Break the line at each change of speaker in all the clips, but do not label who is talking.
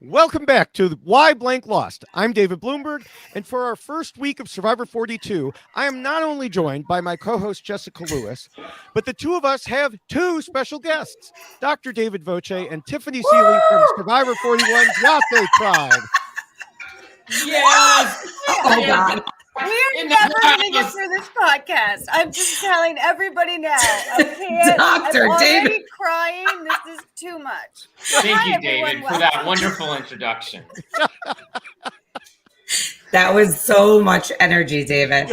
Welcome back to Why Blank Lost. I'm David Bloomberg, and for our first week of Survivor 42, I am not only joined by my co-host Jessica Lewis, but the two of us have two special guests, Dr. David Voce and Tiffany Seeley from Survivor 41's Yasse Tribe.
Yes!
Oh, God.
We're never going to get through this podcast. I'm just telling everybody now. I can't.
Dr.
I'm already
David.
crying. This is too much.
Thank
Hi,
you,
everyone.
David, for that wonderful introduction.
That was so much energy, David.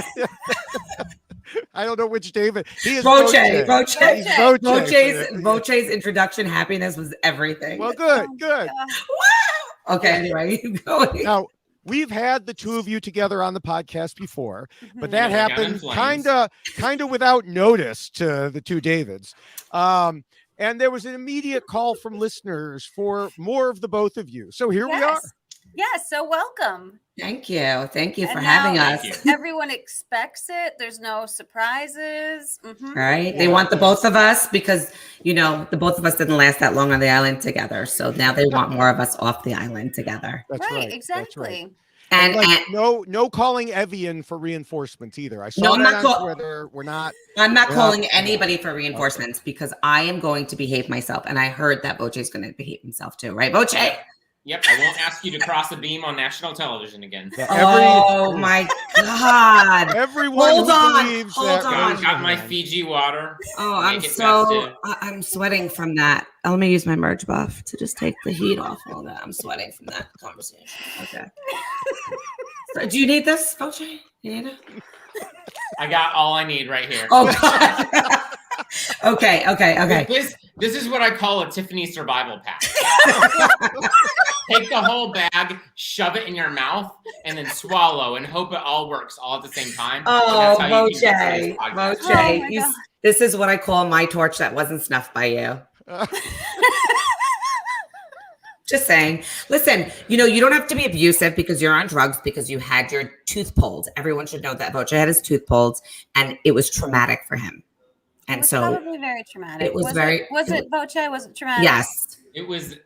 I don't know which David. He is
Voce.
He's Voce.
Voce's introduction happiness was everything.
Well, good.
Okay, anyway, keep going.
Now, we've had the two of you together on the podcast before, but that
Yeah, we got
happened
in flames.
kind of without notice to the two Davids. And there was an immediate call from listeners for more of the both of you. So here we are.
Yes, so welcome.
Thank you. Thank you
And
for
now-
having
Thank
us.
you.
Everyone expects it. There's no surprises. Mhm.
Right? They want the both of us because, the both of us didn't last that long on the island together. So now they want more of us off the island together.
That's right.
Right, exactly.
And,
And,
no calling Evian for reinforcements either. I saw
No, I'm
that
not
on Twitter. We're not.
I'm not
Yeah.
calling anybody for reinforcements because I am going to behave myself. And I heard that Voce is going to behave himself too, right, Voce?
Yep, I won't ask you to cross a beam on national television again.
Oh my God.
Everyone
Hold
who
on,
believes
hold
that.
on.
Got my Fiji water.
Oh,
Make it festive.
I'm sweating from that. Let me use my merge buff to just take the heat off all that. I'm sweating from that conversation. Okay. So, do you need this, Voce? You need it?
I got all I need right here.
Oh, God. Okay.
This is what I call a Tiffany survival pack. Take the whole bag, shove it in your mouth, and then swallow and hope it all works all at the same time.
Oh,
And that's how you can get through this
Voce.
podcast.
Voce.
Oh, my God.
This is what I call my torch that wasn't snuffed by you. Just saying. Listen, you don't have to be abusive because you're on drugs because you had your tooth pulled. Everyone should know that Voce had his tooth pulled and it was traumatic for him.
It
And
was
so
probably very traumatic.
it was very-
Was it Voce? Was it traumatic?
yes.
It was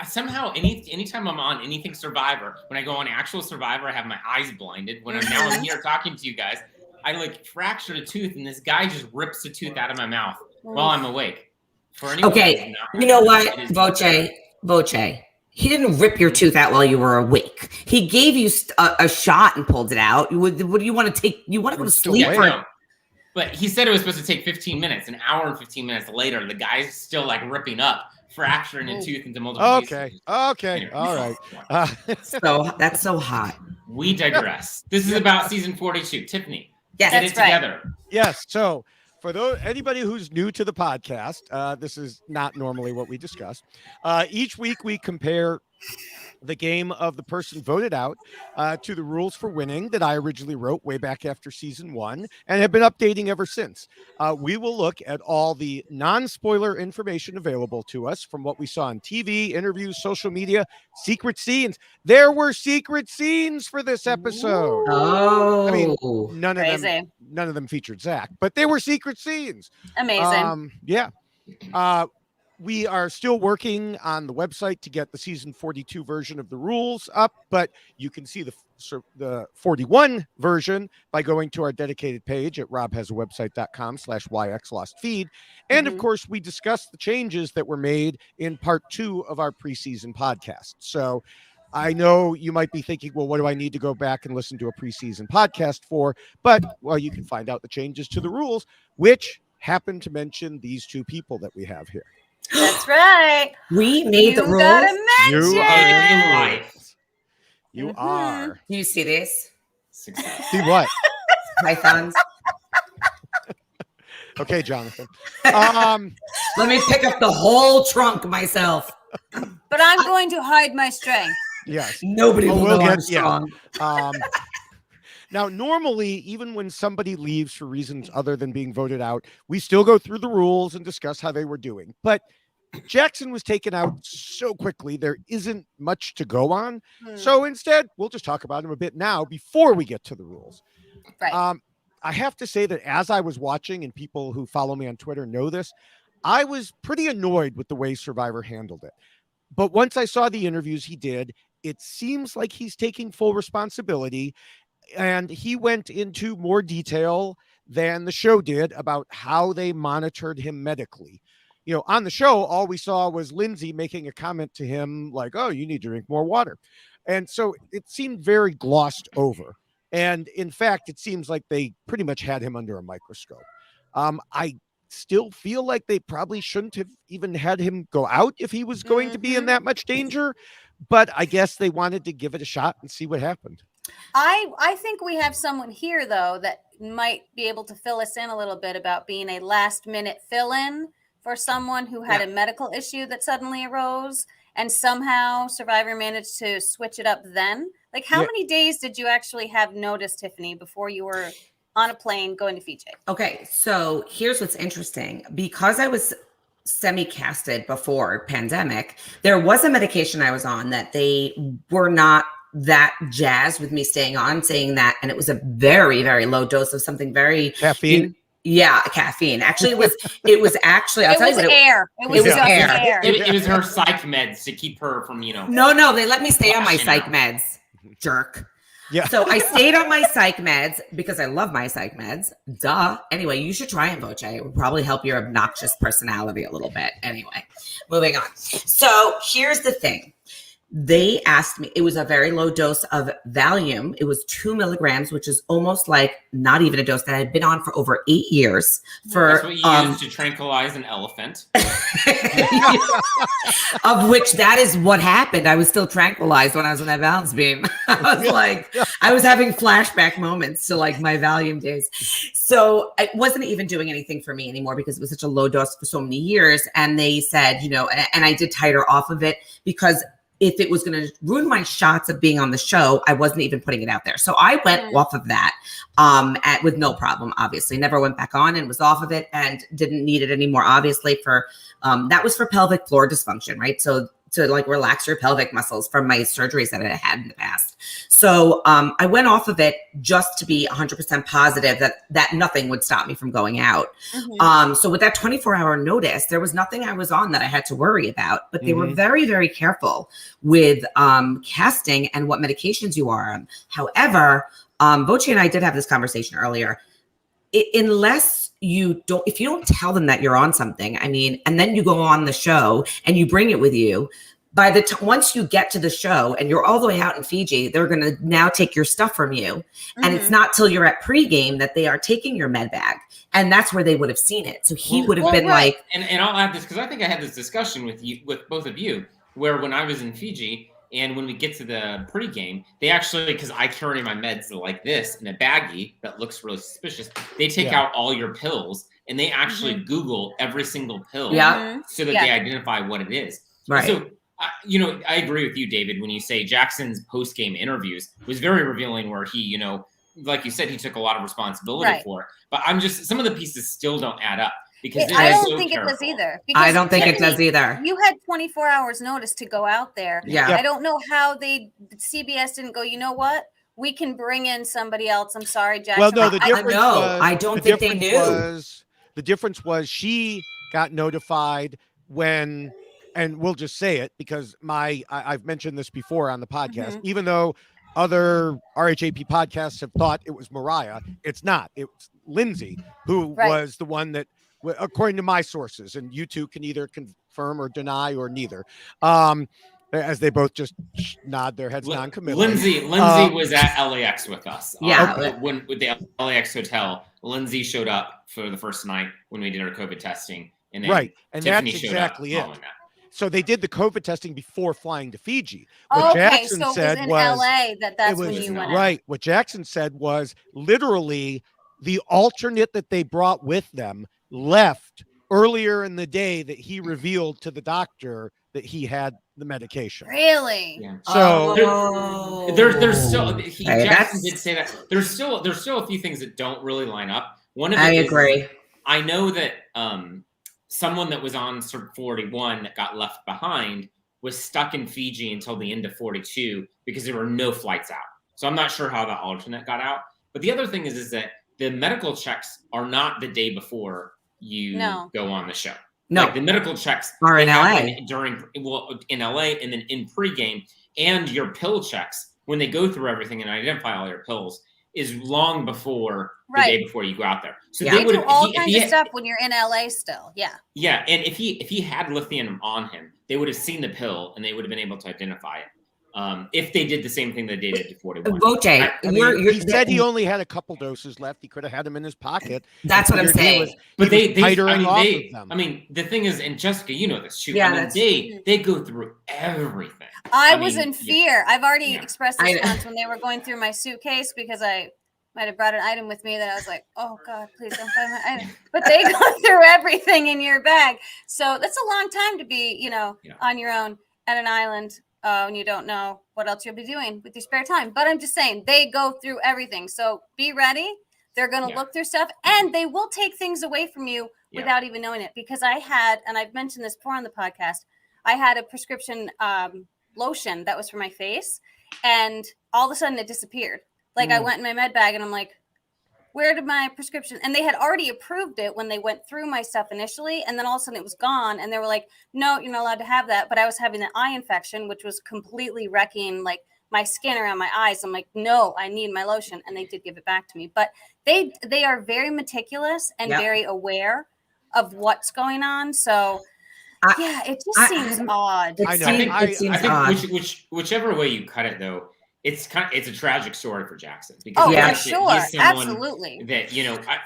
somehow anytime I'm on anything Survivor, when I go on actual Survivor, I have my eyes blinded. When I'm here talking to you guys, I fractured a tooth, and this guy just rips the tooth out of my mouth while I'm awake. For anyone
Okay,
who's not-
you know what,
it is-
Voce, he didn't rip your tooth out while you were awake. He gave you a shot and pulled it out. What do you want to take? You want to go to sleep?
Yeah, no. But he said it was supposed to take 15 minutes. An hour and 15 minutes later, the guy's still ripping up, fracturing a tooth into multiple pieces.
Okay.
Anyway.
All right.
So that's so hot.
We digress. This is about season 42. Tiffany,
Yes.
get
That's
it
right.
together.
Yes. So for anybody who's new to the podcast, this is not normally what we discuss. Each week we compare the game of the person voted out to the rules for winning that I originally wrote way back after season 1 and have been updating ever since. We will look at all the non-spoiler information available to us from what we saw on TV, interviews, social media, secret scenes. There were secret scenes for this episode.
Oh,
I mean, none of them featured Zach, but they were secret scenes.
Amazing.
Yeah. We are still working on the website to get the season 42 version of the rules up, but you can see the 41 version by going to our dedicated page at robhasawebsite.com/yxlostfeed. And of course, we discussed the changes that were made in part 2 of our preseason podcast. So I know you might be thinking, well, what do I need to go back and listen to a preseason podcast for? But, well, you can find out the changes to the rules, which happen to mention these two people that we have here.
That's right.
we made the
You
rules.
gotta
You
mention.
are
in life.
You
Mhm.
are.
Do you see this?
Success.
See what?
Pythons.
Okay, Jonathan.
Let me pick up the whole trunk myself.
But I'm going to hide my strength.
Yes.
Nobody
Oh,
will
we'll
know I'm
get- yeah.
strong.
Now, normally, even when somebody leaves for reasons other than being voted out, we still go through the rules and discuss how they were doing. But Jackson was taken out so quickly, there isn't much to go on. So instead, we'll just talk about him a bit now before we get to the rules.
Right.
I have to say that as I was watching, and people who follow me on Twitter know this, I was pretty annoyed with the way Survivor handled it. But once I saw the interviews he did, it seems like he's taking full responsibility. And he went into more detail than the show did about how they monitored him medically. On the show, all we saw was Lindsay making a comment to him like, oh, you need to drink more water. And so it seemed very glossed over. And in fact, it seems like they pretty much had him under a microscope. I still feel like they probably shouldn't have even had him go out if he was going to be in that much danger. But I guess they wanted to give it a shot and see what happened.
I think we have someone here, though, that might be able to fill us in a little bit about being a last-minute fill-in for someone who had a medical issue that suddenly arose, and somehow Survivor managed to switch it up then. Like, how many days did you actually have notice, Tiffany, before you were on a plane going to Fiji?
Okay, so here's what's interesting. Because I was semi-casted before pandemic, there was a medication I was on that they were not that jazzed with me staying on, saying that, and it was a very, very low dose of something very
caffeine.
Caffeine. Actually, it was actually, I'll tell you what,
air. It was air.
It was her psych meds to keep her from,
No, they let me stay on my psych meds, jerk.
Yeah.
So I stayed on my psych meds because I love my psych meds. Duh. Anyway, you should try them, Voce. It would probably help your obnoxious personality a little bit. Anyway, moving on. So here's the thing. They asked me, it was a very low dose of Valium. It was 2 milligrams, which is almost like not even a dose that I had been on for over 8 years.
That's what you use to tranquilize an elephant.
Of which that is what happened. I was still tranquilized when I was on that balance beam. I was having flashback moments to like my Valium days. So it wasn't even doing anything for me anymore because it was such a low dose for so many years. And they said, and I did titer off of it because if it was going to ruin my shots of being on the show, I wasn't even putting it out there. So I went off of that with no problem, obviously. Never went back on and was off of it and didn't need it anymore, obviously, that was for pelvic floor dysfunction, right? So to like relax your pelvic muscles from my surgeries that I had in the past. So I went off of it just to be 100% positive that nothing would stop me from going out. So with that 24-hour notice, there was nothing I was on that I had to worry about, but they were very, very careful with casting and what medications you are on. However, Voce and I did have this conversation earlier. If you don't tell them that you're on something, and then you go on the show and you bring it with you, once you get to the show and you're all the way out in Fiji, they're going to now take your stuff from you. And it's not till you're at pregame that they are taking your med bag. And that's where they would have seen it. So he would have been like,
and I'll add this because I think I had this discussion with both of you, where when I was in Fiji, and when we get to the pregame, they actually, because I carry my meds like this in a baggie that looks really suspicious, they take out all your pills and they actually Google every single pill so that they identify what it is.
Right.
So, I agree with you, David, when you say Jackson's post-game interviews was very revealing where he, like you said, he took a lot of responsibility for it. But some of the pieces still don't add up. Because
I don't think it does either.
I don't think it does either.
You had 24 hours notice to go out there.
Yeah.
I don't know how CBS didn't go, you know what? We can bring in somebody else. I'm sorry, Jackson.
Well, no, the difference
I don't think they knew.
The difference was she got notified when, and we'll just say it because I've mentioned this before on the podcast, even though other RHAP podcasts have thought it was Mariah, it's not. It's Lindsay who was the one that, according to my sources, and you two can either confirm or deny or neither, as they both just nod their heads non-committal.
Lindsay was at LAX with us.
Yeah.
With the LAX hotel, Lindsay showed up for the first night when we did our COVID testing. And then
and
Tiffany
that's
showed
exactly
up
it.
following that.
So they did the COVID testing before flying to Fiji.
What
Jackson said
in
was
LA that's when you went
right. What Jackson said was literally the alternate that they brought with them left earlier in the day that he revealed to the doctor that he had the medication.
Really?
Yeah.
So
there's still Jackson did say that there's still a few things that don't really line up. One of them I
agree.
I know that someone that was on Cert 41 that got left behind was stuck in Fiji until the end of 42 because there were no flights out. So I'm not sure how that alternate got out. But the other thing is that the medical checks are not the day before you go on the show.
No.
Like the medical checks
Are in
they
LA.
happen in LA, and then in pregame, and your pill checks when they go through everything and identify all your pills is long before the day before you go out there. So
Yeah.
they
They
would
do all kinds of stuff when you're in LA still. Yeah.
Yeah, and if he had lithium on him, they would have seen the pill and they would have been able to identify it. If they did the same thing that they did at 41.
Voce,
he said he only had a couple doses left. He could have had them in his pocket.
That's what I'm saying.
But they
titering off of them.
I mean, the thing is, and Jessica, you know this too.
Yeah,
I mean, they go through everything.
I was in fear. I've already expressed this once when they were going through my suitcase because I might have brought an item with me that I was like, oh God, please don't find my item. But they go through everything in your bag. So that's a long time to be, on your own at an island. And you don't know what else you'll be doing with your spare time. But I'm just saying, they go through everything. So be ready. They're going to look through stuff, and they will take things away from you without even knowing it. Because I had, and I've mentioned this before on the podcast, I had a prescription lotion that was for my face, and all of a sudden it disappeared. Like I went in my med bag, and I'm like, where did my prescription? And they had already approved it when they went through my stuff initially. And then all of a sudden it was gone. And they were like, no, you're not allowed to have that. But I was having an eye infection, which was completely wrecking like my skin around my eyes. I'm like, no, I need my lotion. And they did give it back to me. But they are very meticulous and very aware of what's going on. So it just seems odd.
I think odd. Whichever way you cut it though, it's a tragic story for Jackson because he's someone
absolutely
that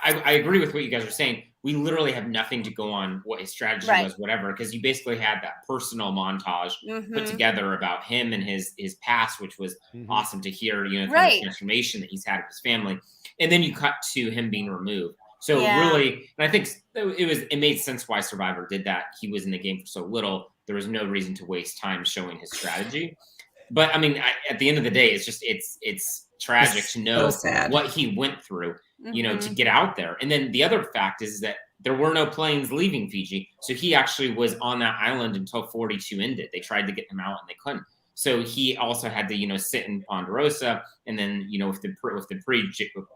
I agree with what you guys are saying. We literally have nothing to go on what his strategy was, whatever, because you basically had that personal montage put together about him and his past, which was awesome to hear. The transformation that he's had of his family, and then you cut to him being removed. So really, and I think it made sense why Survivor did that. He was in the game for so little. There was no reason to waste time showing his strategy. But I mean, at the end of the day, it's just it's tragic to know what he went through, to get out there. And then the other fact is that there were no planes leaving Fiji, so he actually was on that island until 42 ended. They tried to get him out and they couldn't. So he also had to sit in Ponderosa, and then with the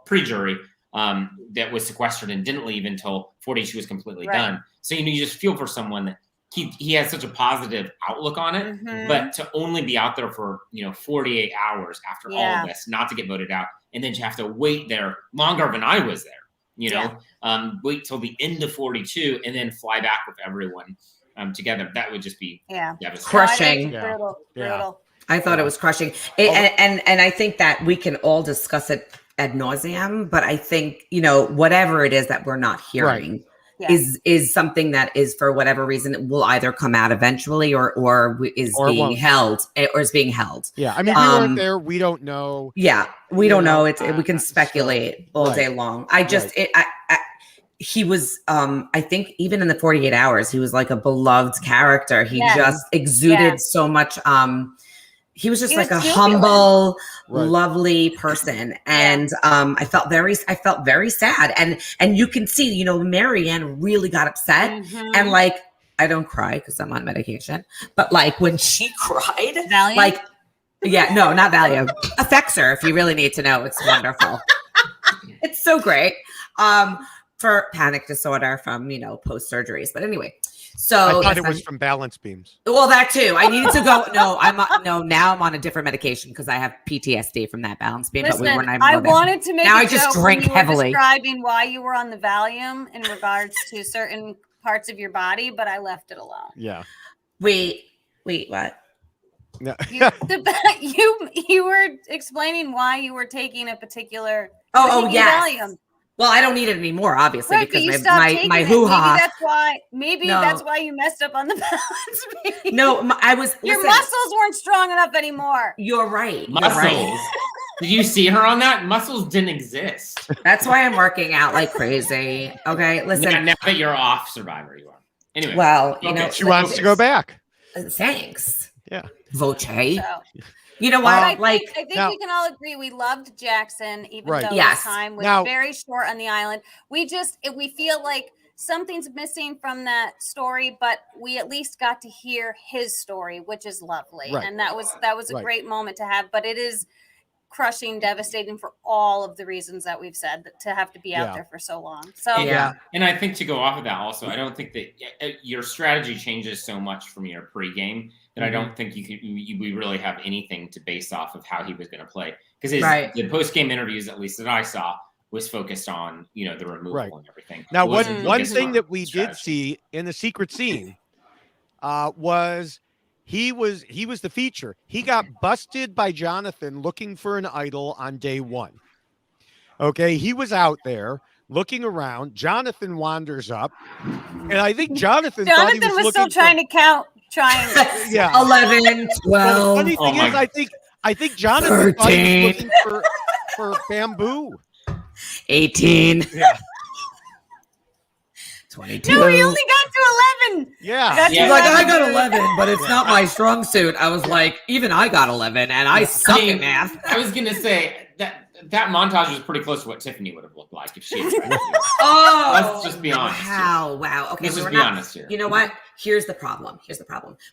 pre-jury that was sequestered and didn't leave until 42 was completely done. So you just feel for someone that. He has such a positive outlook on it, but to only be out there for 48 hours after all of this, not to get voted out, and then to have to wait there longer than I was there, wait till the end of 42 and then fly back with everyone together. That would just be
crushing.
Brutal.
I thought it was crushing, and I think that we can all discuss it ad nauseum, but I think whatever it is that we're not hearing.
Right.
Is something that is for whatever reason it will either come out eventually or is being held. Yeah,
I mean, we weren't there. We don't know.
Yeah, we don't know. We can speculate all day long. He was. I think even in the 48 hours, he was like a beloved character. He just exuded so much. He was just like a humble, lovely person. And I felt very sad. And you can see, Marianne really got upset. And like, I don't cry because I'm on medication. But like when she cried,
Valium?
No, not Valium. Affects her if you really need to know. It's wonderful. It's so great. For panic disorder from, post surgeries. But anyway. So
I thought it was from balance beams.
Well, that too. I needed to go. Now I'm on a different medication because I have PTSD from that balance beam.
Listen,
but we weren't even
I wanted to make
now
a
I just
joke
drink
when you
heavily.
were describing why you were on the Valium in regards to certain parts of your body, but I left it alone.
Yeah.
Wait, what?
No.
You were explaining why you were taking a particular Valium.
Well, I don't need it anymore, obviously,
right,
because my hoo-ha.
Maybe that's why you messed up on the balance beam.
No,
your muscles weren't strong enough anymore.
You're right.
Muscles. Did you see her on that? Muscles didn't exist.
That's why I'm working out like crazy. Okay, listen.
Now that you're off Survivor, you are. Anyway.
Well,
she wants to go back.
Thanks.
Yeah.
Voce.
So.
You know what?
I think we can all agree we loved Jackson, even though his time was very short on the island. We feel like something's missing from that story, but we at least got to hear his story, which is lovely. Right. And that was a great moment to have. But it is crushing, devastating for all of the reasons that we've said, that to have to be out
Yeah.
there for so long. So
And I think to go off of that also, I don't think that your strategy changes so much from your pregame that I don't think we really have anything to base off of how he was going to play, because the post-game interviews, at least that I saw, was focused on the removal and everything.
Now, one thing that we did see in the secret scene was he was the feature. He got busted by Jonathan looking for an idol on day one. Okay, he was out there looking around. Jonathan wanders up, and I think Jonathan thought he was
still trying to count.
Yeah, 11, 12.
Well, the funny thing is, I think Jonathan 13. Thought he was looking for bamboo.
18.
Yeah.
22.
No, he only got to 11.
Yeah.
He's like, I got 11, but it's not my strong suit. I was like, even I got 11, and I suck at math.
I was gonna say that montage was pretty close to what Tiffany would have looked like if she had let's just be honest.
Wow. Okay,
let's just be honest here.
You know what? Here's the problem.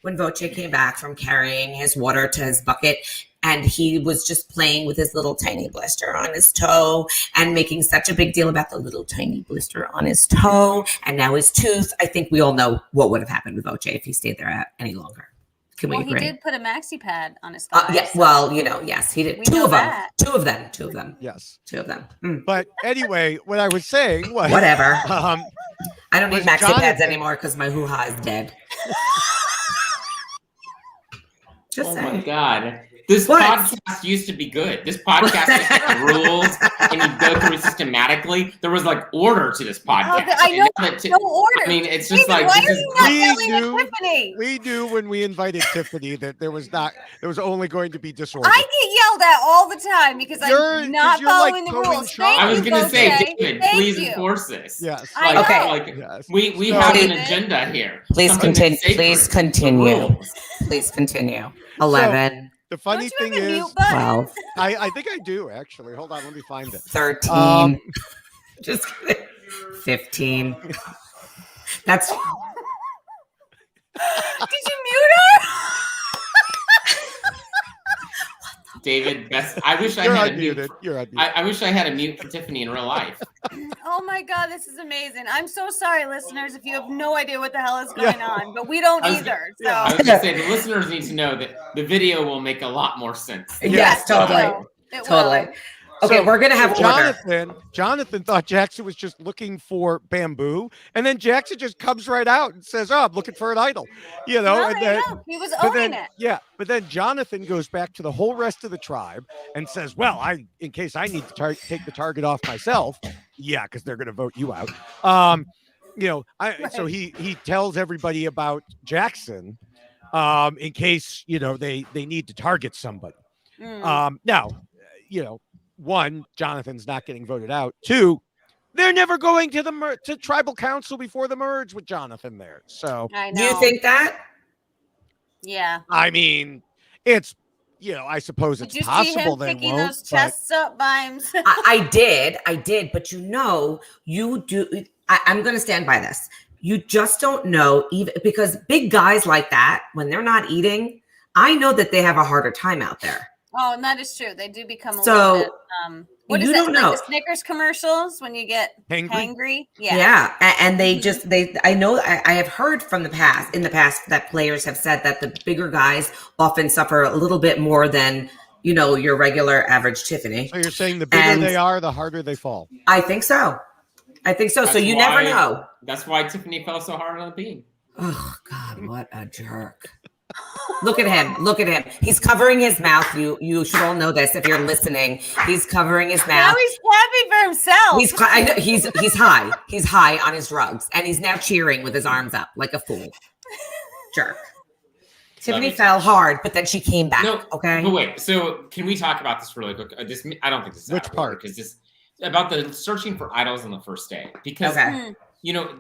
When Voce came back from carrying his water to his bucket, and he was just playing with his little tiny blister on his toe and making such a big deal about the little tiny blister on his toe and now his tooth, I think we all know what would have happened with Voce if he stayed there any longer. Can we agree?
He did put a maxi pad on his thigh.
Yeah, well, yes, he did. Two of them.
Yes.
2 of them.
But anyway, what I was saying was...
Whatever. I don't need maxi pads anymore because my hoo-ha is dead. Just saying.
My God. This podcast used to be good. This podcast just had rules, and you go through it systematically. There was order to this podcast.
I know, no order.
I mean, it's just
why are you not yelling at Tiffany?
We knew when we invited Tiffany that there was only going to be disorder.
I get yelled at all the time because I'm not following the rules.
I was going to say, David, please enforce this.
Yes.
We have an agenda here.
Please continue. Please continue. 11.
The funny thing is,
12.
I think I do actually. Hold on, let me find it.
13. Just kidding. 15. That's.
Did you mute her?
David, I wish I had a mute.
You're unmuted.
I wish I had a mute for Tiffany in real life.
Oh my God, this is amazing. I'm so sorry, listeners, if you have no idea what the hell is going on, but we don't either. So
I was going to say, the listeners need to know that the video will make a lot more sense.
Yes, totally. Okay, we're going to have
Jonathan thought Jackson was just looking for bamboo, and then Jackson just comes right out and says, "Oh, I'm looking for an idol,"
he was owning it.
Yeah, but then Jonathan goes back to the whole rest of the tribe and says, "Well, in case I need to take the target off myself, because they're going to vote you out." So he tells everybody about Jackson, in case they need to target somebody. Now, one, Jonathan's not getting voted out. 2, they're never going to to tribal council before the merge with Jonathan there. So
I know.
Do you think that?
Yeah.
I mean, it's I suppose it's possible they won't.
Those chests up by himself.
I did, but you do. I'm going to stand by this. You just don't know, even because big guys like that, when they're not eating, I know that they have a harder time out there.
Oh, and that is true. They do become a little bit. What is that?
Don't know.
Like the Snickers commercials when you get hangry?
Yeah. And I know I have heard in the past that players have said that the bigger guys often suffer a little bit more than, your regular average Tiffany.
So you're saying the bigger they are, the harder they fall.
I think so. So you never know.
That's why Tiffany fell so hard on the beam.
Oh God, what a jerk. Look at him. He's covering his mouth. You should all know this if you're listening. He's covering his mouth.
Now he's clapping for himself.
He's high. He's high on his drugs, and he's now cheering with his arms up like a fool. Jerk. Tiffany fell hard, but then she came back.
No,
okay.
But wait. So can we talk about this really quick? I don't think this is
which part?
Because this about the searching for idols on the first day. Because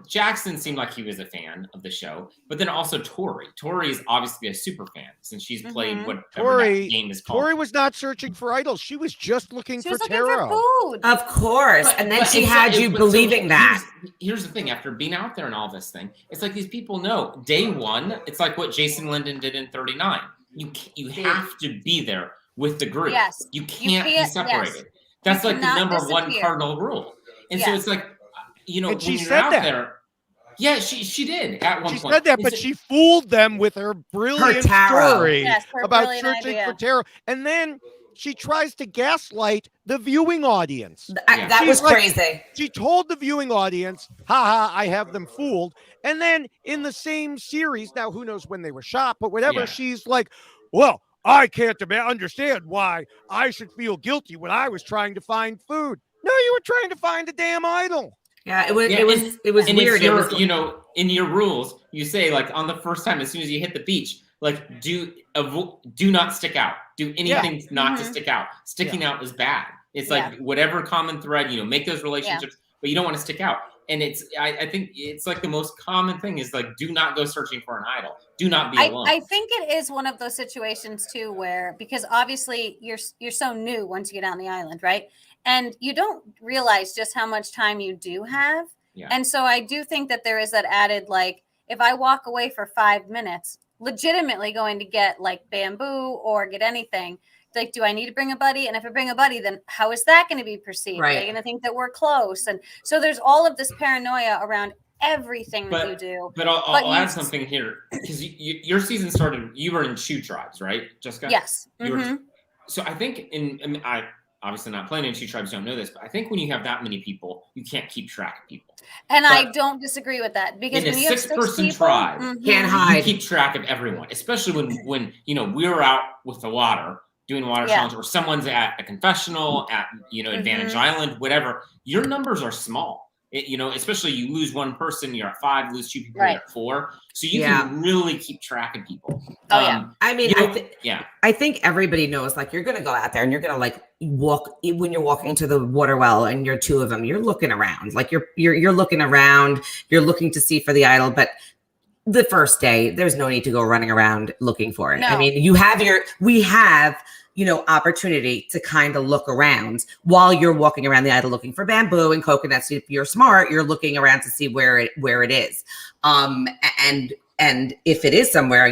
Jackson seemed like he was a fan of the show, but then also Tori. Tori is obviously a super fan since she's played whatever that game is called.
Tori was not searching for idols. She was just looking for tarot.
Food.
Of course. And then she had you believing that.
Here's the thing. After being out there and all this thing, it's like these people know day one, it's like what Jason Linden did in 39. You have to be there with the group.
Yes.
You can't be separated.
Yes.
That's
You
like the
cannot
number one
disappear.
cardinal rule. And so it's like, you know,
And she
when you're
said
out
that.
there, yeah, she did at one
She
point.
said that, but she fooled them with her brilliant story
Yes, her
about
brilliant
searching
idea.
for tarot. And then she tries to gaslight the viewing audience.
That
She's
was
like-
crazy.
She told the viewing audience, haha, I have them fooled. And then in the same series, now who knows when they were shot, but whatever, she's like, well, I can't understand why I should feel guilty when I was trying to find food. No, you were trying to find a damn idol.
Yeah, it was
and
weird.
It
It
was,
was,
you know, in your rules, you say like on the first time, as soon as you hit the beach, like do not stick out. Do anything not to stick out. Sticking out is bad. It's like whatever common thread, you know, make those relationships, but you don't want to stick out. And it's, I think it's like the most common thing is like, do not go searching for an idol. Do not be alone.
I think it is one of those situations too, where, because obviously you're so new once you get on the island, right? And you don't realize just how much time you do have.
Yeah.
And so I do think that there is that added, like, if I walk away for 5 minutes, legitimately going to get like bamboo or get anything, like, do I need to bring a buddy? And if I bring a buddy, then how is that going to be perceived?
Right.
Are they going to think that we're close? And so there's all of this paranoia around everything that you do.
But I'll add something here, because your season started, you were in shoe tribes, right, Jessica?
Yes.
So I think I obviously not playing in shoe tribes, don't know this, but I think when you have that many people, you can't keep track of people.
And I don't disagree with that, because
in
when
a
you have
6-person
people,
tribe,
can't hide.
you keep track of everyone, especially when you know we were out with the water doing water challenge, or someone's at a confessional at Advantage Island, whatever. Your numbers are small. You know, especially you lose one person, you're at 5, lose 2 people, you're at 4. So you can really keep track of people.
I mean, I think everybody knows, like, you're going to go out there and you're going to like walk, when you're walking to the water well and you're 2 of them, you're looking around, like you're looking around, you're looking to see for the idol. But the first day, there's no need to go running around looking for it.
No.
I mean, we have opportunity to kind of look around while you're walking around the idol looking for bamboo and coconuts. If you're smart, you're looking around to see where it is. And if it is somewhere,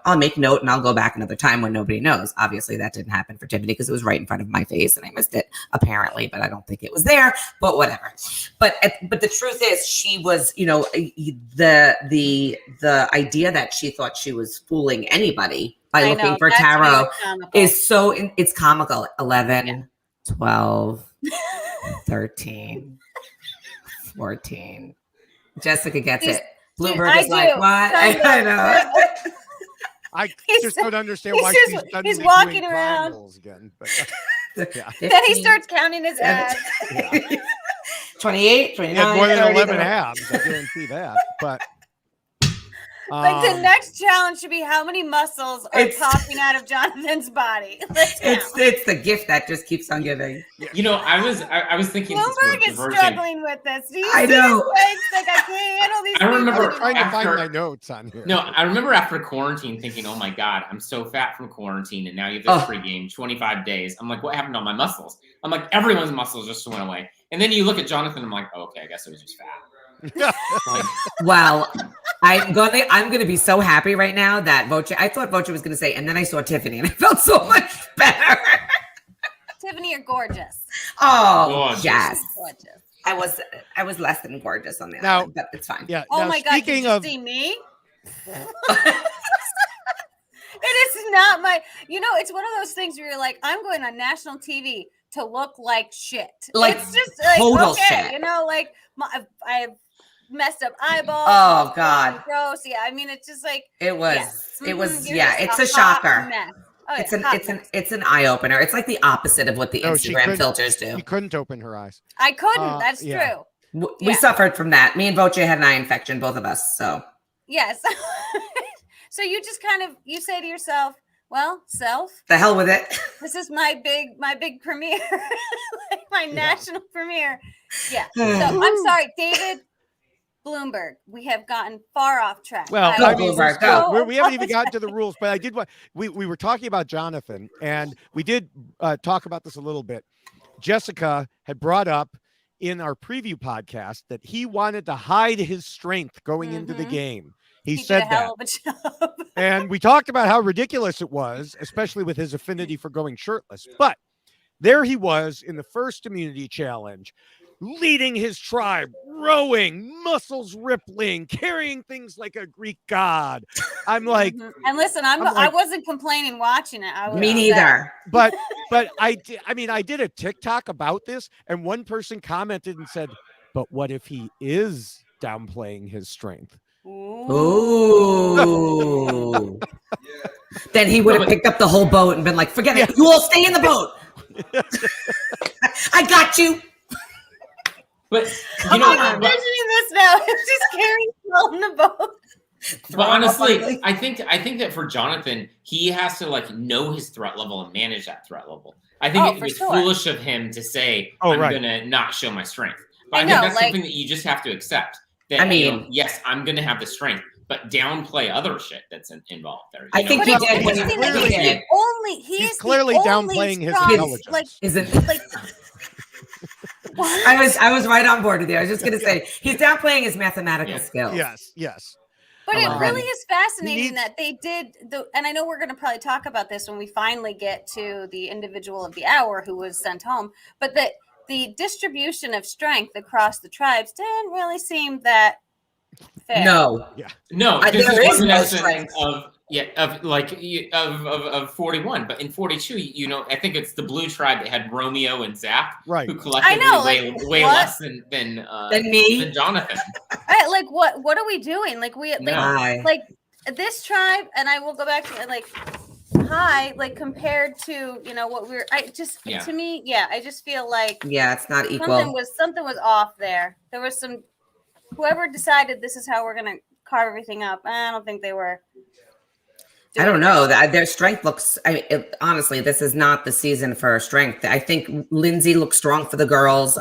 I'll make note and I'll go back another time when nobody knows. Obviously that didn't happen for Tiffany because it was right in front of my face and I missed it apparently, but I don't think it was there, but whatever. But the truth is she was, the idea that she thought she was fooling anybody by looking for tarot it's comical. 11, 12, 13, 14. Jessica gets it. Bloomberg is like, what? I know.
I just don't understand why
he's walking around
again.
But, then he starts counting his abs.
28, 29.
He had more than 11 abs. I guarantee that. But
like the next challenge should be how many muscles are popping out of Jonathan's body.
It's the gift that just keeps on giving.
I was thinking
Bloomberg is struggling with this.
I know.
Like I can't handle these.
I remember
trying to find my notes on here.
No, I remember after quarantine thinking, oh my God, I'm so fat from quarantine, and now you have this pregame 25 days. I'm like, what happened to all my muscles? I'm like, everyone's muscles just went away. And then you look at Jonathan, I'm like, oh, okay, I guess it was just fat.
Well, I'm gonna be so happy right now that Voce. I thought Voce was gonna say, and then I saw Tiffany, and I felt so much better.
Tiffany, you're gorgeous.
Oh,
gorgeous.
Yes,
gorgeous.
I was less than gorgeous on the
now,
island, but it's fine.
Yeah.
Oh
now,
my God! Did you see me? It is not my. It's one of those things where you're like, I'm going on national TV to look like shit.
Like,
it's just like
total shit.
I have messed up eyeballs.
Oh God,
gross. Yeah, I mean, it's just like
it was.
Yes.
It was.
You're
Yeah, it's a shocker.
Oh,
It's an eye opener. It's like the opposite of what the Instagram filters do.
You couldn't open her eyes.
I couldn't. That's true.
We suffered from that. Me and Voce had an eye infection, both of us. So
yes. So you just you say to yourself, well, self,
the hell with it.
This is my big premiere, like my national premiere. Yeah. So I'm sorry, David Bloomberg. We have gotten far off track.
Well, we haven't even gotten to the rules, but I did want. We were talking about Jonathan, and we did talk about this a little bit. Jessica had brought up in our preview podcast that he wanted to hide his strength going into the game. He
did
said
a hell
that.
of a job.
And we talked about how ridiculous it was, especially with his affinity for going shirtless. But there he was in the first immunity challenge, leading his tribe, rowing, muscles rippling, carrying things like a Greek god. I'm like,
and listen, I wasn't complaining watching it. I was
Me neither.
but I did a TikTok about this, and one person commented and said, but what if he is downplaying his strength?
Ooh. Then he would have picked up the whole boat and been like, forget it. You all stay in the boat. I got you.
But
I'm envisioning this now. It's just carrying people in the boat.
But honestly, I think that for Jonathan, he has to like know his threat level and manage that threat level. I think it was foolish of him to say, I'm gonna not show my strength. But I think that's something that you just have to accept. That, yes, I'm gonna have the strength, but downplay other shit that's involved there.
I think he did.
He's clearly downplaying his intelligence.
I was right on board with you. I was just gonna say he's downplaying his mathematical skills.
Yes.
But it really is fascinating that they did and I know we're going to probably talk about this when we finally get to the individual of the hour who was sent home, but that the distribution of strength across the tribes didn't really seem that fair.
No.
Yeah.
No,
there is no strength
of 41, but in 42, I think it's the blue tribe that had Romeo and Zach,
right?
Who collectively way less than
me,
than Jonathan.
What are we doing? Like this tribe, and I will go back to compared to what we're. To me, I just feel like
it's not equal.
Something was off there. There was some. Whoever decided this is how we're gonna carve everything up. I don't think they were.
I don't know. Their strength looks. Honestly, this is not the season for strength. I think Lindsay looks strong for the girls.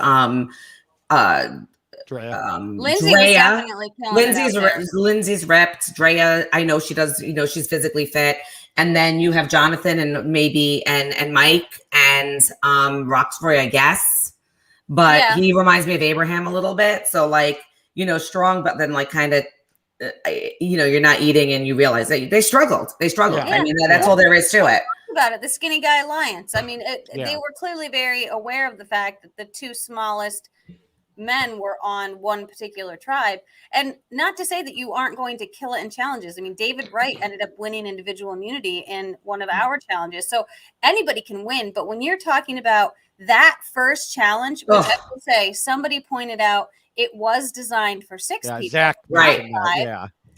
Drea. Lindsay's ripped. Drea, I know she does. She's physically fit. And then you have Jonathan and maybe and Mike and Rockstar, I guess. But he reminds me of Abraham a little bit. So strong, but then kind of. You're not eating and you realize that they struggled. Yeah. I mean, that's all there is to it.
About it, the Skinny Guy Alliance. I mean, they were clearly very aware of the fact that the two smallest men were on one particular tribe. And not to say that you aren't going to kill it in challenges. I mean, David Wright ended up winning individual immunity in one of our challenges. So anybody can win. But when you're talking about that first challenge, which I would say somebody pointed out, it was designed for 6 people.
Zach,
right.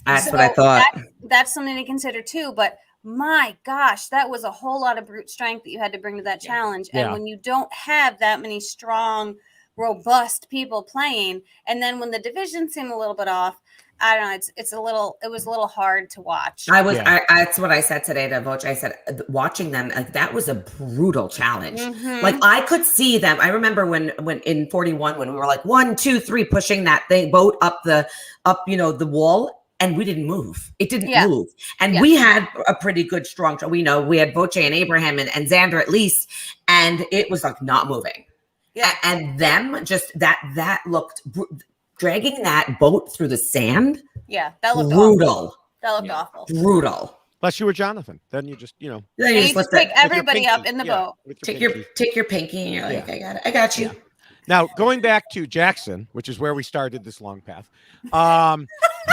That's what I thought.
That's something to consider too. But my gosh, that was a whole lot of brute strength that you had to bring to that challenge. And when you don't have that many strong, robust people playing, and then when the divisions seem a little bit off, I don't know. It was a little hard to watch.
That's what I said today to Voce. I said, watching them, that was a brutal challenge. Mm-hmm. I could see them. I remember when in 41, when we were 1, 2, 3, pushing that boat up the wall, and we didn't move. It didn't move. And we had a pretty good, strong, we had Voce and Abraham and Xander at least, and it was not moving. Yeah. And them just that looked dragging that boat through the sand.
Yeah, that looked
brutal.
Awful. That looked awful.
Brutal.
Unless you were Jonathan, then you just
Then
you just pick everybody up in the boat.
Take your pinky, and you're like, I got you.
Yeah. Now going back to Jackson, which is where we started this long path.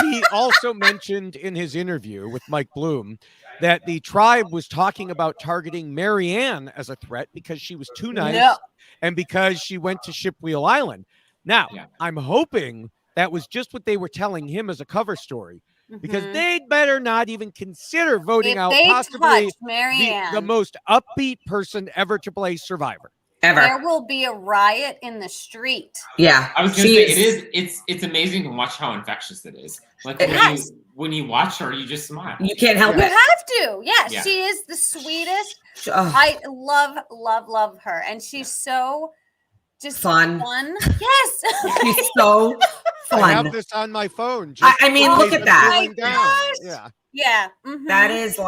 He also mentioned in his interview with Mike Bloom that the tribe was talking about targeting Marianne as a threat because she was too nice and because she went to Shipwheel Island. Now, I'm hoping that was just what they were telling him as a cover story, because they'd better not even consider voting out possibly the most upbeat person ever to play Survivor.
Ever.
There will be a riot in the street.
Yeah.
I was going to say, it's amazing to watch how infectious it is. When you watch her, you just smile.
You can't help it.
You have to. Yeah, she is the sweetest. I love her. And she's so... just fun. Yes.
She's so fun.
I have this on my phone.
I mean, look at that.
Yeah. Mm-hmm.
That is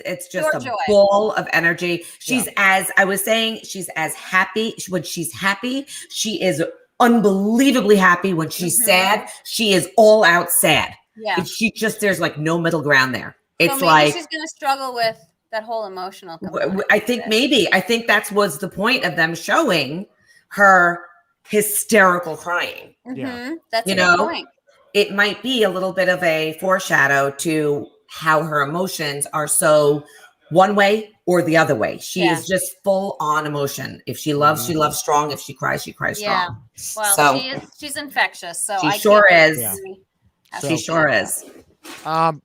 it's just a ball of energy. She's I was saying, she's as happy. When she's happy, she is unbelievably happy. When she's sad, she is all out sad.
Yeah.
There's like no middle ground there. It's
so maybe
like
she's going to struggle with that whole emotional component.
I think that was the point of them showing her hysterical crying.
Yeah.
That's
You
a good
know?
point.
It might be a little bit of a foreshadow to how her emotions are so one way or the other way. She is just full on emotion. If she loves, she loves strong. If she cries strong.
Well,
So
she's infectious. So
she
I
sure is.
Yeah.
She sure is.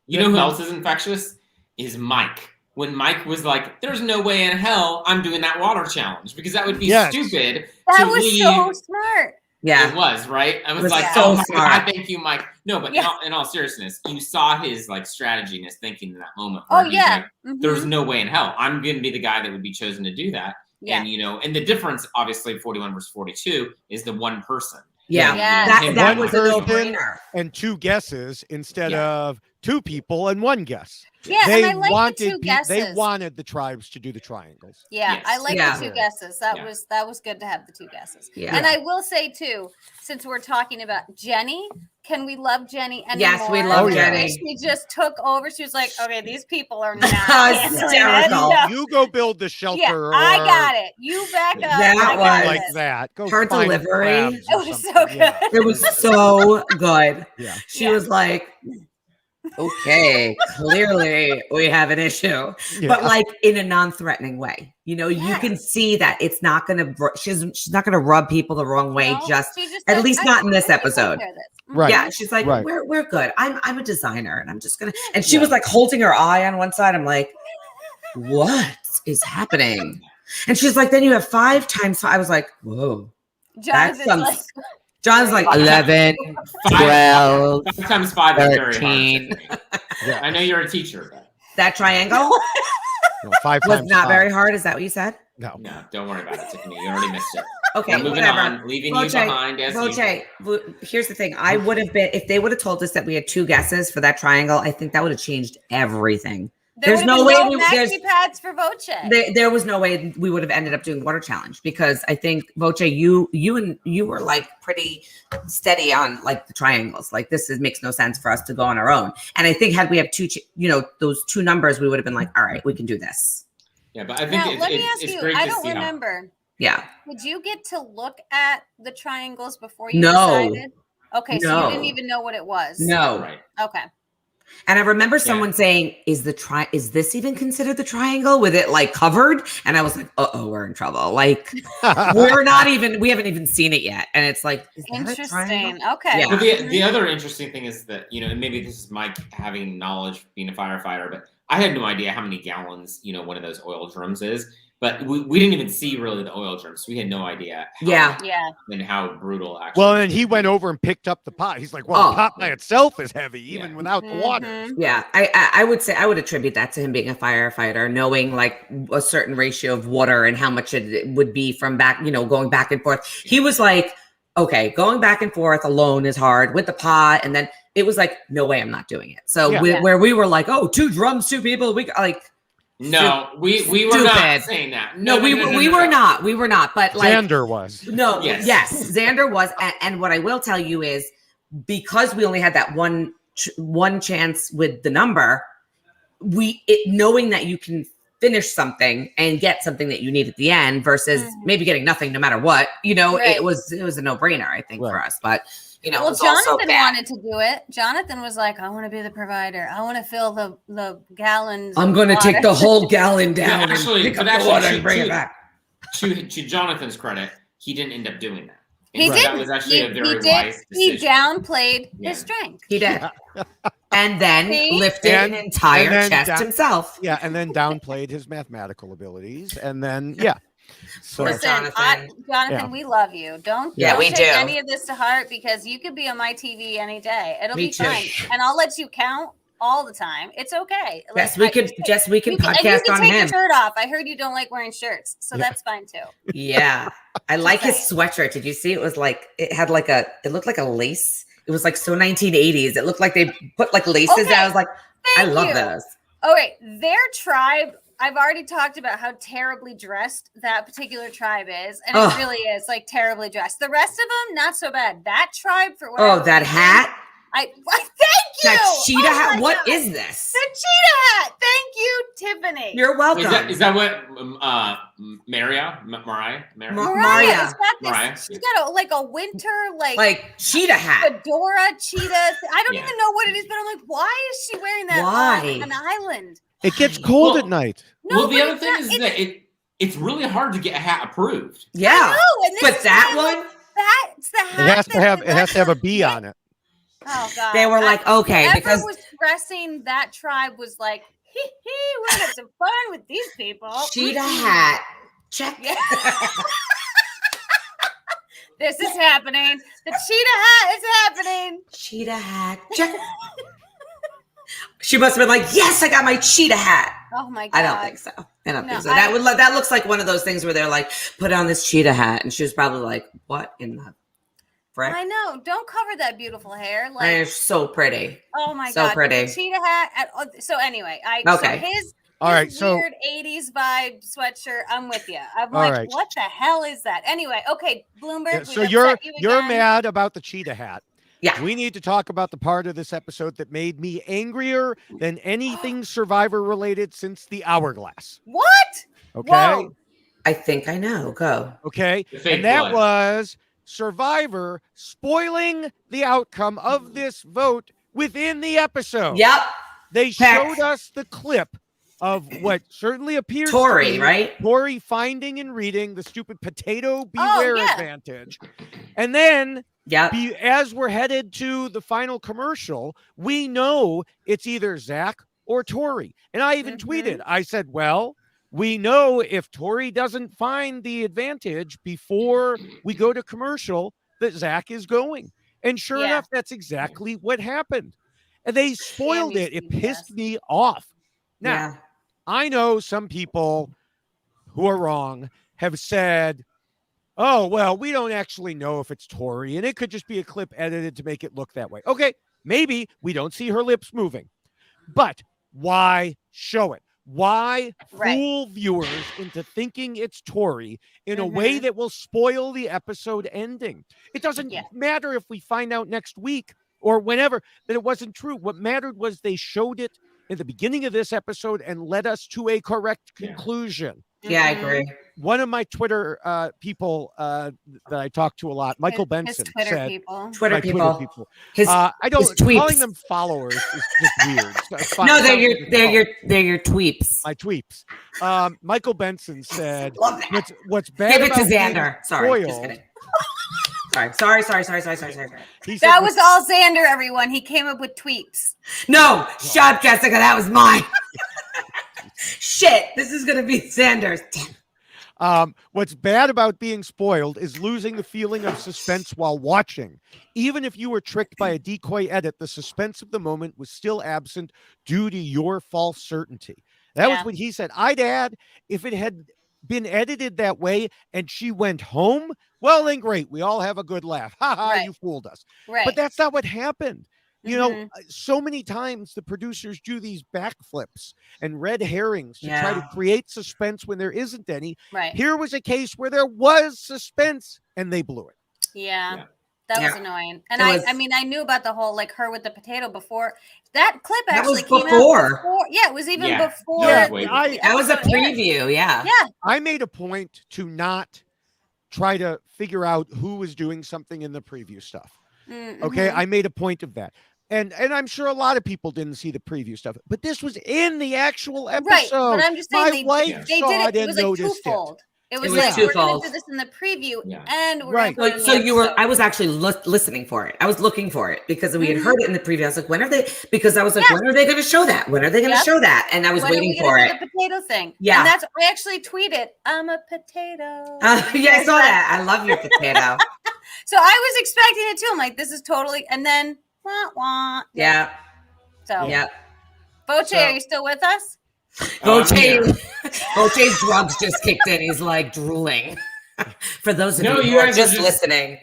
You know who else is infectious? Is Mike. When Mike was like, "There's no way in hell I'm doing that water challenge because that would be stupid."
That
to
was
leave.
so smart.
Yeah,
it was right. I was like,
so
"Oh my
smart.
God, thank you, Mike." No, but in all seriousness, you saw his like strategy and his thinking in that moment.
Oh
he's
yeah.
like, there's no way in hell I'm going to be the guy that would be chosen to do that.
Yeah.
And and the difference, obviously, 41 versus 42 is the one person.
Yeah,
Yeah.
that
One
was a
person
no-brainer.
and two guesses instead of two people and one guess.
Yeah,
They
and I like
wanted
the two guesses.
They wanted the tribes to do the triangles.
Yeah,
Yes.
I like
Yeah.
the two guesses. That was good to have the two guesses.
Yeah.
And I will say too, since we're talking about Jenny, can we love Jenny anymore?
Yes, we love Jenny.
She just took over. She was like, okay, these people are not
Hysterical.
You go build the shelter.
Yeah, I got it. You back up.
That
I
was
got
like
this.
that. Go
Her
find
delivery.
crabs or
It was so
something.
good.
It was so good.
Yeah.
She was like, okay, clearly we have an issue, but like in a non-threatening way. You can see that it's not going to, she's not going to rub people the wrong way.
No,
Just
she just
at
said,
least not in this episode.
Right.
Yeah. She's like,
Right.
we're good. I'm a designer and I'm just going to, and she was like holding her eye on one side. I'm like, what is happening? And she's like, then you have 5 times 5. I was like, whoa. John's like 11, 12,
5 times 5 is very
13.
hard. I know you're a teacher, but
That triangle
No, 5
was
times
not
5.
very hard. Is that what you said?
No.
no, don't worry about it, Tiffany. You already missed it.
Okay,
We're moving
whatever.
on, leaving you behind as usual.
Here's the thing. I would have been, if they would have told us that we had 2 guesses for that triangle, I think that would have changed everything. There's no way
maxi pads for Voce.
There was no way we would have ended up doing water challenge because I think Voce, you were like pretty steady on like the triangles. Like makes no sense for us to go on our own. And I think had we have those 2 numbers, we would have been like, all right, we can do this.
Yeah, but I think
let me ask you.
great
I
to
don't
see
remember.
Yeah.
Did you get to look at the triangles before you
No.
decided? Okay, so you didn't even know what it was.
No.
Right.
Okay.
And I remember someone saying, is this even considered the triangle with it like covered? And I was like, we're in trouble. Like we haven't even seen it yet. And it's like, is that a
Interesting.
triangle?
Okay.
Yeah.
Well, the other interesting thing is that, and maybe this is Mike having knowledge being a firefighter, but I had no idea how many gallons, one of those oil drums is. But we didn't even see really the oil drums. So we had no idea and how brutal actually.
Well, and he went over and picked up the pot. He's like, the pot by itself is heavy, even without the water.
Yeah, I would say I would attribute that to him being a firefighter, knowing like a certain ratio of water and how much it would be from going back and forth. He was like, okay, going back and forth alone is hard with the pot. And then it was like, no way, I'm not doing it. So where we were like, 2 drums, 2 people, we like.
No, we were not saying that.
No, we were not. We were not. But like
Xander was.
No, yes, Xander was. And what I will tell you is because we only had that one chance with the number, knowing that you can finish something and get something that you need at the end versus maybe getting nothing no matter what, it was a no-brainer, I think, for us. But
well, Jonathan wanted to do it. Jonathan was like, I want to be the provider. I want to fill the gallons.
I'm going to take the whole gallon down and pick up the water and bring it back.
To Jonathan's credit, he didn't end up doing that.
He did.
That was actually a very wise decision.
He downplayed his strength.
He did. And then lifted an entire chest himself.
Yeah, and then downplayed his mathematical abilities. And then, So,
Listen, Jonathan, we love you. Don't take any of this to heart because you could be on my TV any day. It'll be fine. And I'll let you count all the time. It's okay.
Yes, we can podcast
and you can
on
take
him.
your shirt off. I heard you don't like wearing shirts, so that's fine too.
Yeah. I like his sweatshirt. Did you see? It was like it looked like a lace. It was like so 1980s. It looked like they put like laces. I was like, I love those.
Okay, their tribe. I've already talked about how terribly dressed that particular tribe is, and it really is like terribly dressed. The rest of them, not so bad. That tribe, for whatever
that
reason,
hat.
Thank you.
That cheetah
Oh
hat.
my
What
God.
is this?
The cheetah hat. Thank you, Tiffany.
You're welcome.
Is that what Mariah?
Mariah.
Mariah.
Has got this.
Mariah.
She's got a winter
Like cheetah hat.
fedora cheetah. I don't
Yeah.
even know what it is, but I'm like, why is she wearing that
Why?
on an island?
It gets cold
Well,
at night.
No,
well, the
but
other
it's
thing
not-
is that it's really hard to get a hat approved.
Yeah.
No, and this
But
is
that
why,
one,
that's the hat.
It has to
that
have
the
it has to have a bee
rest
on it.
Oh God.
they were like, okay,
whoever
because
was dressing that tribe was like, hee hee, we're gonna have some fun with these people.
cheetah hat. Check.
Yeah. This is happening. The cheetah hat is happening.
Cheetah hat. Check. She must have been like, yes, I got my cheetah hat.
Oh my God.
I don't think so. I don't
No,
think so. That looks like one of those things where they're like, put on this cheetah hat, and she was probably like, what in the frick?
I know. Don't cover that beautiful hair. Like,
They're so pretty.
oh my
so
God.
pretty.
The cheetah hat. So anyway,
Okay.
So his
All right, so
weird 80s vibe sweatshirt. I'm with you. I'm
All
like,
right.
what the hell is that? Anyway, okay, Bloomberg.
yeah,
we've
so
upset you
you're
again.
mad about the cheetah hat.
Yeah.
We need to talk about the part of this episode that made me angrier than anything Survivor related since the hourglass.
What?
Okay.
Whoa.
I think I know. Go.
Okay.
The fake
And that
blood.
was Survivor spoiling the outcome of this vote within the episode.
Yep.
They
Heck.
showed us the clip of what certainly appears to
Tori,
be
right?
Tori finding and reading the stupid potato
Oh,
beware
yeah.
advantage. And then
Yep.
as we're headed to the final commercial, we know it's either Zach or Tori. And I even tweeted, I said, well, we know if Tori doesn't find the advantage before we go to commercial that Zach is going. And sure
Yeah.
enough, that's exactly what happened. And they spoiled
Damn you,
it. It
Steve
pissed
West.
me off. Now,
Yeah.
I know some people who are wrong have said, oh, well, we don't actually know if it's Tori, and it could just be a clip edited to make it look that way. Okay, maybe we don't see her lips moving, but why show it? Why
Right.
fool viewers into thinking it's Tori in a way that will spoil the episode ending? It doesn't
Yeah.
matter if we find out next week or whenever that it wasn't true. What mattered was they showed it in the beginning of this episode and led us to a correct
Yeah.
conclusion.
Yeah, I
Mhm.
agree.
One of my Twitter people that I talk to a lot, Michael
His
Benson,
Twitter
said,
people.
Twitter
my
people.
Twitter people.
His
I don't
his tweets.
calling them followers is just weird. So it's fine.
no, they're
Sounds
your
like it's
they're
called
your they're your tweets.
my tweets. Michael Benson said,
Love that.
"What's bad
Give it to
about being
Xander. Sorry, just
spoiled-"
kidding. Sorry.
He said,
That was all Xander, everyone. He came up with tweets.
No, shut up, Jessica. That was mine. Shit, this is gonna be Xander's. Damn.
What's bad about being spoiled is losing the feeling of suspense while watching. Even if you were tricked by a decoy edit, the suspense of the moment was still absent due to your false certainty. That was
Yeah.
what he said. I'd add, if it had been edited that way and she went home, well, then great. We all have a good laugh. Ha ha,
Right.
you fooled us.
Right.
But that's not what happened. You know,
Mhm.
so many times the producers do these backflips and red herrings to try to
Yeah.
create suspense when there isn't any.
Right.
Here was a case where there was suspense and they blew it.
Yeah.
Yeah.
That was
Yeah.
annoying. And
It
I
was-
mean, I knew about the whole like her with the potato before. That clip
That
actually
was
came
before.
out before. Yeah, it was even
Yeah.
before.
Yeah,
the
wait.
That was a
episode aired.
preview. Yeah.
Yeah.
I made a point to not try to figure out who was doing something in the preview stuff. Okay.
Mhm.
I made a point of that. And I'm sure a lot of people didn't see the preview stuff, but this was in the actual episode.
Right. But I'm just saying
My wife
they
saw
did it.
it
It
and
was like
noticed
twofold. It was
was
like we're gonna
twofold.
do this in the preview
Yeah.
and we're
Right.
gonna put it in
So
the
you were.
episode.
I was actually listening for it. I was looking for it because we had
Mhm.
heard it in the preview. I was like, when are they? Because I was like,
Yes.
when are they going to show that? When are they going to
Yep.
show that? And I was
When are
waiting
we gonna
for
do
it.
the potato thing.
Yeah.
And that's I actually tweeted, I'm a potato.
Yeah, I saw that. I love your potato.
So I was expecting it too. I'm like, this is totally and then wah, wah.
Yeah.
So
Yeah.
Voce,
So-
are you still with us?
Voce's drugs just kicked in. He's like drooling. For those of
No,
you
you
who are
guys are
just
just-
listening.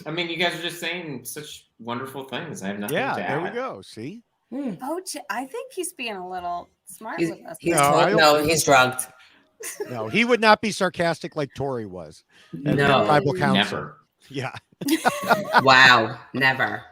I mean, you guys are just saying such wonderful things. I have nothing
Yeah,
to
there
add.
we go. See?
Voce, I think he's being a little smart
He's,
with us.
he's
No, I don't-
no, he's drugged.
No, he would not be sarcastic like Tori was. As
No.
tribal council.
Never.
Yeah.
Wow. Never.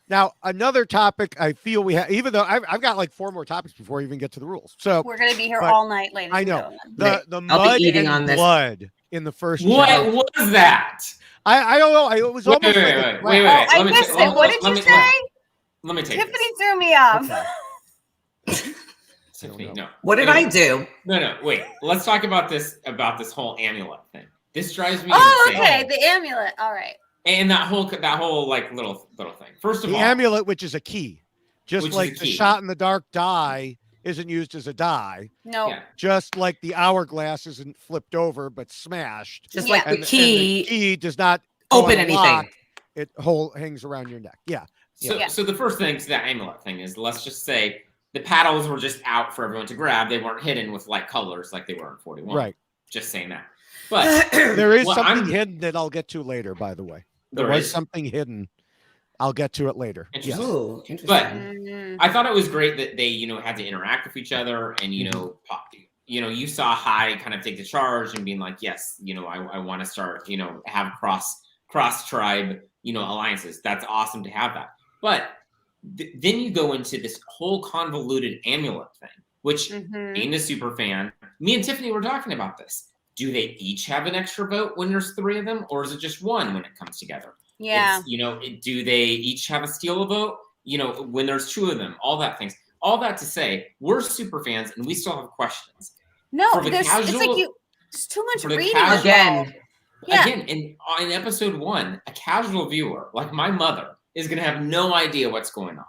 Now, another topic I feel we have, even though I've got like 4 more topics before we even get to the rules. So
We're going to be here
but
all night, ladies
I
and
know
gentlemen.
the
I'll be
mud
eating
and
on this.
blood in the first.
What
chapter.
was that?
I don't know. It was
Wait,
almost
wait,
like
wait,
a
wait,
trap.
wait, wait.
Oh, I
Let me
missed
ta-
it. What did
let
you
me-
say?
Let me take
Tiffany
this.
threw me off.
Okay.
Tiffany, no.
What did I do?
No, wait. Let's talk about this whole amulet thing. This drives me
Oh,
insane.
okay. The amulet. All right.
And that whole like little thing. First of
The
all,
amulet, which is a key, just
Which is
like
a
the
key.
shot in the dark die isn't used as a die,
No.
yeah.
just like the hourglass isn't flipped over but smashed.
Just
Yeah.
like the
And the
key,
key does not
open
on a lock,
anything.
it hangs around your neck. Yeah.
So the first thing to that amulet thing is, let's just say the paddles were just out for everyone to grab. They weren't hidden with light colors like they were in 41.
Right.
Just saying that. But
There is
Well,
something
I'm-
hidden that I'll get to later, by the way. There
there
was
is.
something hidden. I'll get to it later. Yes.
Interesting.
Oh, interesting.
But
Mhm.
I thought it was great that they, had to interact with each other, and you saw Hai kind of take the charge and being like, yes, I want to start, have cross tribe, alliances. That's awesome to have that. But then you go into this whole convoluted amulet thing, which
Mhm.
being a super fan, me and Tiffany were talking about this. Do they each have an extra vote when there's 3 of them, or is it just one when it comes together?
Yeah.
Do they each have a steal a vote? When there's 2 of them, all that things. All that to say, we're super fans and we still have questions.
No,
For the
it's like
casual-
there's too much
for the
reading
casual-
involved.
Again,
Yeah.
Again, in episode 1, a casual viewer like my mother is going to have no idea what's going on.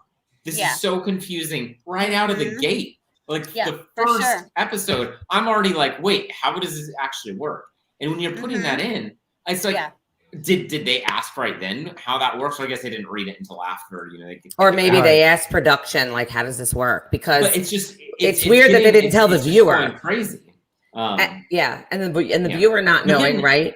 This
Yeah.
is so confusing right out of the
Mhm.
gate. Like
Yeah,
the
for
first
sure.
episode, I'm already like, wait, how does this actually work? And when you're putting
Mhm.
that in, it's like,
Yeah.
did they ask right then how that works? Or I guess they didn't read it until after,
or maybe
Right.
they asked production, like, how does this work? Because
But it's just
it's weird that they didn't tell the
it's just
viewer.
going crazy.
yeah, and the
Yeah.
viewer not
But
knowing,
then-
right?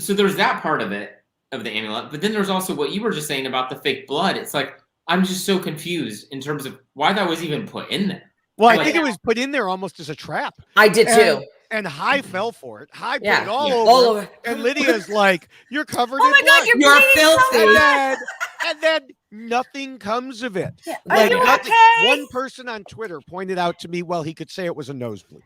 So there's that part of it, of the amulet, but then there's also what you were just saying about the fake blood. It's like, I'm just so confused in terms of why that was even put in there.
Well, I
Like-
think it was put in there almost as a trap.
I did too.
And Hai fell for it. Hai put
Yeah.
it all
Yeah.
over.
All
him,
over.
And Lydia's like, you're covered
Oh
in
my
blood.
God, you're
You're
bleeding so
filthy.
much.
and then nothing comes of it.
Yeah. Are
Like
you
nothing.
okay?
One person on Twitter pointed out to me, well, he could say it was a nosebleed.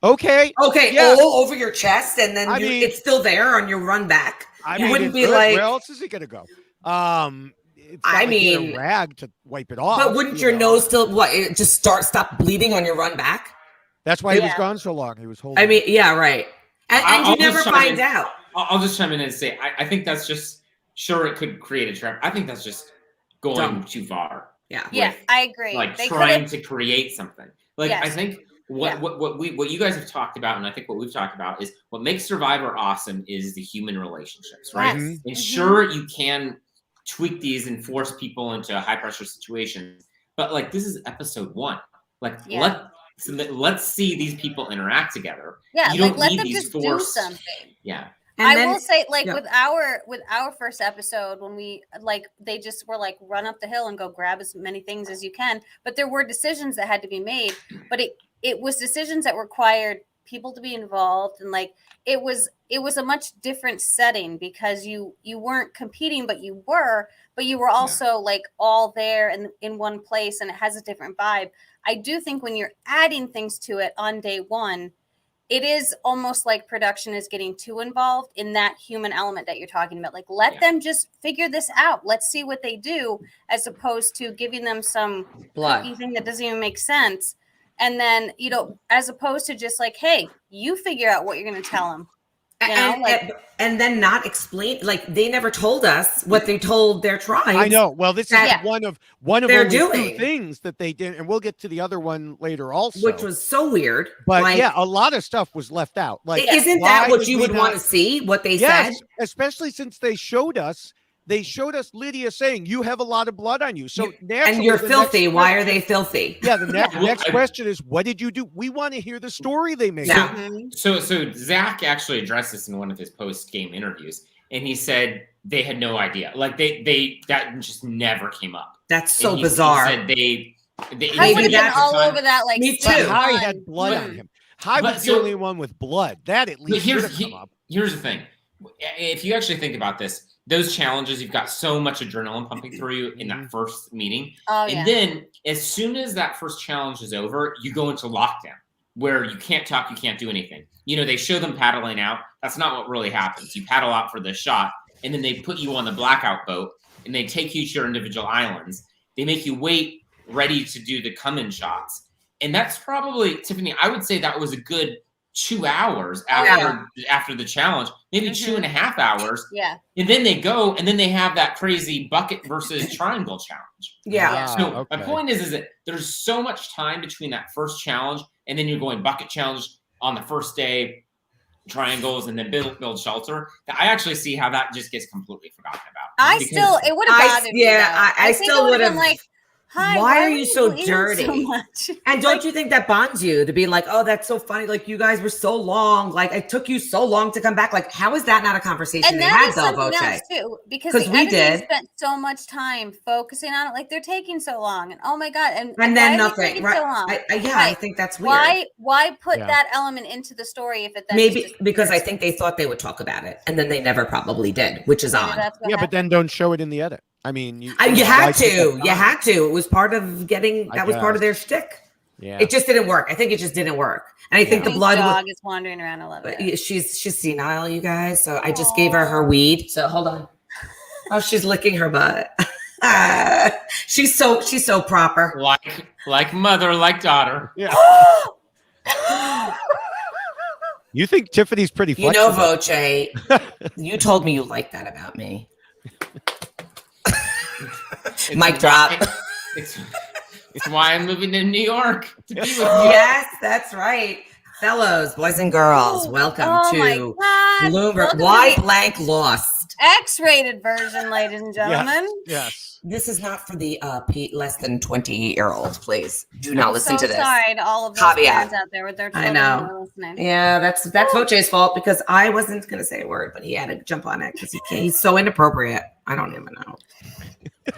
Okay.
Okay,
Yeah.
all over your chest, and then
I mean-
it's still there on your run back.
I
You
mean,
wouldn't
it's
be
good.
like-
where else is he going to go? It's not
I
like you get
mean-
a rag to wipe it off.
But wouldn't
you
your
know?
nose still stop bleeding on your run back?
That's why he was
Yeah.
gone so long. He was holding.
I mean, yeah, right. And
I'll
you never
just chime
find
in.
out.
I'll just chime in and say, I think that's just, sure, it could create a trap. I think that's just going
Dumb.
too far.
Yeah.
Yeah,
with,
I agree.
Like
They
trying
could've-
to create something. Like I
Yes.
think
Yeah.
what you guys have talked about, and I think what we've talked about, is what makes Survivor awesome is the human relationships, right?
Yes.
Mhm.
And
Mhm.
sure, you can tweak these and force people into high pressure situations, but like this is episode 1. Like
Yeah.
let's see these people interact together.
Yeah,
You
like
don't
let
need
them
these
just
forced-
do something.
Yeah.
And
I
then-
will say, like
yeah.
with our first episode, when we they just were like, run up the hill and go grab as many things as you can. But there were decisions that had to be made. But it was decisions that required people to be involved, and like it was a much different setting because you weren't competing, but you were also like all there and in one place, and it has a different vibe. I do think when you're adding things to it on day 1, it is almost like production is getting too involved in that human element that you're talking about. Like, let them just figure this out. Let's see what they do, as opposed to giving them some
Blood.
kooky thing that doesn't even make sense. And then, as opposed to just like, hey, you figure out what you're going to tell them.
And then not explain, like they never told us what they told their tribe.
I know. Well, this is
that
one of
they're
only 2
doing.
things that they did, and we'll get to the other one later also.
Which was so weird.
but
like,
yeah, a lot of stuff was left out. Like,
isn't
why
that what
did
you
we
would want to
not-
see? What they
Yes,
said?
especially since they showed us Lydia saying, you have a lot of blood on you. So
and
naturally,
you're
the
filthy.
next
Why are
question-
they filthy?
Yeah, the next,
Well,
next
I-
question is, what did you do? We want to hear the story they made.
Yeah.
Mhm.
So Zach actually addressed this in one of his post-game interviews, and he said they had no idea. Like they that just never came up.
That's
And
so
he
bizarre.
said they
I
Maybe
would have been
that's
all over that. Like,
Me
But
too.
Hai
fun.
had blood on him. Hai
But
was
so-
the only one with blood. That at
But
least should have come up.
here's the thing. if you actually think about this, those challenges, you've got so much adrenaline pumping through you in that first meeting.
Oh,
and then as soon as that first challenge is over, you go into lockdown where you can't talk, you can't do anything. You know, they show them paddling out. That's not what really happens. You paddle out for the shot, and then they put you on the blackout boat, and they take you to your individual islands. They make you wait ready to do the come-in shots. And that's probably, Tiffany, I would say that was a good 2 hours after the challenge, maybe 2.5 hours.
Yeah.
And then they go, and then they have that crazy bucket versus triangle challenge.
Yeah.
So my point is that there's so much time between that first challenge, and then you're going bucket challenge on the first day, triangles, and then build shelter. I actually see how that just gets completely forgotten about.
It would have bothered me.
I still would have
been like, hi,
why are you so
bleeding
dirty?
so much?
And don't you think that bonds you to be like, oh, that's so funny. Like, you guys were so long. Like, it took you so long to come back. Like, how is that not a conversation
And
they
that
had,
is
though,
something
Voce?
else too, because
Because we did.
spent so much time focusing on it. Like, they're taking so long, and oh my god, and
then
why are they
nothing.
taking
Right.
so long?
I think that's weird.
Why put that element into the story if it then
Maybe because I think they thought they would talk about it, and then they never probably did, which is odd.
But then don't show it in the edit. I mean, you
had to. You had to. It was part of getting. That was part of their shtick.
Yeah.
It just didn't work. I think it just didn't work. And I think the blood
dog is wandering around. I love it.
She's senile, you guys. So I just gave her her weed. So hold on. Oh, she's licking her butt. She's so proper.
Like mother, like daughter.
Yeah. You think Tiffany's pretty flexible?
You know, Voce, you told me you liked that about me. Mic drop.
It's why I'm moving to New York to be with you.
Yes, that's right. Fellows, boys and girls, welcome to Bloomberg. Why Blank Lost?
X-rated version, ladies and gentlemen.
Yes.
This is not for the less than 28-year-olds, please. Do not listen to this.
Sorry to all of those parents out there with their children who are listening.
Yeah, that's Voce's fault because I wasn't going to say a word, but he had to jump on it because he's so inappropriate. I don't even know.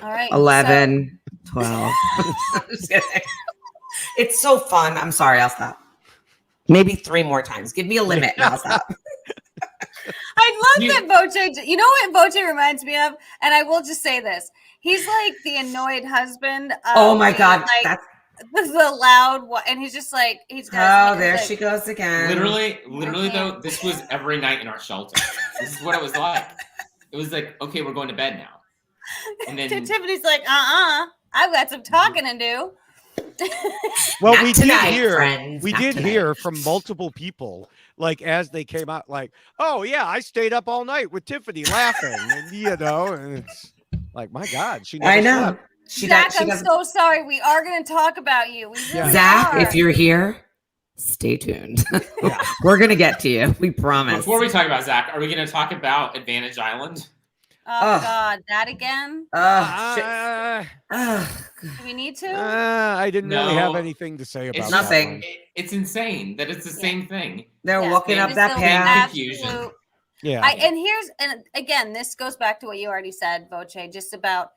All right.
11, 12. It's so fun. I'm sorry. I'll stop. Maybe 3 more times. Give me a limit and I'll stop.
I love that Voce. You know what Voce reminds me of? And I will just say this. He's like the annoyed husband.
Oh my God.
Like, the loud one. And he's just like, he's got.
Oh, there she goes again.
Literally though, this was every night in our shelter. This is what it was like. It was like, okay, we're going to bed now. And then
Tiffany's like, I've got some talking to do.
Well,
Not
we
tonight,
did hear
friends.
we
Not
did
tonight.
hear from multiple people, like as they came out, like, oh yeah, I stayed up all night with Tiffany laughing, and and it's like, my God, she never
I know.
slept.
Zach, I'm so sorry. We are going to talk about you. We really
Zach,
are.
if you're here, stay tuned. We're going to get to you. We promise.
Before we talk about Zach, are we going to talk about Advantage Island?
Oh God, that again? Do we need to?
I didn't really have anything to say about
nothing.
It's insane that it's the same thing.
They're walking up that path.
Yeah.
And again, this goes back to what you already said, Voce, just about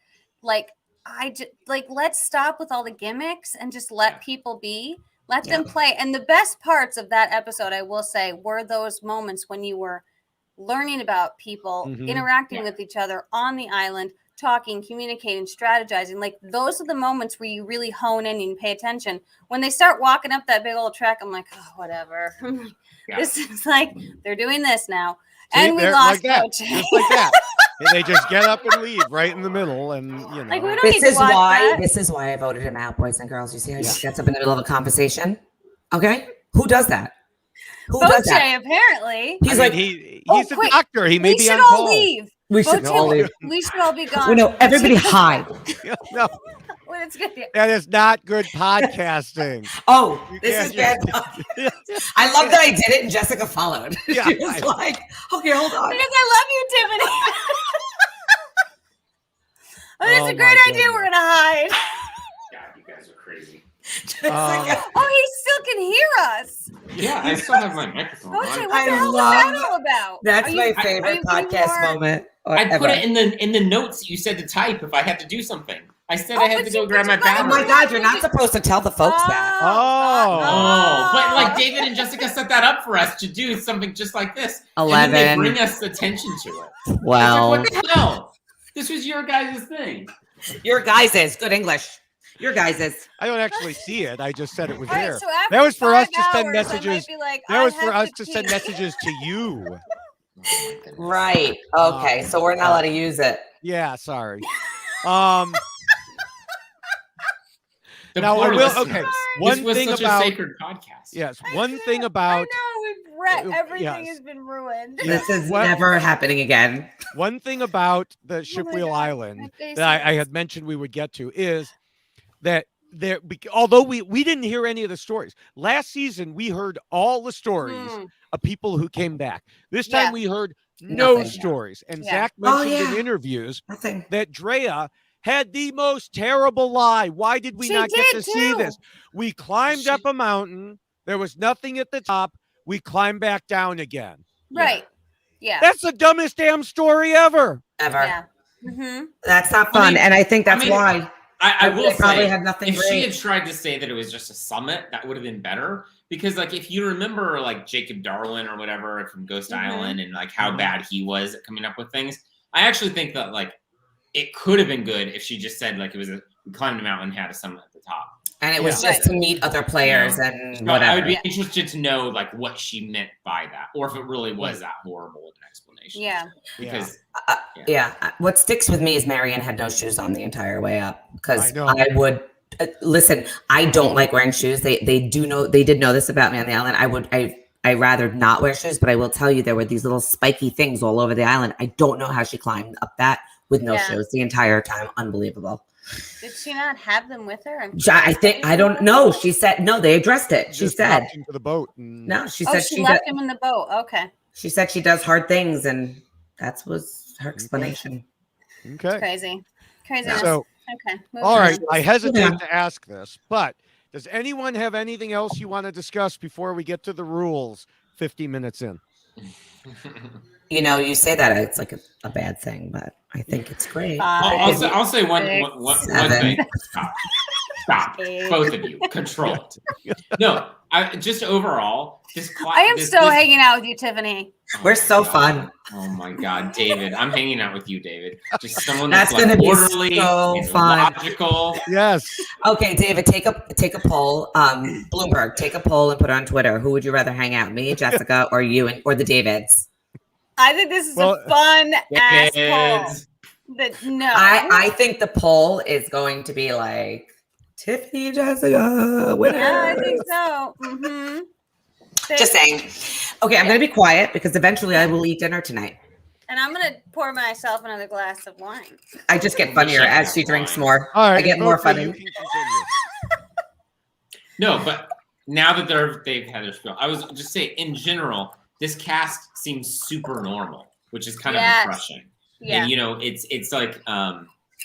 let's stop with all the gimmicks and just let people be. Let them play. And the best parts of that episode, I will say, were those moments when you were learning about people, interacting with each other on the island, talking, communicating, strategizing. Like, those are the moments where you really hone in and pay attention. When they start walking up that big old track, I'm like, oh, whatever. This is like, they're doing this now. And we lost Coach.
Just like that. And they just get up and leave right in the middle. And, you know.
Like, we don't need to watch that.
This is why I voted him out, boys and girls. You see how he just gets up in the middle of a conversation? Okay? Who does that? Who does that?
Apparently.
He's like,
he's a doctor. He may be on
all
call.
Leave.
We should all leave.
We should all be gone.
No, everybody hide.
No.
Well, it's good.
That is not good podcasting.
Oh, this is bad. I love that I did it and Jessica followed.
Yeah,
she was like, okay, hold on.
Because I love you, Tiffany. It's a great idea. We're going to hide.
God, you guys are crazy.
He still can hear us.
Yeah, I still have my microphone on.
What the hell is that all about?
That's my favorite podcast moment.
I put it in the notes you said to type if I had to do something. I said I had to go grab my
Oh
battery.
my God, you're not supposed to tell the folks that.
Oh, but like David and Jessica set that up for us to do something just like this.
11.
And then they bring us attention to it.
Well,
It's like, what the hell? This was your guys' thing.
your guys' good English. Your guys'.
I don't actually see it. I just said it was
All right,
there.
so after
That was for us
5
to send
hours, I might
messages.
be like,
That
I
was for
have
us to send
pee.
messages to you.
Oh my goodness.
Right. Okay. So we're not allowed to use it.
Yeah, sorry.
The
Now I
poor
will.
listeners.
Okay,
This
one
was
thing
such
about
a sacred podcast.
yes, one thing about
I know everything
yes.
has been ruined.
Yeah.
This is
What-
never happening again.
one thing about the Shipwheel
God, my
Island
face
that I
hurts.
had mentioned we would get to is that there. Although we didn't hear any of the stories last season, we heard all the stories
Hmm.
of people who came back. This time
Yeah.
we heard no
Nothing.
stories, and
Yeah.
Zach
Oh,
mentioned in
yeah.
interviews
Nothing.
that Drea had the most terrible lie. Why did we
She
not get to
did,
see
too.
this? We climbed up a mountain. There was nothing at the top. We climbed back down again.
Right. Yeah.
That's the dumbest damn story ever.
Ever.
Yeah. Mm-hmm.
That's not
I
fun.
mean-
and I think that's
I mean,
why.
I will
They probably
say,
had nothing
if she
great.
had tried to say that it was just a summit, that would have been better. Because, like, if you remember, like, Jacob Darwin or whatever from Ghost
Mhm.
Island and, like, how bad he was at coming up with things, I actually think that, like, it could have been good if she just said, like, we climbed a mountain and had a summit at the top.
And it was
Yeah.
just to meet other players and
So
whatever.
I would be interested to know, like, what she meant by that, or if it really was that horrible of an explanation.
Yeah.
Because
Yeah. What sticks with me is Marianne had no shoes on the entire way up because
I know.
I would listen. I don't like wearing shoes. They did know this about me on the island. I rather not wear shoes, but I will tell you there were these little spiky things all over the island. I don't know how she climbed up that with no
Yeah.
shoes the entire time. Unbelievable.
Did she not have them with her?
I don't know. She said no. They addressed it. She
Just
said
hopped into the boat. And
no. She
Oh,
said
she
she
left him in the boat. Okay.
She said she does hard things, and that was her explanation.
Okay.
Crazy. Craziness.
So,
okay. moving
all right.
on.
I hesitate
Yeah.
to ask this, but does anyone have anything else you want to discuss before we get to the rules 50 minutes in?
You know, you say that it's like a bad thing, but I think it's great.
I'll say one
Seven.
thing. Stop. Both of you. Control it. No, just overall, this class.
I am so hanging out with you, Tiffany.
We're so fun.
Oh my God, David. I'm hanging out with you, David. Just someone
That's
that's, like
gonna be
orderly
so
and
fun.
logical.
Yes.
Okay, David, take a poll. Bloomberg, take a poll and put it on Twitter. Who would you rather hang out, me, Jessica, or you, or the Davids?
I think this is
Well,
a fun ass poll.
Kids.
No.
I think the poll is going to be like Tiffany, Jessica, winner.
Yeah, I think so. Mm-hmm.
Just saying. Okay, I'm going to be quiet because eventually I will eat dinner tonight.
And I'm gonna pour myself another glass of wine.
I just get funnier as she drinks more.
All right.
I get more
Voce,
funny.
you can continue.
No, but now that they've had their spiel, I was just saying in general, this cast seems super normal, which is kind
Yes.
of refreshing.
Yeah.
And you know, it's like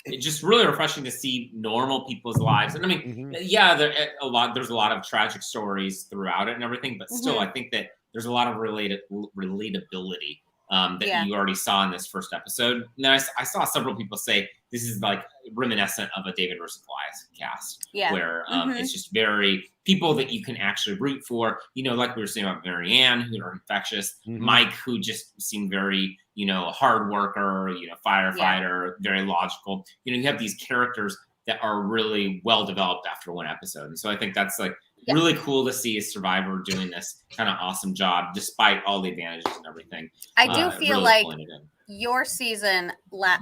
it's just really refreshing to see normal people's lives. And I mean,
Mhm.
yeah, there's a lot of tragic stories throughout it and everything, but still,
Mhm.
I think that there's a lot of relatability that
Yeah.
you already saw in this first episode. And then I saw several people say this is like reminiscent of a David versus Goliath cast,
Yeah.
where
Mhm.
it's just very people that you can actually root for. You know, like we were saying about Marianne, who are infectious,
Mhm.
Mike, who just seemed very, you know, hard worker, you know, firefighter, very logical. You know, you have these characters that are really well developed after one episode. And so I think that's like
Yeah.
really cool to see a Survivor doing this kind of awesome job, despite all the advantages and everything.
I do feel
really
like
pulling it in.
your season,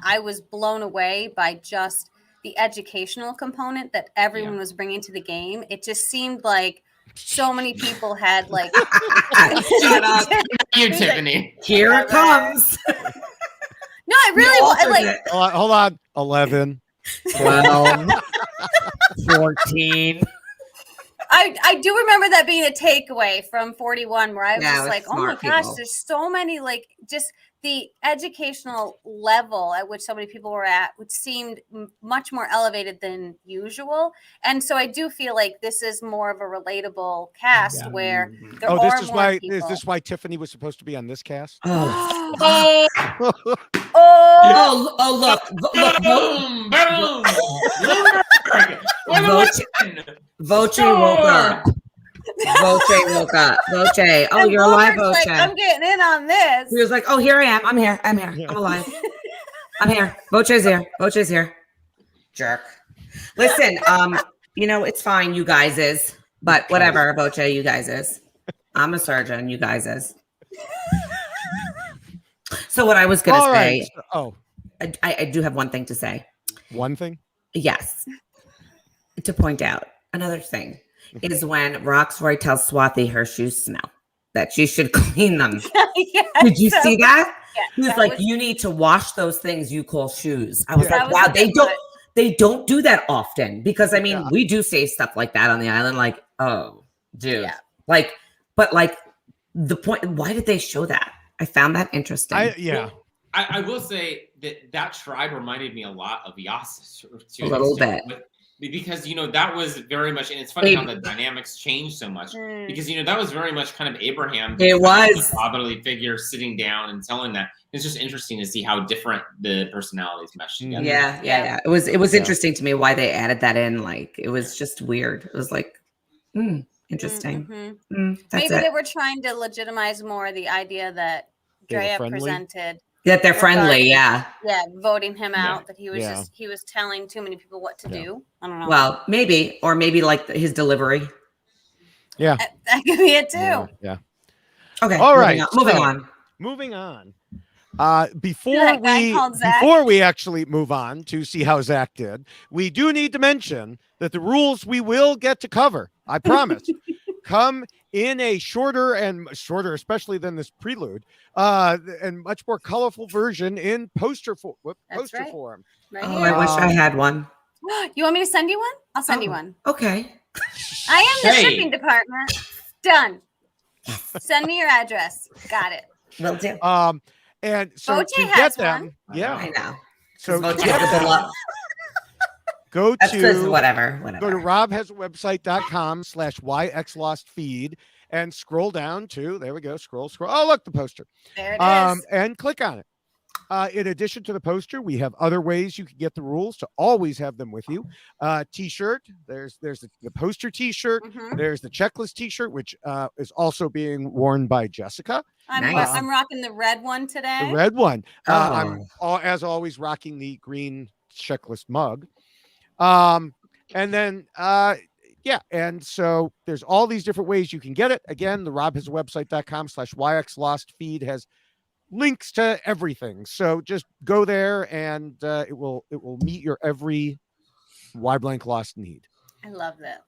I was blown away by just the educational component that everyone was bringing to the game. It just seemed like so many people had like.
Shut up.
You, Tiffany.
Here it comes.
No, I really like.
Hold on. 11.
12, 14.
I do remember that being a takeaway from 41, where I was
Yeah,
just
with
like, oh my
smart
gosh,
people.
there's so many, like, just the educational level at which so many people were at, which seemed much more elevated than usual. And so I do feel like this is more of a relatable cast
Yeah.
where
Mhm.
there
Oh,
are
this is
more
why.
people.
Is this why Tiffany was supposed to be on this cast?
Oh.
Oh,
Look,
Boom! Boom! Bloomberg! We're the
Voce-
one!
Voce woke up. Voce woke up. Voce. Oh,
and
you're alive,
Bloomberg's
Voce.
like, I'm getting in on this.
He was like, oh, here I am. I'm here. I'm here. I'm alive. I'm here. Voce's here. Voce's here. Jerk. Listen, it's fine, you guys is. But whatever, Voce, you guys is. I'm a surgeon, you guys is. So what I was going to say,
Right. Oh,
I do have one thing to say.
one thing.
Yes. To point out, another thing is when Rockstar tells Swathi her shoes smell, that she should clean them.
Yes,
Did you see that?
Yeah,
He was
that
like,
was-
you need to wash those things you call shoes. I was
Yeah.
like,
That was
wow,
a good
they don't do that often, because I mean,
Yeah.
we do say stuff like that on the island, like, oh, dude.
Yeah.
But the point, why did they show that? I found that interesting.
Yeah.
I will say that tribe reminded me a lot of Yas
A little bit.
because that was very much, and it's funny how
Ab-
the dynamics changed so much
Mm.
because that was very much kind of Abraham.
It was.
a fatherly figure sitting down and telling that. It's just interesting to see how different the personalities mesh together.
Yeah. It was interesting to me why they added that in. Like, it was just weird. It was like, interesting.
Mhm.
That's
Maybe
it.
they were trying to legitimize more the idea that
They were
Drea
friendly?
presented.
That they're
regarding-
friendly, yeah.
Yeah, voting him
Yeah.
out. That he was he was telling too many people what to
Yeah.
do. I don't know.
Well, maybe, or maybe like his delivery.
Yeah.
that could be it too.
Yeah.
Okay.
All right,
Moving
so-
on.
Moving on.
That guy called Zach.
Before we actually move on to see how Zach did, we do need to mention that the rules we will get to cover, I promise, come in a shorter, especially than this prelude, and much more colorful version in poster
That's right.
form.
Right
Oh,
here.
I wish I had one.
You want me to send you one? I'll send you
Oh.
one.
Okay.
I am the
Hey.
shipping department. Done. Send me your address. Got it.
Will do.
And so
Voce
to
has
get them,
one.
yeah.
I know.
So
Voce
to
has
get
the
them,
love.
go
That's because
to
whatever.
go to robhasawebsite.com/yxlostfeed and scroll down to, there we go, scroll. Oh, look, the poster.
There it is.
And click on it. In addition to the poster, we have other ways you can get the rules to always have them with you. T-shirt. There's the poster T-shirt.
Mhm.
There's the checklist T-shirt, which is also being worn by Jessica.
Nice.
I'm rocking the red one today.
The red one. I'm
Oh.
as always rocking the green checklist mug. And then and so there's all these different ways you can get it. Again, the robhasawebsite.com/yxlostfeed has links to everything. So just go there and it will meet your every Y blank lost need.
I love that.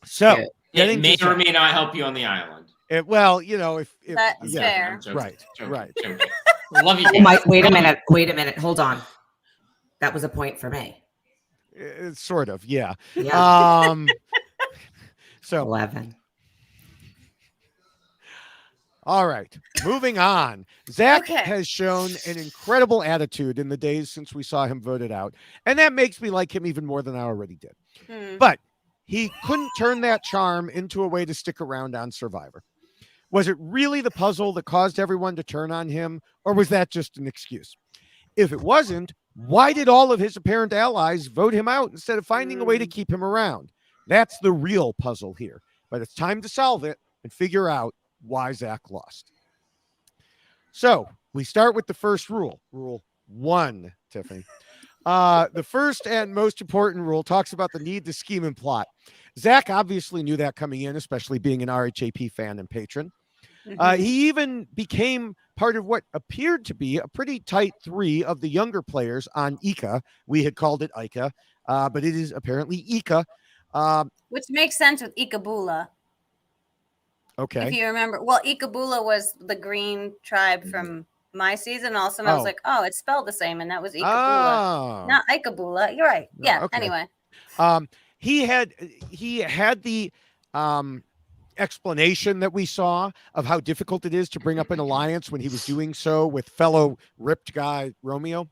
So
Cute.
getting
It may
to
or may not help you on the island.
if
That's
yeah,
fair.
I'm joking.
Right,
Joking,
right.
joking. Love you
Oh
guys.
my, wait a minute. Hold on. That was a point for me.
it's sort of, yeah.
Yeah.
So
11.
all right, moving on. Zach
Okay.
has shown an incredible attitude in the days since we saw him voted out, and that makes me like him even more than I already did.
Hmm.
But he couldn't turn that charm into a way to stick around on Survivor. Was it really the puzzle that caused everyone to turn on him, or was that just an excuse? If it wasn't, why did all of his apparent allies vote him out instead of finding a way to keep him around? That's the real puzzle here. But it's time to solve it and figure out why Zach lost. So we start with the first rule. Rule 1, Tiffany. The first and most important rule talks about the need to scheme and plot. Zach obviously knew that coming in, especially being an RHAP fan and patron. He even became part of what appeared to be a pretty tight 3 of the younger players on Ika. We had called it Ika, but it is apparently Ika.
Which makes sense with Ikabula. If
Okay.
you remember, well, Ikabula was the green tribe from my season. All of a sudden, I was
Oh.
like, oh, it's spelled the same, and that was Ikabula,
Oh.
not Ikabula. You're right.
No,
Yeah.
okay.
Anyway,
he had the explanation that we saw of how difficult it is to bring up an alliance when he was doing so with fellow ripped guy Romeo.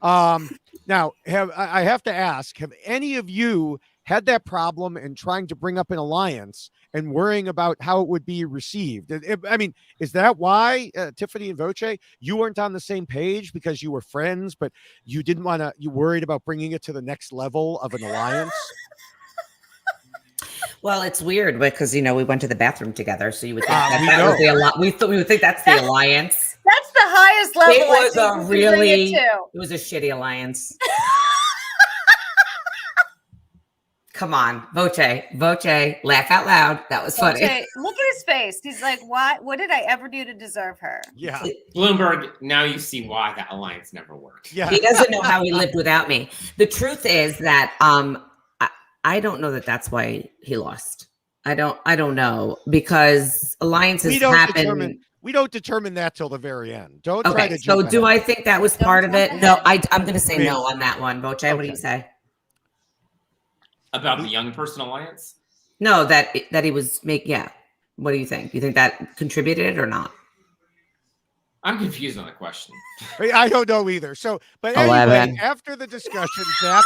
Now, I have to ask, have any of you had that problem in trying to bring up an alliance and worrying about how it would be received? I mean, is that why, Tiffany and Voce, you weren't on the same page because you were friends, but you didn't want to, you worried about bringing it to the next level of an alliance?
Well, it's weird because we went to the bathroom together, so you would think
we
that
know.
was the we would think that's the alliance.
That's the highest level.
It was
I think we can bring it to.
it was a shitty alliance. Come on, Voce, laugh out loud. That was funny.
Okay, look at his face. He's like, what did I ever do to deserve her?
Yeah.
Bloomberg, now you see why that alliance never worked.
Yeah.
He doesn't know how he lived without me. The truth is that I don't know that that's why he lost. I don't know, because alliances happen.
We don't determine that till the very end. Don't try to
so
jump
do
ahead.
I think that was part of it? No, I'm going to say no on that one. Voce, what do you say?
About the young person alliance?
No, that he was What do you think? You think that contributed or not?
I'm confused on the question.
I don't know either. So, but anyway, after the discussion, Zach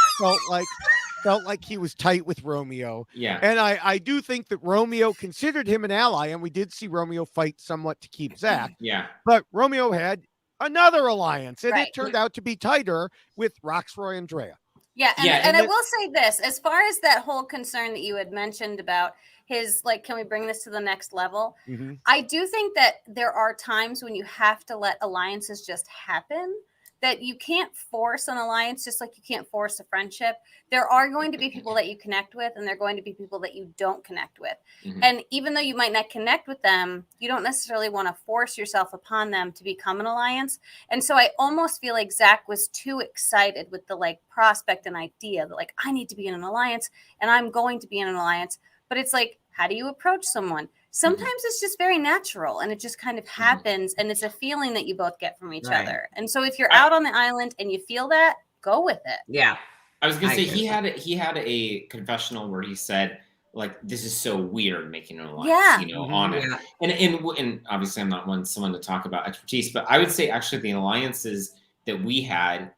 felt like he was tight with Romeo.
Yeah.
And I do think that Romeo considered him an ally, and we did see Romeo fight somewhat to keep Zach.
Yeah.
But Romeo had another alliance, and
Right.
it turned out to be tighter with Rockstar and Drea.
Yeah,
and
I will say this, as far as that whole concern that you had mentioned about his, like, can we bring this to the next level?
Mm-hmm.
I do think that there are times when you have to let alliances just happen, that you can't force an alliance, just like you can't force a friendship. There are going to be people that you connect with, and there are going to be people that you don't connect with.
Mhm.
And even though you might not connect with them, you don't necessarily want to force yourself upon them to become an alliance. And so I almost feel like Zach was too excited with the prospect and idea that I need to be in an alliance and I'm going to be in an alliance. But it's like, how do you approach someone? Sometimes it's just very natural and it just kind of happens, and it's a feeling that you both get from each other. And so if you're out on the island and you feel that, go with it.
Yeah.
I was gonna say he had a confessional where he said, this is so weird making an alliance, on it.
Yeah.
And obviously I'm not someone to talk about expertise, but I would say actually the alliances that we had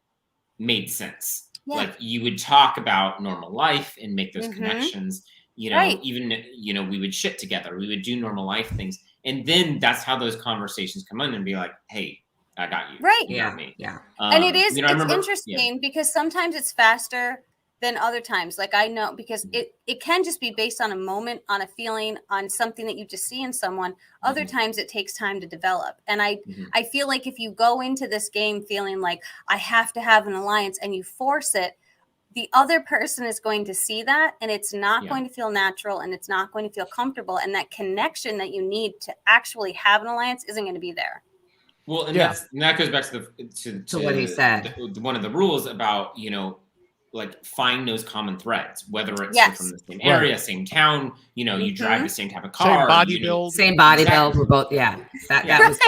made sense.
Yeah.
You would talk about normal life and make those connections.
Right.
Even, we would shit together. We would do normal life things. And then that's how those conversations come in and be like, hey, I got you.
Right.
You got me.
Yeah.
And it is, it's interesting because sometimes it's faster than other times. I know, because it can just be based on a moment, on a feeling, on something that you just see in someone. Other times it takes time to develop. And I feel like if you go into this game feeling like I have to have an alliance and you force it, the other person is going to see that, and it's not going to feel natural, and it's not going to feel comfortable, and that connection that you need to actually have an alliance isn't going to be there.
Well, and that goes back to
what he said.
One of the rules about find those common threads, whether it's from the same area, same town, you drive the same type of car,
same body
build. We're both that was.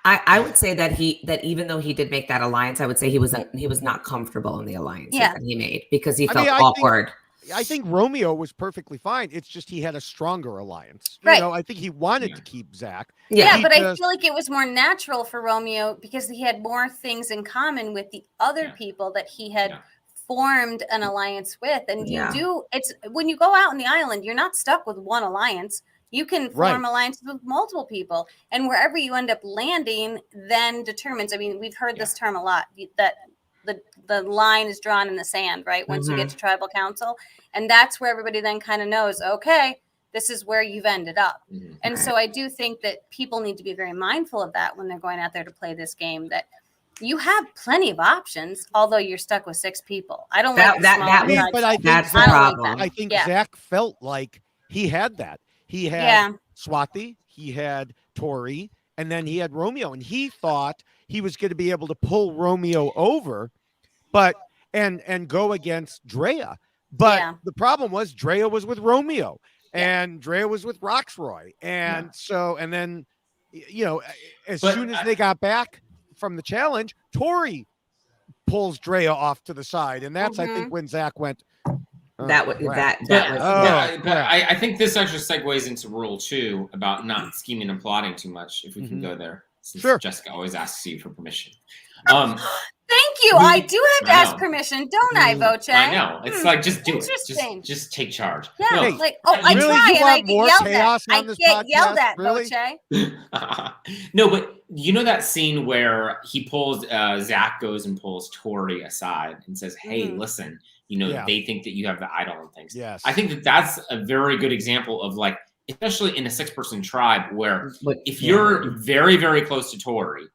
I would say that even though he did make that alliance, I would say he was not comfortable in the alliance that he made because he felt awkward.
I think Romeo was perfectly fine. It's just he had a stronger alliance.
Right.
I think he wanted to keep Zach.
Yeah, but I feel like it was more natural for Romeo because he had more things in common with the other people that he had formed an alliance with. And it's when you go out on the island, you're not stuck with one alliance. You can form alliances with multiple people, and wherever you end up landing then determines. I mean, we've heard this term a lot, that the line is drawn in the sand, right? Once you get to tribal council, and that's where everybody then kind of knows, okay, this is where you've ended up. And so I do think that people need to be very mindful of that when they're going out there to play this game, that you have plenty of options, although you're stuck with 6 people. I don't like that.
But I think
that's the problem.
I think Zach felt like he had that. He had Swati, he had Tori, and then he had Romeo, and he thought he was going to be able to pull Romeo over, and go against Drea. But the problem was Drea was with Romeo, and Drea was with Rocksroy, and so, and then, as soon as they got back from the challenge, Tori pulls Drea off to the side, and that's I think when Zach went,
That was
crap.
that was
I think this actually segues into rule 2 about not scheming and plotting too much. If we can go there, since
Sure.
Jessica always asks you for permission.
Thank you. I do have to ask permission, don't I, Voce?
I know. It's like, just do it.
Interesting.
Just take charge.
Yeah,
No,
like, I
really?
try
You
and I
want
get
more
yelled
chaos
at. I
on this
get yelled
podcast?
at,
Really?
Voce.
No, but you know that scene where he pulls Zach goes and pulls Tori aside and says, "Hey, listen, they think that you have the idol and things."
Yes.
I think that that's a very good example of, like, especially in a 6-person tribe, where if you're very, very close to Tori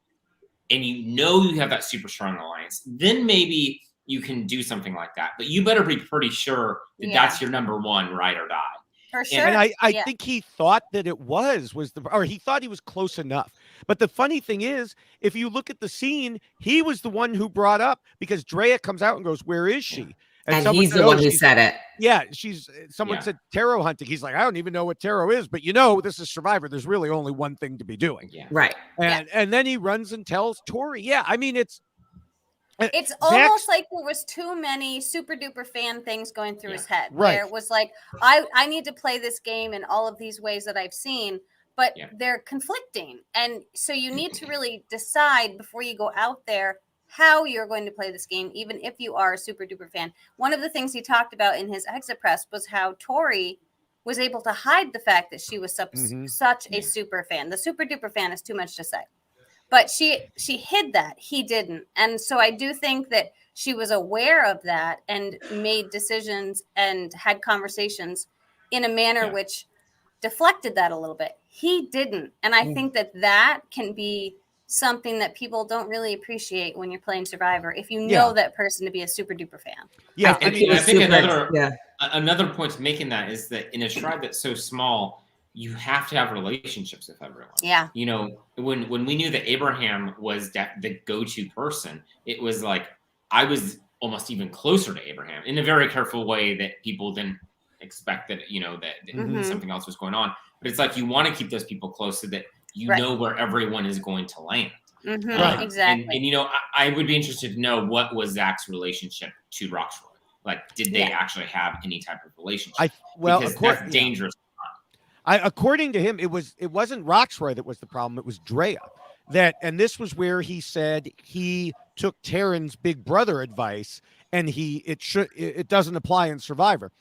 and you have that super strong alliance, then maybe you can do something like that. But you better be pretty sure that that's your number one, ride or die.
For sure.
And I think he thought that it or he thought he was close enough. But the funny thing is, if you look at the scene, he was the one who brought up, because Drea comes out and goes, "Where is she?"
And he's the one who said it.
Yeah, someone said tarot hunting. He's like, "I don't even know what tarot is, but this is Survivor. There's really only one thing to be doing."
Yeah.
Right.
And then he runs and tells Tori. Yeah, I mean, it's
almost like there was too many super duper fan things going through his head.
Right.
Where it was like, I need to play this game in all of these ways that I've seen, but they're conflicting. And so you need to really decide before you go out there how you're going to play this game, even if you are a super duper fan. One of the things he talked about in his exit press was how Tori was able to hide the fact that she was such a super fan. The super duper fan is too much to say. But she hid that. He didn't. And so I do think that she was aware of that and made decisions and had conversations in a manner which deflected that a little bit. He didn't. And I think that can be something that people don't really appreciate when you're playing Survivor, if you know that person to be a super duper fan.
Yeah.
I think another point to making that is that in a tribe that's so small, you have to have relationships with everyone.
Yeah.
When we knew that Abraham was the go-to person, it was like I was almost even closer to Abraham in a very careful way that people didn't expect that something else was going on. But it's like you want to keep those people close so that know where everyone is going to land.
Right. Exactly.
And I would be interested to know what was Zach's relationship to Rockstar. Like, did they actually have any type of relationship? Because that's dangerous.
According to him, it wasn't Rocksroy that was the problem. It was Drea. And this was where he said he took Taryn's big brother advice, and it doesn't apply in Survivor,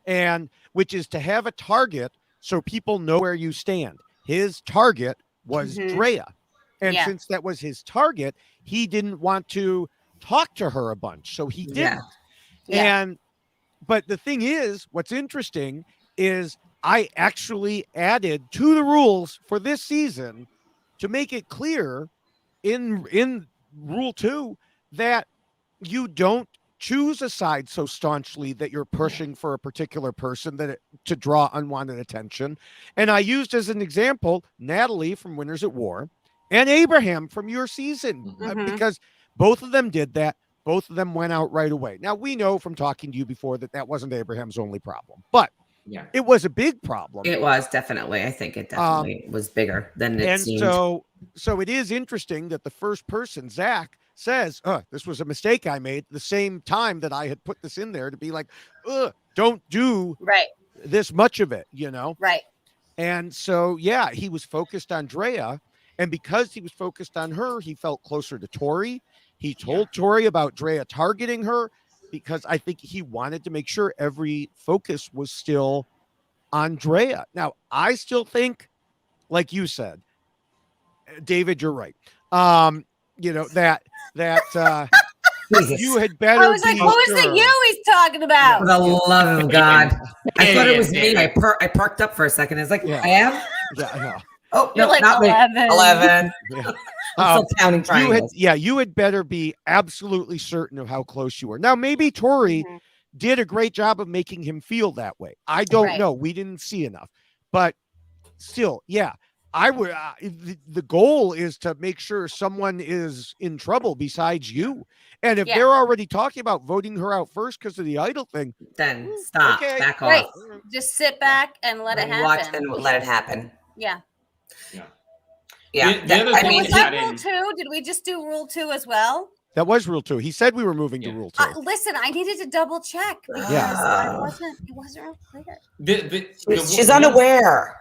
and which is to have a target so people know where you stand. His target was Drea, and since that was his target, he didn't want to talk to her a bunch, so he didn't. But the thing is, what's interesting is I actually added to the rules for this season to make it clear in Rule 2 that you don't choose a side so staunchly that you're pushing for a particular person to draw unwanted attention. And I used as an example Natalie from Winners at War and Abraham from your season because both of them did that. Both of them went out right away. Now, we know from talking to you before that wasn't Abraham's only problem, but it was a big problem.
It was definitely. I think it definitely was bigger than it seemed.
And so it is interesting that the first person, Zach, says, this was a mistake I made, the same time that I had put this in there to be like, don't do this much of it,
Right.
And so, he was focused on Drea. And because he was focused on her, he felt closer to Tori. He told Tori about Drea targeting her, because I think he wanted to make sure every focus was still on Drea. Now, I still think, like you said, David, you're right. That you had better.
I was like, who is the you he's talking about?
For the love of God. I thought it was me. I perked up for a second. It's like, I am?
Yeah, I know.
Oh,
you're
no,
like
not
11.
Me. 11. I'm still counting triangles.
You had better be absolutely certain of how close you were. Now, maybe Tori did a great job of making him feel that way. I don't know. We didn't see enough. But still, I would. The goal is to make sure someone is in trouble besides you. And if they're already talking about voting her out first because of the idol thing,
then stop. Back off.
Right. Just sit back and let it happen.
Watch and let it happen.
Yeah.
Yeah.
The other thing
was that Rule 2? Did we just do Rule 2 as well?
That was rule 2. He said we were moving to rule 2.
Listen, I needed to double check because
Yeah.
it wasn't real clear.
She's unaware.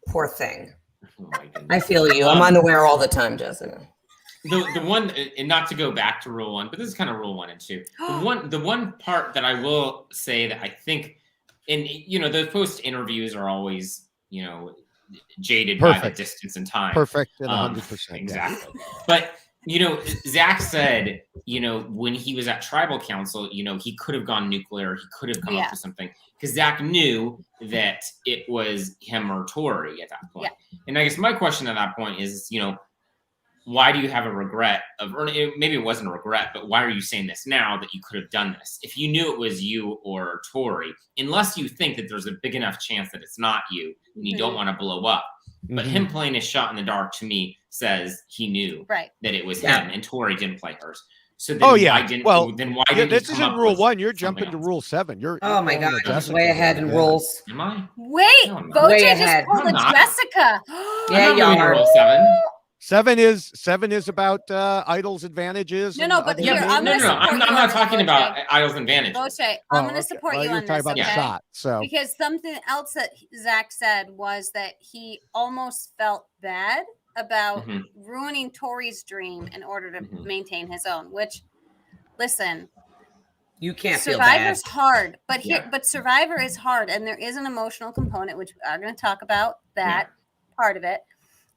Poor thing.
Oh my goodness.
I feel you. I'm unaware all the time, Jessica.
The one, and not to go back to rule 1, but this is kind of rule 1 and 2. The one part that I will say that I think, and those post interviews are always, jaded by the distance and time.
Perfect and 100%.
Exactly. Yeah. But Zach said, when he was at tribal council, he could have gone nuclear. He could have come up with something because Zach knew that it was him or Tori at that point. Yeah. And I guess my question at that point is, why do you have a regret of, or maybe it wasn't a regret, but why are you saying this now that you could have done this? If you knew it was you or Tori, unless you think that there's a big enough chance that it's not you and you don't want to blow up. But him playing his shot in the dark to me says he knew that it was him and Tori didn't play hers. So then why didn't
this isn't rule 1. You're jumping to rule 7. You're
my God, I'm way ahead in rules.
Am I?
Wait, Voce just pulled a Jessica.
Yeah, you are.
Rule 7.
7 is about Idol's advantages.
But here,
I'm not talking about Idol's advantages.
Voce, I'm going to support you on this.
About the shot,
because something else that Zach said was that he almost felt bad about ruining Tori's dream in order to maintain his own. Which, listen,
you can't.
Survivor's hard, but Survivor is hard, and there is an emotional component, which we are going to talk about that part of it.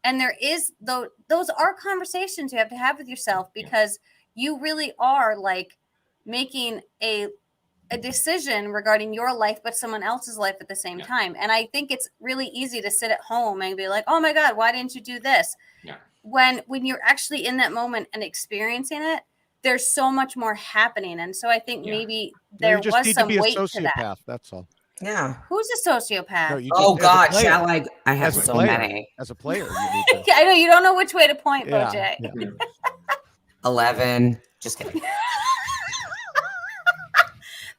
And there is, though, those are conversations you have to have with yourself because you really are like making a decision regarding your life, but someone else's life at the same time. And I think it's really easy to sit at home and be like, oh my God, why didn't you do this? Yeah. When you're actually in that moment and experiencing it, there's so much more happening. And so I think maybe there was some weight to that.
That's all.
Yeah.
Who's a sociopath?
No, God, shall I? I have so many.
As a player, you need to.
I know you don't know which way to point, Voce.
11. Just kidding.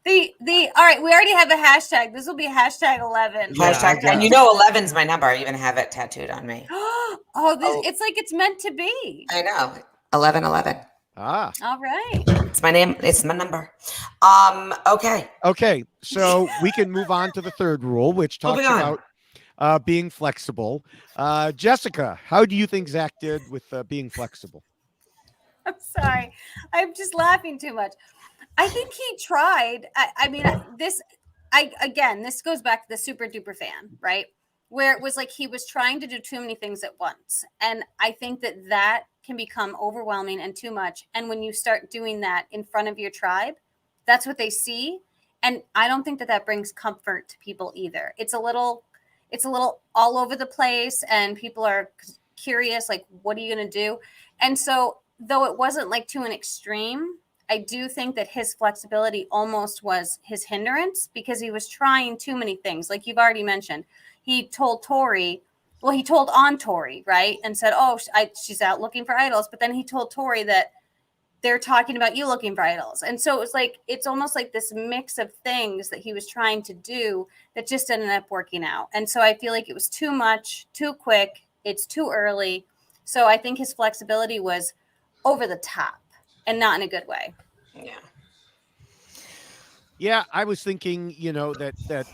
All right, we already have a hashtag. This will be hashtag 11.
Hashtag, and 11's my number. I even have it tattooed on me.
It's like it's meant to be.
I know. 11.
All
right.
It's my name. It's my number.
Okay. So we can move on to the third rule, which talks about being flexible. Jessica, how do you think Zach did with being flexible?
I'm sorry. I'm just laughing too much. I think he tried. This goes back to the super duper fan, right? Where it was like he was trying to do too many things at once. And I think that can become overwhelming and too much. And when you start doing that in front of your tribe, that's what they see. And I don't think that brings comfort to people either. It's a little all over the place and people are curious, like, what are you going to do? And so though it wasn't like to an extreme, I do think that his flexibility almost was his hindrance because he was trying too many things. Like you've already mentioned, he told Tori, right? And said, she's out looking for idols. But then he told Tori that they're talking about you looking for idols. And so it was like, it's almost like this mix of things that he was trying to do that just ended up working out. And so I feel like it was too much, too quick. It's too early. So I think his flexibility was over the top and not in a good way.
Yeah.
Yeah, I was thinking, that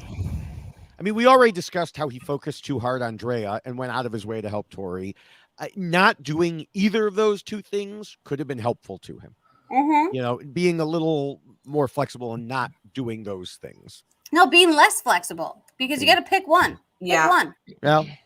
we already discussed how he focused too hard on Drea and went out of his way to help Tori. Not doing either of those two things could have been helpful to him. Mm-hmm. Being a little more flexible and not doing those things.
No, being less flexible because you got to pick one.
Yeah.
Pick one.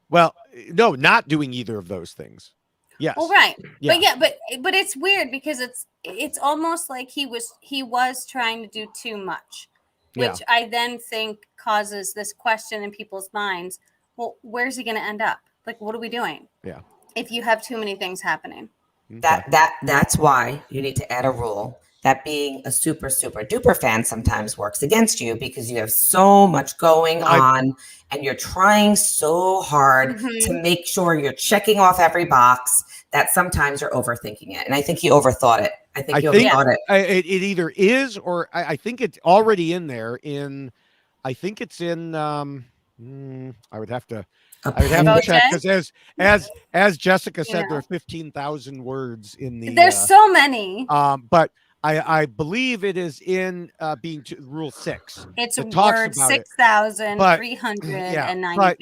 Well, no, not doing either of those things. Yes.
Well, right. Yeah. But it's weird because it's almost like he was trying to do too much, which I then think causes this question in people's minds. Well, where's he going to end up? Like, what are we doing?
Yeah.
If you have too many things happening.
Okay. That's why you need to add a rule that being a super, super duper fan sometimes works against you because you have so much going on and you're trying so hard to make sure you're checking off every box that sometimes you're overthinking it. And I think he overthought it. I think
it either is, or I think it's already in there I think it's in, I would have to I would have to
Voce?
check because as Jessica said,
know.
there are 15,000 words in the.
There's so many.
But I believe it is in Rule 6.
It's
It talks
word
about it.
6,392.
But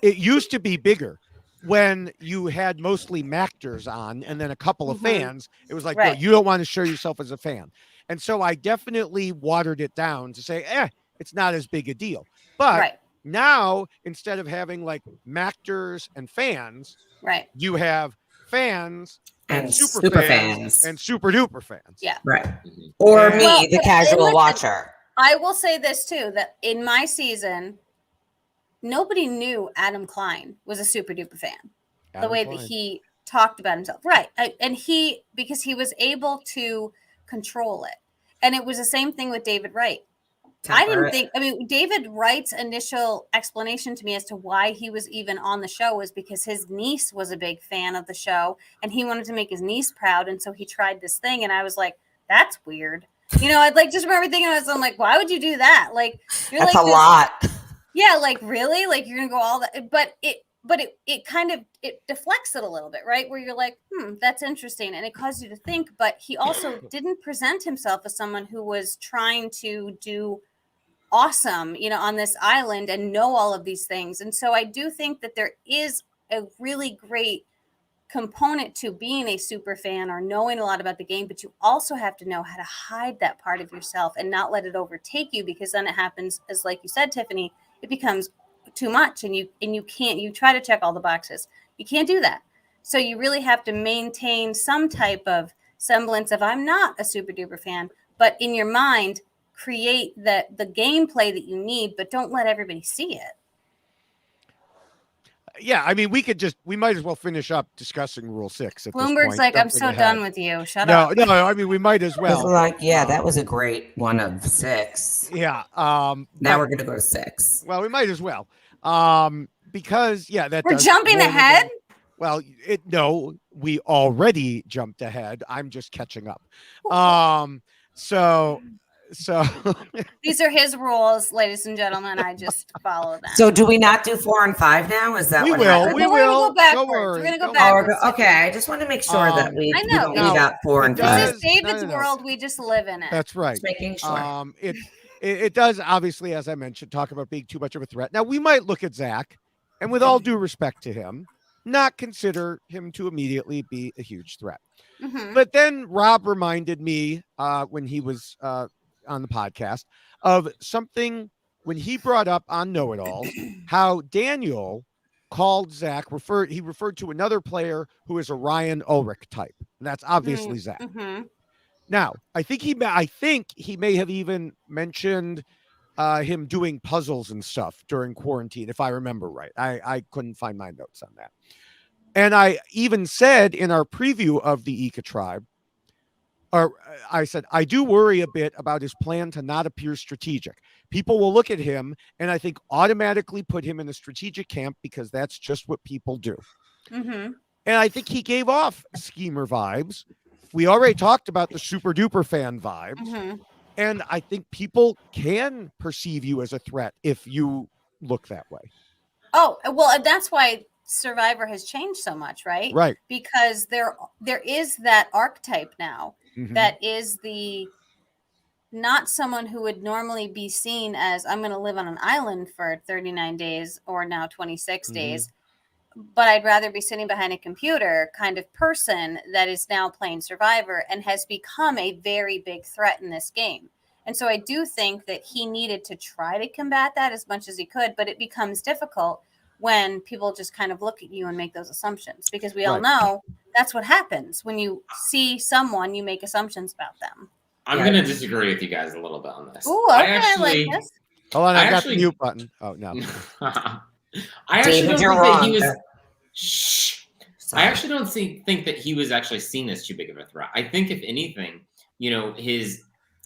it used to be bigger when you had mostly mactors on and then a couple of fans. It was like, no, you don't want to show yourself as a fan. And so I definitely watered it down to say, it's not as big a deal. But now, instead of having like mactors and fans, you have fans
and super fans
and super duper fans.
Yeah.
Right. Or me, the casual watcher.
I will say this too, that in my season, nobody knew Adam Klein was a super duper fan. The way that he talked about himself. Right. And because he was able to control it. And it was the same thing with David Wright. David Wright's initial explanation to me as to why he was even on the show was because his niece was a big fan of the show and he wanted to make his niece proud. And so he tried this thing. And I was like, that's weird. I'd like just remember thinking I'm like, why would you do that? Like,
that's like a lot.
Yeah. Like, really? Like, you're going to go all that. But it kind of, it deflects it a little bit, right? Where you're like, that's interesting. And it caused you to think, but he also didn't present himself as someone who was trying to do awesome, on this island and know all of these things. And so I do think that there is a really great component to being a super fan or knowing a lot about the game, but you also have to know how to hide that part of yourself and not let it overtake you, because then it happens, as like you said, Tiffany, it becomes too much and you can't, you try to check all the boxes. You can't do that. So you really have to maintain some type of semblance of, I'm not a super duper fan, but in your mind, create the gameplay that you need, but don't let everybody see it.
Yeah, I mean, we might as well finish up discussing Rule 6 at
Bloomberg's
this point.
like, I'm so done with you. Shut up.
No, I mean, we might as well.
Like, that was a great one of 6.
Yeah.
Now we're going to go to 6.
Well, we might as well. Because,
we're jumping ahead.
Well, no, we already jumped ahead. I'm just catching up. So
these are his rules, ladies and gentlemen. I just follow them.
So do we not do 4 and 5 now? Is that
we
what
will?
happens?
We will.
We're going to go backwards.
We're
going to go backwards.
Okay, I just want to make sure that we don't leave out 4 and 5.
This is David's world. We just live in it.
That's right.
Just making sure.
It does, obviously, as I mentioned, talk about being too much of a threat. Now, we might look at Zach, and with all due respect to him, not consider him to immediately be a huge threat. But then Rob reminded me when he was on the podcast of something when he brought up on Know-It-Alls, how Daniel called Zach, he referred to another player who is a Ryan Ulrich type. And that's obviously Zach. Now, I think he may have even mentioned him doing puzzles and stuff during quarantine, if I remember right. I couldn't find my notes on that. And I even said in our preview of the Ika tribe, I said, I do worry a bit about his plan to not appear strategic. People will look at him and I think automatically put him in the strategic camp because that's just what people do. And I think he gave off schemer vibes. We already talked about the super duper fan vibes. And I think people can perceive you as a threat if you look that way.
Oh, well, that's why Survivor has changed so much, right?
Right.
Because there is that archetype now that is not someone who would normally be seen as, I'm going to live on an island for 39 days or now 26 days, but I'd rather be sitting behind a computer kind of person that is now playing Survivor and has become a very big threat in this game. And so I do think that he needed to try to combat that as much as he could, but it becomes difficult when people just kind of look at you and make those assumptions, because we all know that's what happens. When you see someone, you make assumptions about them.
I'm going to disagree with you guys a little bit on this.
Ooh, okay, I like this.
Hold on, I got the mute button. Oh, no.
I actually don't think that he was... I actually don't think that he was actually seen as too big of a threat. I think, if anything, his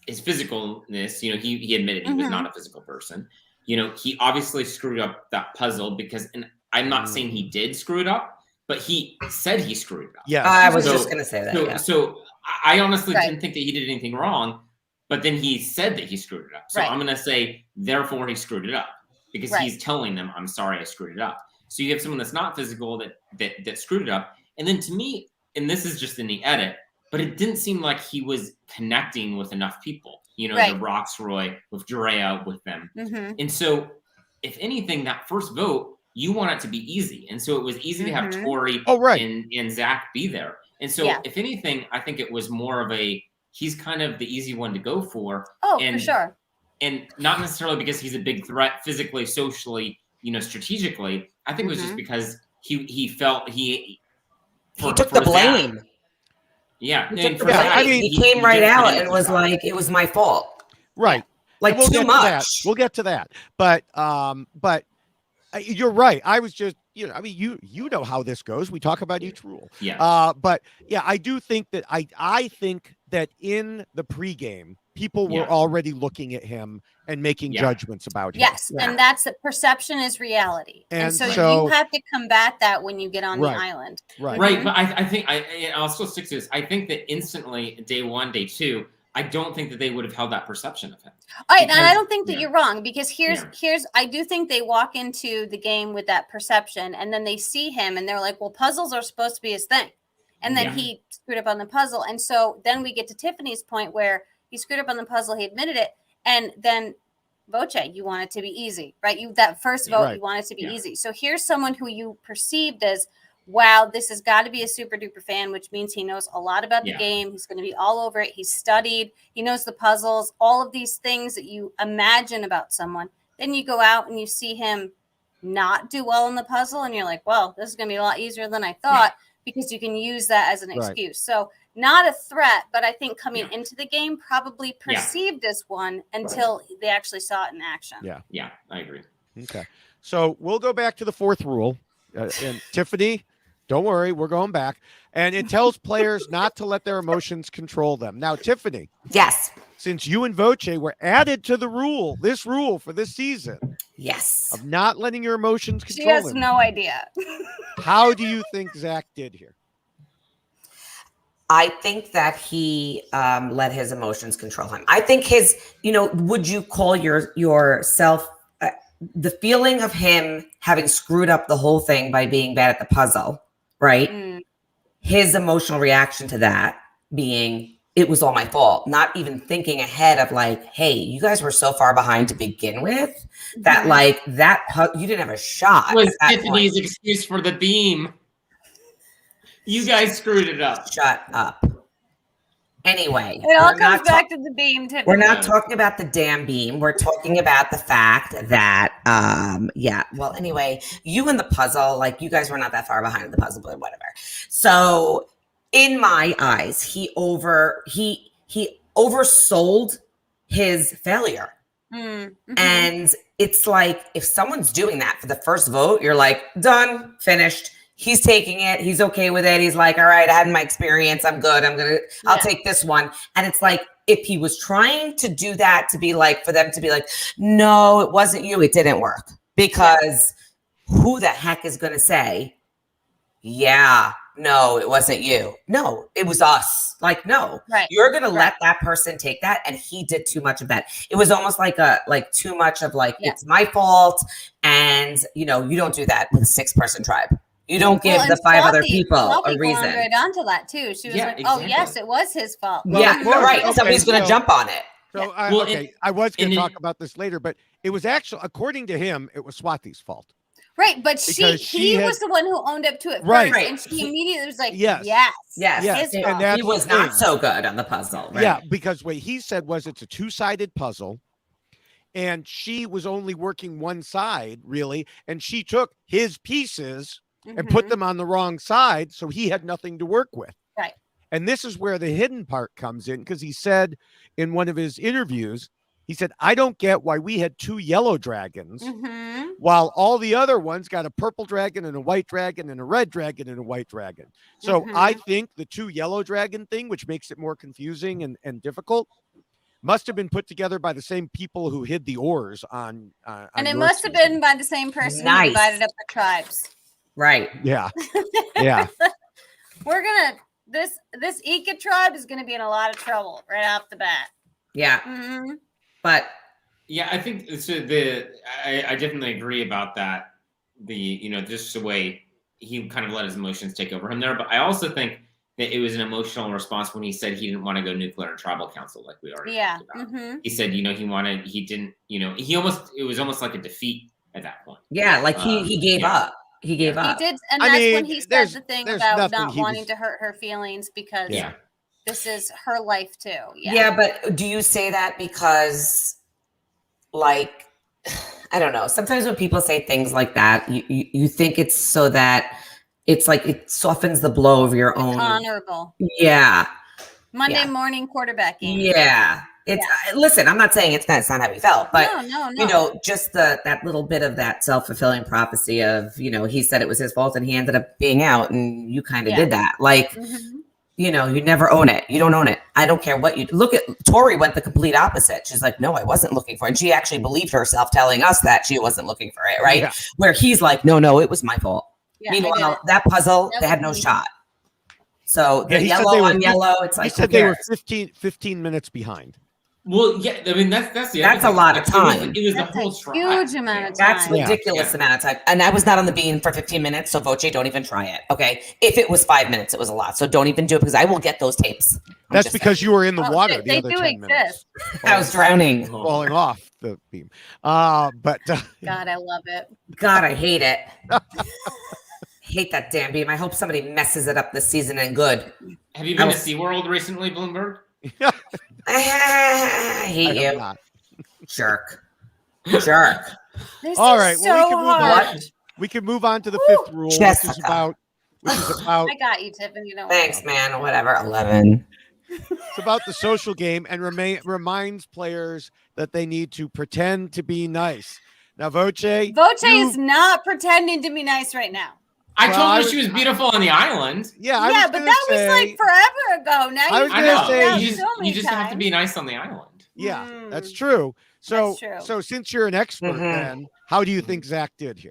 physicalness, he admitted he was not a physical person. He obviously screwed up that puzzle and I'm not saying he did screw it up, but he said he screwed it up.
Yeah,
I was just going to say that.
So I honestly didn't think that he did anything wrong, but then he said that he screwed it up. So I'm going to say, therefore, he screwed it up because he's telling them, I'm sorry, I screwed it up. So you have someone that's not physical that screwed it up. And then to me, and this is just in the edit, but it didn't seem like he was connecting with enough people. You know,
Right.
the Rockstar with Drea with them.
Mm-hmm.
And so, if anything, that first vote, you want it to be easy. And so it was easy to have Tori and Zach be there. And so, if anything, I think it was more of he's kind of the easy one to go for.
Oh, for sure.
And not necessarily because he's a big threat physically, socially, strategically. I think it was just because he felt he
took the blame.
Zach. Yeah.
He came right out and was like, it was my fault.
Right.
Like too much.
We'll get to that. But you're right. I was just, you know how this goes. We talk about each rule.
Yeah.
But yeah, I do think that I think that in the pregame, people were already looking at him and making judgments about him.
Yes, and that's the perception is reality. And so you have to combat that when you get on the island.
Right. But I think I'll still stick to this. I think that instantly, day one, day two, I don't think that they would have held that perception of him.
And I don't think that you're wrong, because here's I do think they walk into the game with that perception, and then they see him and they're like, well, puzzles are supposed to be his thing. And then he screwed up on the puzzle. And so then we get to Tiffany's point where he screwed up on the puzzle, he admitted it, and then Voce, you want it to be easy, right? That first vote, you want it to be easy. So here's someone who you perceived as, wow, this has got to be a super duper fan, which means he knows a lot about the game. He's going to be all over it. He's studied. He knows the puzzles, all of these things that you imagine about someone. Then you go out and you see him not do well in the puzzle, and you're like, well, this is going to be a lot easier than I thought, because you can use that as an excuse. So not a threat, but I think coming into the game, probably perceived as one until they actually saw it in action.
Yeah, I agree.
Okay. So we'll go back to the fourth rule. And Tiffany, don't worry, we're going back. And it tells players not to let their emotions control them. Now, Tiffany.
Yes.
Since you and Voce were added to the this rule for this season.
Yes.
Of not letting your emotions control
She has
them.
no idea.
How do you think Zach did here?
I think that he let his emotions control him. I think would you call yourself the feeling of him having screwed up the whole thing by being bad at the puzzle, right? Mm. His emotional reaction to that being, it was all my fault, not even thinking ahead of like, hey, you guys were so far behind to begin with that you didn't have a shot.
It was Tiffany's excuse for the beam. You guys screwed it up.
Shut up. Anyway.
It all comes back to the beam, Tiffany.
We're not talking about the damn beam. We're talking about the fact that, well, anyway, you and the puzzle, like you guys were not that far behind in the puzzle, but whatever. So in my eyes, he oversold his failure. Mm-hmm. And it's like, if someone's doing that for the first vote, you're like, done, finished. He's taking it. He's okay with it. He's like, all right, I had my experience. I'm good. I'll take this one. And it's like, if he was trying to do that to be like, for them to be like, no, it wasn't you. It didn't work, because who the heck is going to say, yeah, no, it wasn't you. No, it was us. Like, no, you're going to let that person take that. And he did too much of that. It was almost like too much of it's my fault. And you don't do that with a 6-person tribe. You don't give the 5 other people a reason.
Right onto that too. She was like, "Oh yes, it was his fault."
Well,
right. Okay, somebody's going to jump on it.
So I was going to talk about this later, but it was actually, according to him, it was Swati's fault.
Right, but he was the one who owned up to it first, and she immediately was like, "Yes."
His fault.
And he was not so good on the puzzle. Right?
Yeah, because what he said was it's a 2-sided puzzle. And she was only working one side, really, and she took his pieces and put them on the wrong side, so he had nothing to work with.
Right.
And this is where the hidden part comes in, because he said in one of his interviews, he said, I don't get why we had 2 yellow dragons while all the other ones got a purple dragon and a white dragon and a red dragon and a white dragon. So I think the 2 yellow dragon thing, which makes it more confusing and difficult, must have been put together by the same people who hid the ors on
and it must have been by the same person who divided up the tribes.
Right.
Yeah. Yeah.
We're going to, this Ika tribe is going to be in a lot of trouble right off the bat.
Yeah. But
yeah, I think so. I definitely agree about that. just the way he kind of let his emotions take over him there. But I also think that it was an emotional response when he said he didn't want to go nuclear and tribal council, like we already talked about. He said, it was almost like a defeat at that point.
Yeah, like he gave up. He gave up.
He did, and that's when he said the thing about not wanting to hurt her feelings because this is her life too.
Yeah, but do you say that because, like, I don't know. Sometimes when people say things like that, you think it's so that it's like it softens the blow of your own.
Honorable.
Yeah.
Monday morning quarterbacking.
Yeah. Listen, I'm not saying it's not how he felt, but
no.
just that little bit of that self-fulfilling prophecy of, he said it was his fault and he ended up being out and you kind of did that. Like, you never own it. You don't own it. I don't care what you look at. Tori went the complete opposite. She's like, no, I wasn't looking for it. And she actually believed herself telling us that she wasn't looking for it. Right. Yeah. Where he's like, no, it was my fault. Yeah, meanwhile, that puzzle, they had no shot. So the yellow on yellow, it's like,
he said they were 15 minutes behind.
Well, yeah, I mean that's
a lot of time.
It was the whole trial.
Huge amount of time.
That's ridiculous amount of time. And I was not on the bean for 15 minutes, so Voce, don't even try it. Okay, if it was 5 minutes, it was a lot. So don't even do it because I will get those tapes.
That's because you were in the water.
They do exist.
I was drowning,
falling off the beam. But
God, I love it.
God, I hate it. Hate that damn beam. I hope somebody messes it up this season and good.
Have you been to SeaWorld recently, Bloomberg?
I hate you. Jerk.
All right. Well, we can move on to the fifth rule, which is about
I got you, Tiffany.
Thanks, man. Whatever. 11.
It's about the social game and reminds players that they need to pretend to be nice. Now, Voce
is not pretending to be nice right now.
I told her she was beautiful on the island.
Yeah,
but that was like forever ago. Now
you just have to be nice on the island.
Yeah, that's true. So since you're an expert, then how do you think Zach did here?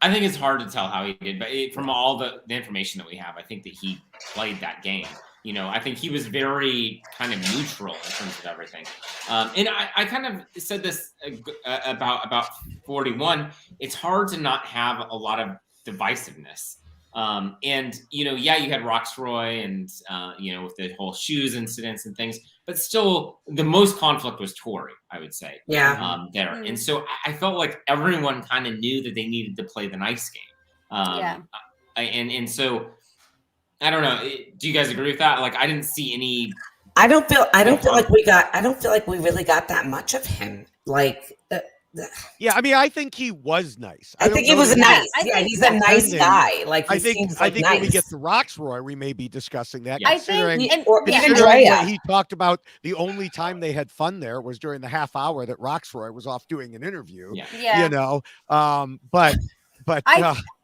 I think it's hard to tell how he did, but from all the information that we have, I think that he played that game. I think he was very kind of neutral in terms of everything. And I kind of said this about 41. It's hard to not have a lot of divisiveness. And, you had Rockstar and, with the whole shoes incidents and things, but still the most conflict was Tori, I would say.
Yeah.
There. And so I felt like everyone kind of knew that they needed to play the nice game. And so I don't know. Do you guys agree with that? Like, I didn't see any.
I don't feel like we really got that much of him. Like,
yeah, I mean, I think he was nice.
I think he was nice. Yeah, he's a nice guy. Like,
I think when we get to Rockstar, we may be discussing that.
Yeah.
Considering he talked about the only time they had fun there was during the half hour that Rockstar was off doing an interview. But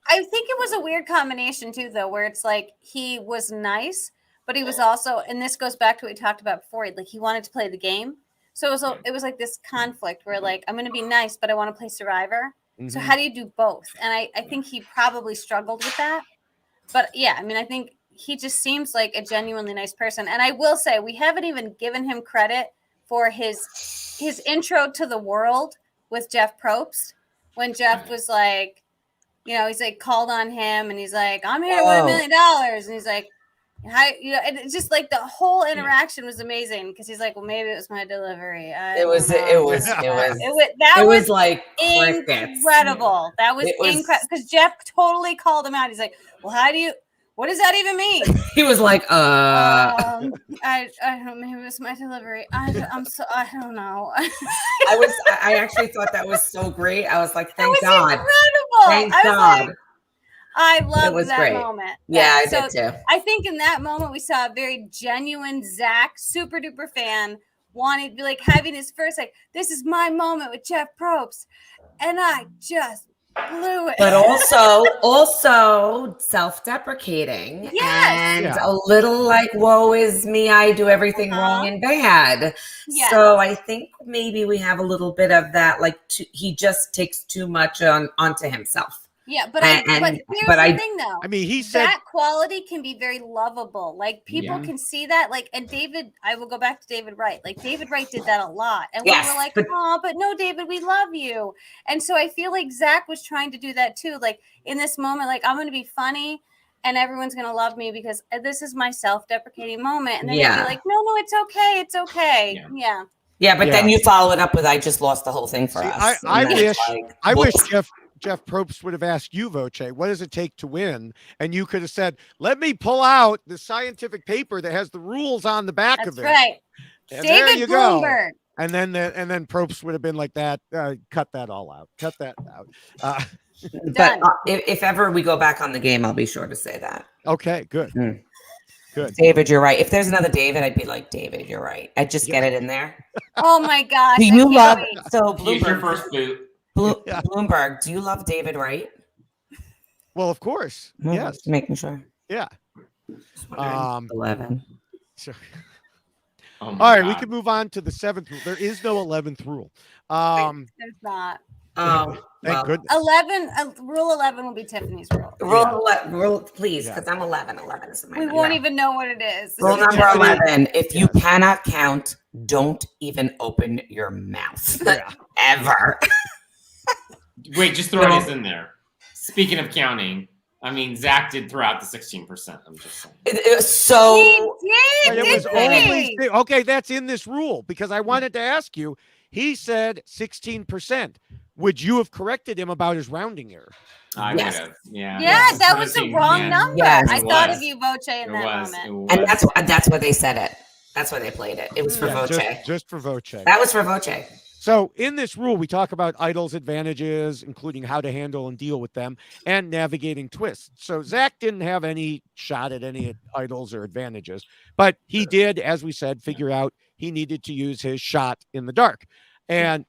I think it was a weird combination too, though, where it's like he was nice, but he was also, and this goes back to what we talked about before, like he wanted to play the game. So it was like this conflict where like, I'm going to be nice, but I want to play Survivor. Mm-hmm. So how do you do both? And I think he probably struggled with that. But yeah, I mean, I think he just seems like a genuinely nice person. And I will say, we haven't even given him credit for his intro to the world with Jeff Probst, when Jeff was like, he's like called on him and he's like, I'm here to win $1 million. And he's like, and it's just like the whole interaction was amazing because he's like, well, maybe it was my delivery.
It was like
incredible. That was incredible because Jeff totally called him out. He's like, well, what does that even mean?
He was like,
I don't know, maybe it was my delivery. I don't know.
I actually thought that was so great. I was like, thank God.
Incredible.
Thank God.
Like, I loved that moment.
Yeah, I did too.
I think in that moment we saw a very genuine Zach, super duper fan, wanting to be like having his first this is my moment with Jeff Probst, and I just blew it.
But also self-deprecating, and a little like, woe is me, I do everything wrong and bad. Yes. So I think maybe we have a little bit of that, like he just takes too much onto himself.
Yeah, but
And-
but
and-
here's
but
the
I-
thing, though.
I mean, he said
That quality can be very lovable. Like people
Yeah.
can see that. Like, and David, I will go back to David Wright. Like David Wright did that a lot, and
Yes,
we were like,
but-
"Oh, but no, David, we love you." And so I feel like Zach was trying to do that too. Like in this moment, like I'm going to be funny, and everyone's going to love me because this is my self-deprecating moment. And then he'll be
Yeah.
like, "No, no, it's okay, it's okay."
Yeah.
Yeah, but
Yeah.
then you follow it up with "I just lost the whole thing for
See,
us."
I
And then
wish
it's like,
I wish
whoops.
Jeff Probst would have asked you, Voce, what does it take to win? And you could have said, let me pull out the scientific paper that has the rules on the back
That's
of it.
right.
And there
David
you go.
Bloomberg.
And then Probst would have been like that. Cut that all out. Cut that out.
But
Done.
if ever we go back on the game, I'll be sure to say that.
Okay, good.
Mm.
Good.
David, you're right. If there's another David, I'd be like, David, you're right. I'd just get it in there.
Oh my gosh.
Do
I
you
can't
love
wait.
so
Here's your
Bloomberg?
first boot.
Yeah.
Bloomberg, do you love David Wright?
Well, of course.
No,
Yes.
just making sure.
Yeah.
Just wondering. 11.
So,
Oh
all
my
right, we
God.
can move on to the 7th rule. There is no 11th rule.
There's not.
Oh,
Thank
well,
goodness.
11. Rule 11 will be Tiffany's rule.
rule, please,
Yeah.
because I'm 11. 11 is my
We
number.
won't even know what it is.
Rule number
Tiffany-
11: if you
Yes.
cannot count, don't even open your mouth
Yeah.
ever.
Wait, just throw this in there. Speaking of counting, I mean, Zach did throw out the 16%. I'm just saying.
It was so
He
But
did,
it was
didn't
only
he?
okay. That's in this rule because I wanted to ask you. He said 16%. Would you have corrected him about his rounding error?
I
Yes.
would have. Yeah.
Yeah,
It's
that was the
17,
wrong
yeah.
number.
Yes,
I
it
thought
was.
of you, Voce, in
It
that
was.
moment.
It was.
and that's why they said it. That's why they played it. It was for Voce.
just for Voce.
That was for Voce.
So in this rule, we talk about idols' advantages, including how to handle and deal with them, and navigating twists. So Zach didn't have any shot at any idols or advantages, but he did, as we said, figure out he needed to use his shot in the dark. And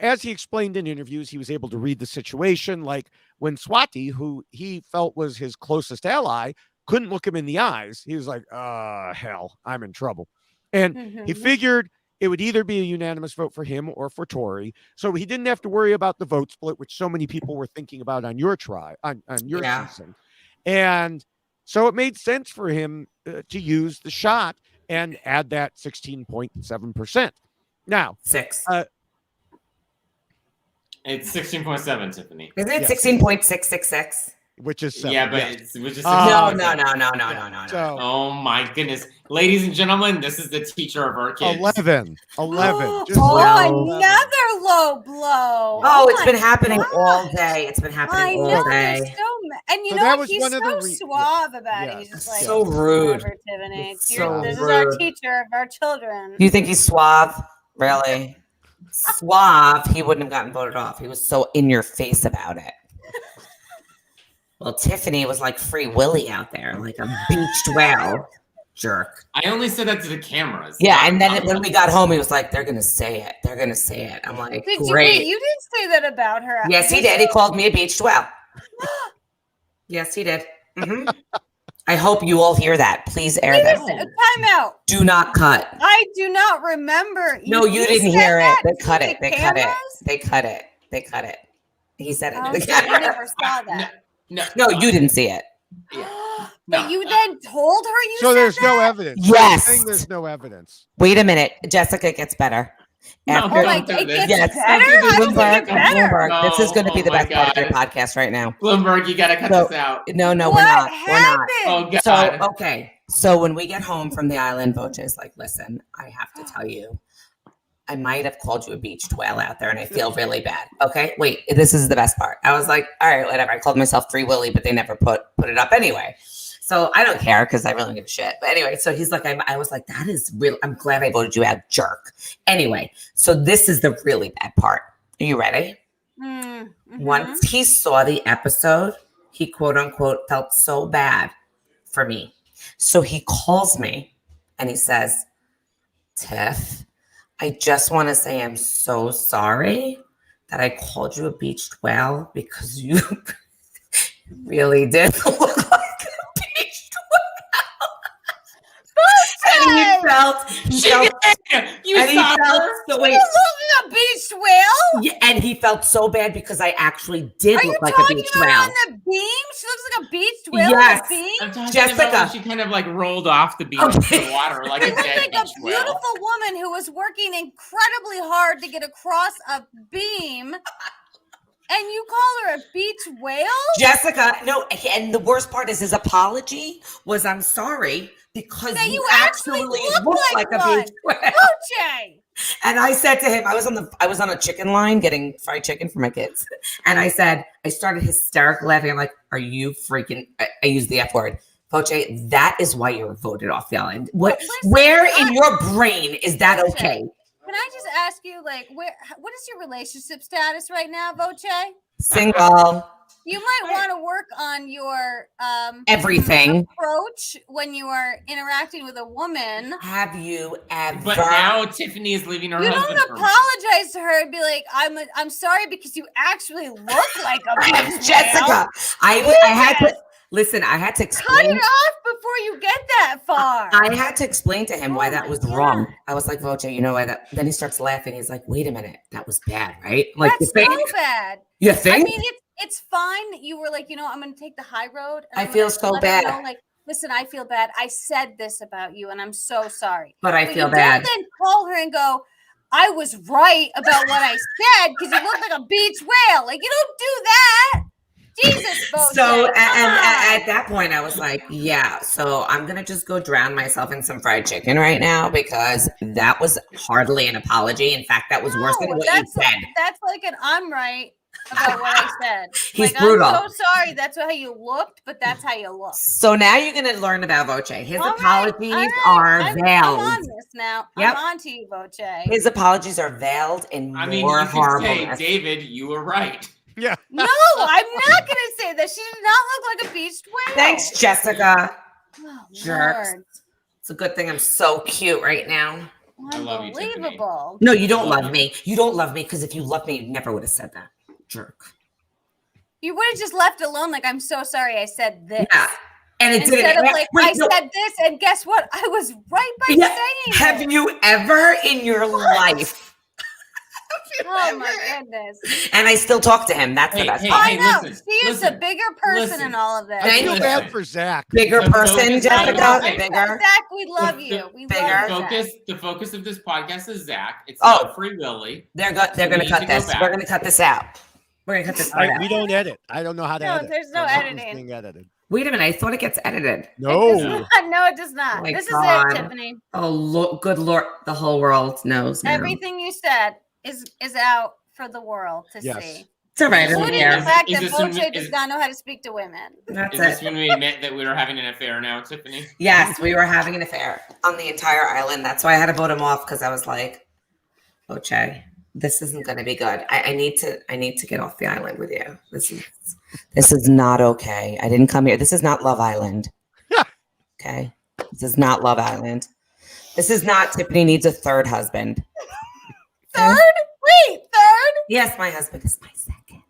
as he explained in interviews, he was able to read the situation. Like when Swati, who he felt was his closest ally, couldn't look him in the eyes, he was like, hell, I'm in trouble. And he
Mhm.
figured it would either be a unanimous vote for him or for Tori. So he didn't have to worry about the vote split, which so many people were thinking about on your
Yeah.
season. And so it made sense for him to use the shot and add that 16.7%. Now,
6.
It's 16.7, Tiffany.
Isn't it
yes.
16.666?
which is 7.
Yeah, but
yes.
it's which is
No,
16.7.
no.
So
Oh my goodness, ladies and gentlemen, this is the teacher of our kids.
11. Just
Oh,
11.
another low blow.
Oh, it's
my
been happening
God.
all day. It's been
I
happening
know.
all
They're
day.
so and you
So
know
that
what?
was
He's
one of
so
the
suave about
yeah.
it. He's just like
So rude.
"Whatever, Tiffany.
It's
This
so
is our
rude.
teacher of our children."
You think he's suave? Really? Suave, he wouldn't have gotten voted off. He was so in your face about it. Well, Tiffany was like Free Willy out there, like a beached whale. Jerk.
I only said that to the cameras.
Yeah,
not-
and then when we got home, he was like, they're going to say it. They're going to say it. I'm like,
Did you,
great.
wait, you didn't say that about her.
Yes, he did. He called me a beached whale. Yes, he did. Mhm. I hope you all hear that. Please air
Wait a
that.
second, time out.
Do not cut.
I do not remember.
No, you didn't
said
hear it.
that
They
to
cut
the
it. They cut it.
cameras?
They cut it. They cut it. He said it.
Oh,
to the
so you
camera.
never saw that.
No, you didn't see it.
But you then told her you
So
said
there's
that?
no evidence.
Yes.
You're saying there's no evidence.
Wait a minute. Jessica gets better.
No,
After-
Oh my
Don't do
God, it
this.
gets
Yes.
better?
Don't do this.
I don't think
Bloomberg,
it better.
Bloomberg, this is going to be
No,
the
oh my
best part of your
God.
podcast right now.
Bloomberg, you gotta cut
So-
this out.
No,
What
we're not. We're not.
happened?
Oh
So,
God.
okay. So when we get home from the island, Voce is like, listen, I have to tell you, I might have called you a beached whale out there and I feel really bad. Okay. Wait, this is the best part. I was like, all right, whatever. I called myself Free Willy, but they never put it up anyway. So I don't care because I really don't give a shit. But anyway, so he's like, I was like, that is real. I'm glad I voted you out, jerk. Anyway, so this is the really bad part. Are you ready?
Mhm.
Once he saw the episode, he quote unquote felt so bad for me. So he calls me and he says, Tiff, I just want to say I'm so sorry that I called you a beached whale because you really did look like a beached whale. And he felt
You
and he
saw
felt
her.
so wait.
You look like a beach whale?
Yeah, and he felt so bad because I actually did
Are you
look like a
talking
beach
about
whale.
on the beam? She looks like a beach whale
Yes.
on the beam.
I'm talking
Jessica.
about when she kind of like rolled off the beach into the water like
She
a
looked
dead
like a
beach whale.
beautiful woman who was working incredibly hard to get across a beam. And you call her a beach whale?
Jessica, no, and the worst part is his apology was, I'm sorry, because
That
you
you
actually
actually
look
look
like
like
a beach whale.
OJ.
And I said to him, I was on a chicken line getting fried chicken for my kids. And I started hysterical laughing. I'm like, are you freaking, I used the F word. Voce, that is why you were voted off the island. Where in your brain is that
Voce,
okay?
Can I just ask you, like, what is your relationship status right now, Voce?
Single.
You might want to work on your
Everything.
approach when you are interacting with a woman.
Have you ever?
But now Tiffany is leaving her
You
husband.
don't apologize to her and be like, I'm sorry because you actually look like a beach
Jessica,
whale.
I had to listen. I had to
Cut
explain.
it off before you get that far.
I had to explain to him why that
my
was
God.
wrong. I was like, Voce, you know why that? Then he starts laughing. He's like, wait a minute, that was bad, right? Like,
That's
you
so
think?
bad.
You
I
think?
mean, it's fine that you were like, I'm going to take the high road. And
I
I'm
feel
gonna
so
let her
bad.
know, like, listen, I feel bad. I said this about you, and I'm so sorry.
But I feel bad.
Don't then call her and go, I was right about what I said because you look like a beach whale. Like, you don't do that. Jesus, Voce.
So
Come
at that point, I was like, yeah. So I'm gonna just go drown myself in some fried chicken right now because that was hardly an apology. In fact, that was worse than what you said.
That's like an I'm right about what I said.
He's
like,
brutal.
I'm so sorry. That's how you looked, but that's how you look.
So now you're gonna learn about Voce. His
All right,
apologies
all right.
are
I'm
veiled.
on this now.
Yep.
I'm on to you, Voce.
His apologies are veiled in
I mean,
more
you could
horrible.
say, David, you were right.
Yeah.
No, I'm not going to say that. She did not look like a beach whale.
Thanks, Jessica.
Oh,
Jerks.
Lord.
It's a good thing I'm so cute right now.
I love you, Tiffany.
Unbelievable.
No, you don't love me. You don't love me because if you loved me, you never would have said that. Jerk.
You would have just left alone like, I'm so sorry I said this.
Yeah. And it
Instead
didn't.
of like, I said this, and guess what? I was right by saying
Have
it.
you ever in your life?
Oh my goodness.
And I still talk to him. That's the
Hey,
best
hey,
part.
I know.
listen,
She is the
listen,
bigger person
listen.
in all of this.
I
Thank
feel
you.
bad for Zach.
Bigger
The
person,
focus- I know.
Jessica.
Hey,
Bigger.
Zach, we love you. We
Bigger.
love Zach.
The focus of this podcast is Zach. It's
Oh.
not Free Willy.
They're going
we
to
need
cut
to go
this.
back.
We're going to cut this out. We're going to cut this part
We
out.
don't edit. I don't know how to
No,
edit.
there's no
Nothing's
editing.
being edited.
Wait a minute. I thought it gets edited.
No.
No, it does not.
Oh my
This
God.
is it, Tiffany.
Oh, good Lord. The whole world knows now.
Everything you said is out for the world to
Yes.
see.
It's all right. I don't
Including
care.
the fact
Is
that
this
Voce
when-
does
is-
not know how to speak to women.
That's
Is this
it.
when we admit that we were having an affair now, Tiffany?
Yes, we were having an affair on the entire island. That's why I had to vote him off because I was like, Voce, this isn't going to be good. I need to get off the island with you. This is not okay. I didn't come here. This is not Love Island. Okay, this is not Love Island. This is not Tiffany needs a third husband.
Third? Wait, third?
Yes, my husband is my second.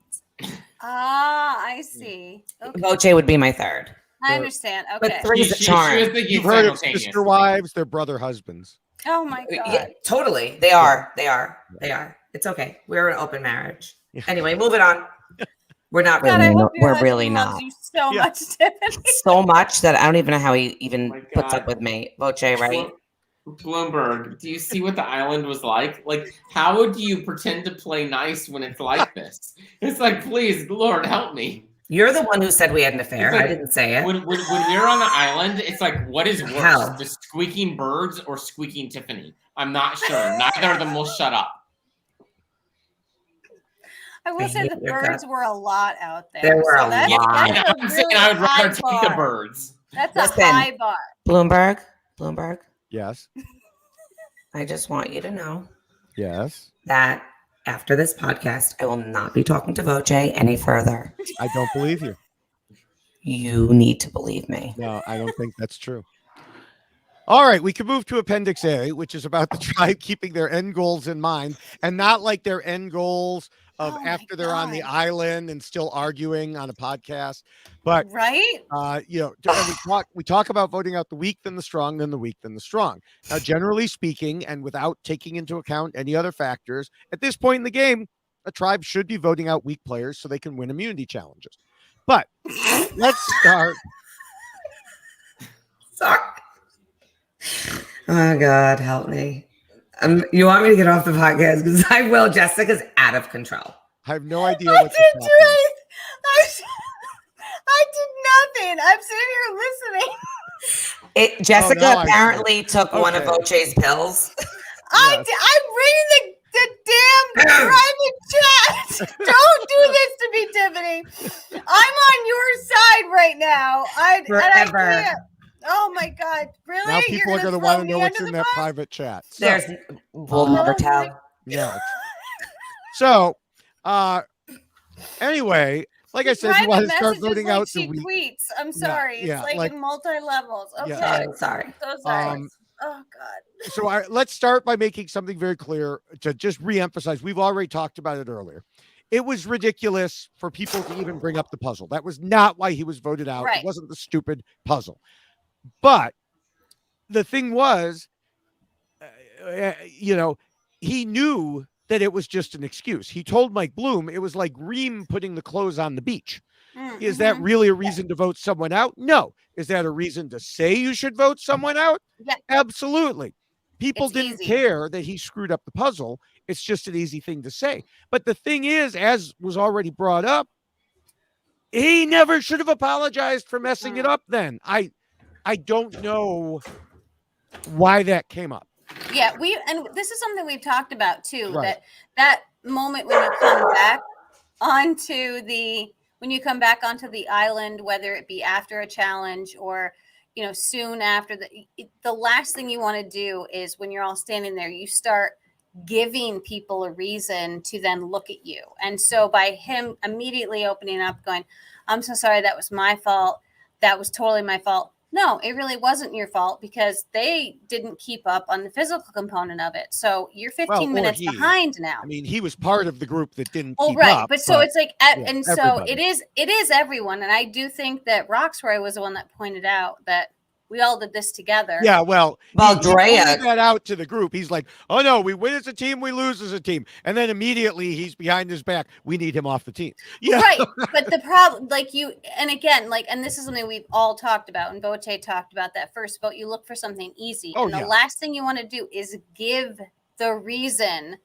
Ah, I see. Okay.
Voce would be my third.
I understand.
But
Okay.
three's a
She
charm.
was thinking
You've heard of
simultaneous.
sister wives, they're brother husbands.
Oh my God.
Yeah, totally. They are. They are. They are. It's okay. We're an open marriage.
Yeah.
Anyway, moving on. We're not
God, I
really.
hope your
We're
husband
really
loves
not.
you so
Yeah.
much, Tiffany.
So much that I don't even know how he even
Oh my
puts
God.
up with me. Voce, right?
Bloomberg, do you see what the island was like? Like, how do you pretend to play nice when it's like this? It's like, please, Lord, help me.
You're the one who said we had an affair.
It's like-
I didn't say it.
When we're on the island, it's like, what is worse,
Hell.
the squeaking birds or squeaking Tiffany? I'm not sure. Neither of them will shut up.
I will
I
say
hate
the
your
birds were a lot out there.
There were a
that's,
lot.
And
That's a
I'm saying
really
I would rather
high
take the
bar.
birds.
That's
Listen.
a high bar.
Bloomberg.
Yes.
I just want you to know
Yes.
that after this podcast, I will not be talking to Voce any further.
I don't believe you.
You need to believe me.
No, I don't think that's true. All right, we can move to Appendix A, which is about the tribe keeping their end goals in mind, and not like their end goals of
Oh my
after they're on the
God.
island and still arguing on a podcast. But
Right?
and we talk about voting out the weak, then the strong, then the weak, then the strong. Now, generally speaking, and without taking into account any other factors, at this point in the game, a tribe should be voting out weak players so they can win immunity challenges. But let's start.
Sorry. Oh God, help me. You want me to get off the podcast? Because I will. Jessica's out of control.
I have no idea
I
what
didn't
this
do it. I did nothing. I'm sitting here listening.
Jessica
now I see.
apparently took one of
Okay.
Voce's pills.
Yes.
I'm reading the damn private chat. Don't do this to me, Tiffany. I'm on your side right now. And I
Forever.
can't. Oh my God! Really?
Now people are going to want to know what's in that private chat. So,
There's we'll never tell.
yeah. So, anyway, like I said, you want to start voting out the
she
weak.
tweets. I'm sorry.
yeah,
It's like,
like-
in multi levels. Okay.
Yeah.
Sorry.
So sorry.
Um,
Oh God.
So let's start by making something very clear to just reemphasize. We've already talked about it earlier. It was ridiculous for people to even bring up the puzzle. That was not why he was voted out.
Right.
It wasn't the stupid puzzle. But the thing was, he knew that it was just an excuse. He told Mike Bloom it was like Reem putting the clothes on the beach. Is that really a reason to vote someone out? No. Is that a reason to say you should vote someone out?
Yeah.
Absolutely. People
It's
didn't
easy.
care that he screwed up the puzzle. It's just an easy thing to say. But the thing is, as was already brought up, he never should have apologized for messing it up then. I don't know why that came up.
Yeah, and this is something we've talked about too.
Right.
That moment when you come back onto the island, whether it be after a challenge or soon after, the last thing you want to do is when you're all standing there, you start giving people a reason to then look at you. And so by him immediately opening up, going, "I'm so sorry, that was my fault. That was totally my fault." No, it really wasn't your fault because they didn't keep up on the physical component of it. So you're 15 minutes behind now.
I mean, he was part of the group that didn't
Oh,
keep
right.
up.
But so it's like, and so
everybody.
it is everyone. And I do think that Rockstar was the one that pointed out that we all did this together.
Yeah, well, he
Drea
pointed that out to the group. He's like, "Oh no, we win as a team, we lose as a team," and then immediately he's behind his back. We need him off the team. Yeah,
Right. But the problem, and this is something we've all talked about, and Voce talked about that first vote. You look for something easy,
Oh,
and the
yeah.
last thing you want to do is give the reason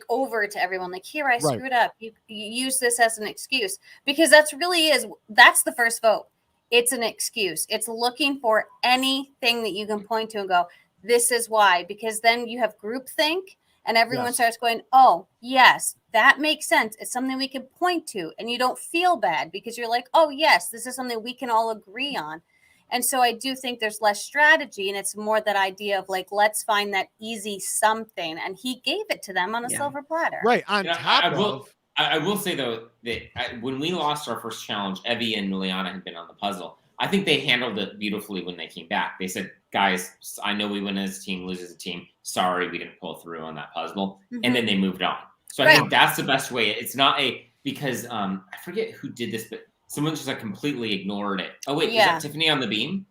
over to everyone. Like, here, I
Right.
screwed up. You use this as an excuse because that's the first vote. It's an excuse. It's looking for anything that you can point to and go, "This is why," because then you have groupthink and everyone
Yes.
starts going, "Oh, yes, that makes sense. It's something we can point to." And you don't feel bad because you're like, "Oh, yes, this is something we can all agree on." And so I do think there's less strategy, and it's more that idea of let's find that easy something. And he gave it to them on a silver platter.
right. On top of
I will say though that when we lost our first challenge, Evie and Liliana had been on the puzzle. I think they handled it beautifully when they came back. They said, "Guys, I know we win as a team, lose as a team. Sorry, we didn't pull through on that puzzle," and then they moved on. So I think that's the best way. It's not because I forget who did this, but someone just completely ignored it. Oh wait, is that Tiffany on the beam?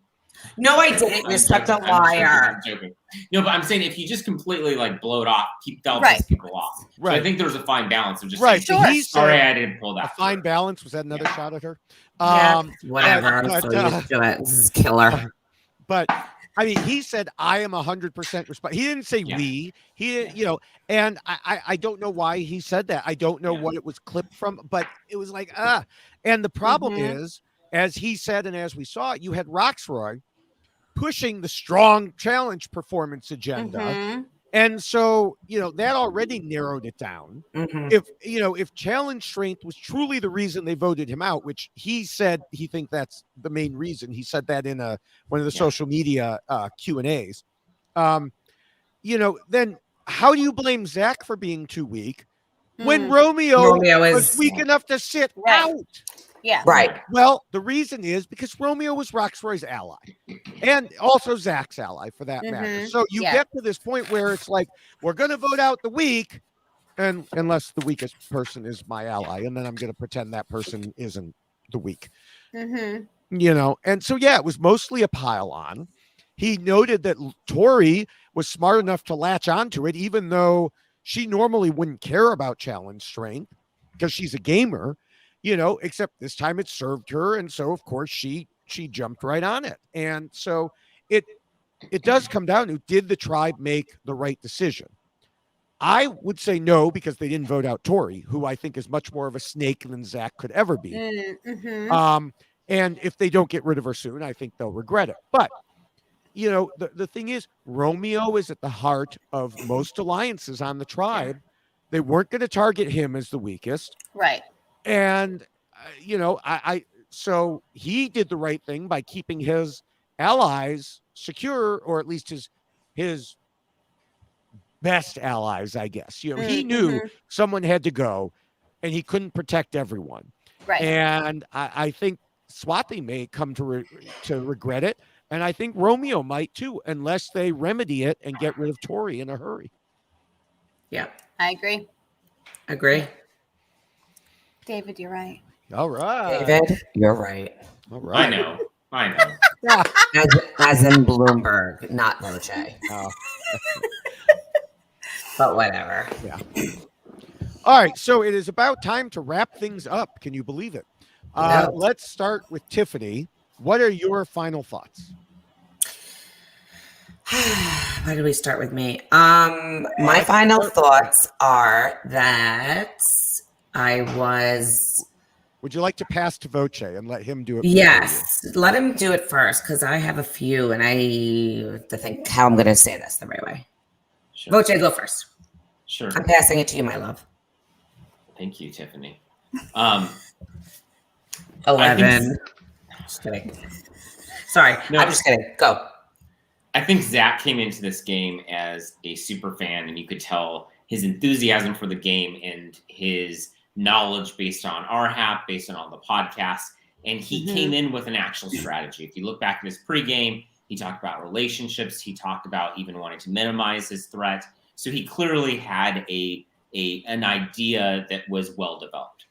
No, I didn't. You're such a liar.
I'm joking. No, but I'm saying if you just completely blow it off, that
Right.
piss people off. So
Right.
I think there's a fine balance of just
right.
saying,
So he
sorry,
said
I didn't pull
a
that.
fine
through.
balance. Was that another shot at her?
Whatever. I'm
but,
so used to it. This is killer.
But I mean, he said, "I am 100% responsible." He didn't say we. He, and I don't know why he said that. I don't know what it was clipped from, but it was like, And the problem is, as he said, and as we saw, you had Rockstar pushing the strong challenge performance agenda. And so, that already narrowed it down. If challenge strength was truly the reason they voted him out, which he said he thinks that's the main reason. He said that in one of the social media Q&As. Then how do you blame Zach for being too weak when Romeo was weak enough to sit out?
Yeah.
Right.
Well, the reason is because Romeo was Rockstar's ally. and also Zach's ally for that matter.
Mhm.
So you
Yeah.
get to this point where it's like, we're going to vote out the weak, and unless the weakest person is my ally, and then I'm going to pretend that person isn't the weak.
Mhm.
And so yeah, it was mostly a pile on. He noted that Tori was smart enough to latch onto it, even though she normally wouldn't care about challenge strength because she's a gamer, except this time it served her, and so of course she jumped right on it. And so it does come down to, did the tribe make the right decision? I would say no, because they didn't vote out Tori, who I think is much more of a snake than Zach could ever be.
Mhm.
And if they don't get rid of her soon, I think they'll regret it. But, the thing is, Romeo is at the heart of most alliances on the tribe. They weren't going to target him as the weakest.
Right.
And, so he did the right thing by keeping his allies secure, or at least his best allies, I guess. He knew someone had to go, and he couldn't protect everyone.
Right.
And I think Swati may come to regret it, and I think Romeo might too, unless they remedy it and get rid of Tori in a hurry.
Yeah,
I agree.
agree.
David, you're right.
All right,
David, you're right.
All right.
I know.
As in Bloomberg, not Voce.
Oh.
But whatever.
Yeah. All right, so it is about time to wrap things up. Can you believe it?
No.
Let's start with Tiffany. What are your final thoughts?
Why did we start with me? My final thoughts are that I was.
Would you like to pass to Voce and let him do it?
Yes, let him do it first, because I have a few, and I have to think how I'm going to say this the right way.
Sure.
Voce, go first.
Sure.
I'm passing it to you, my love.
Thank you, Tiffany.
11. Just kidding. Sorry,
No.
I'm just kidding. Go.
I think Zach came into this game as a super fan, and you could tell his enthusiasm for the game and his knowledge based on RHAP, based on all the podcasts. And he came in with an actual strategy. If you look back at his pregame, he talked about relationships. He talked about even wanting to minimize his threat. So he clearly had an idea that was well developed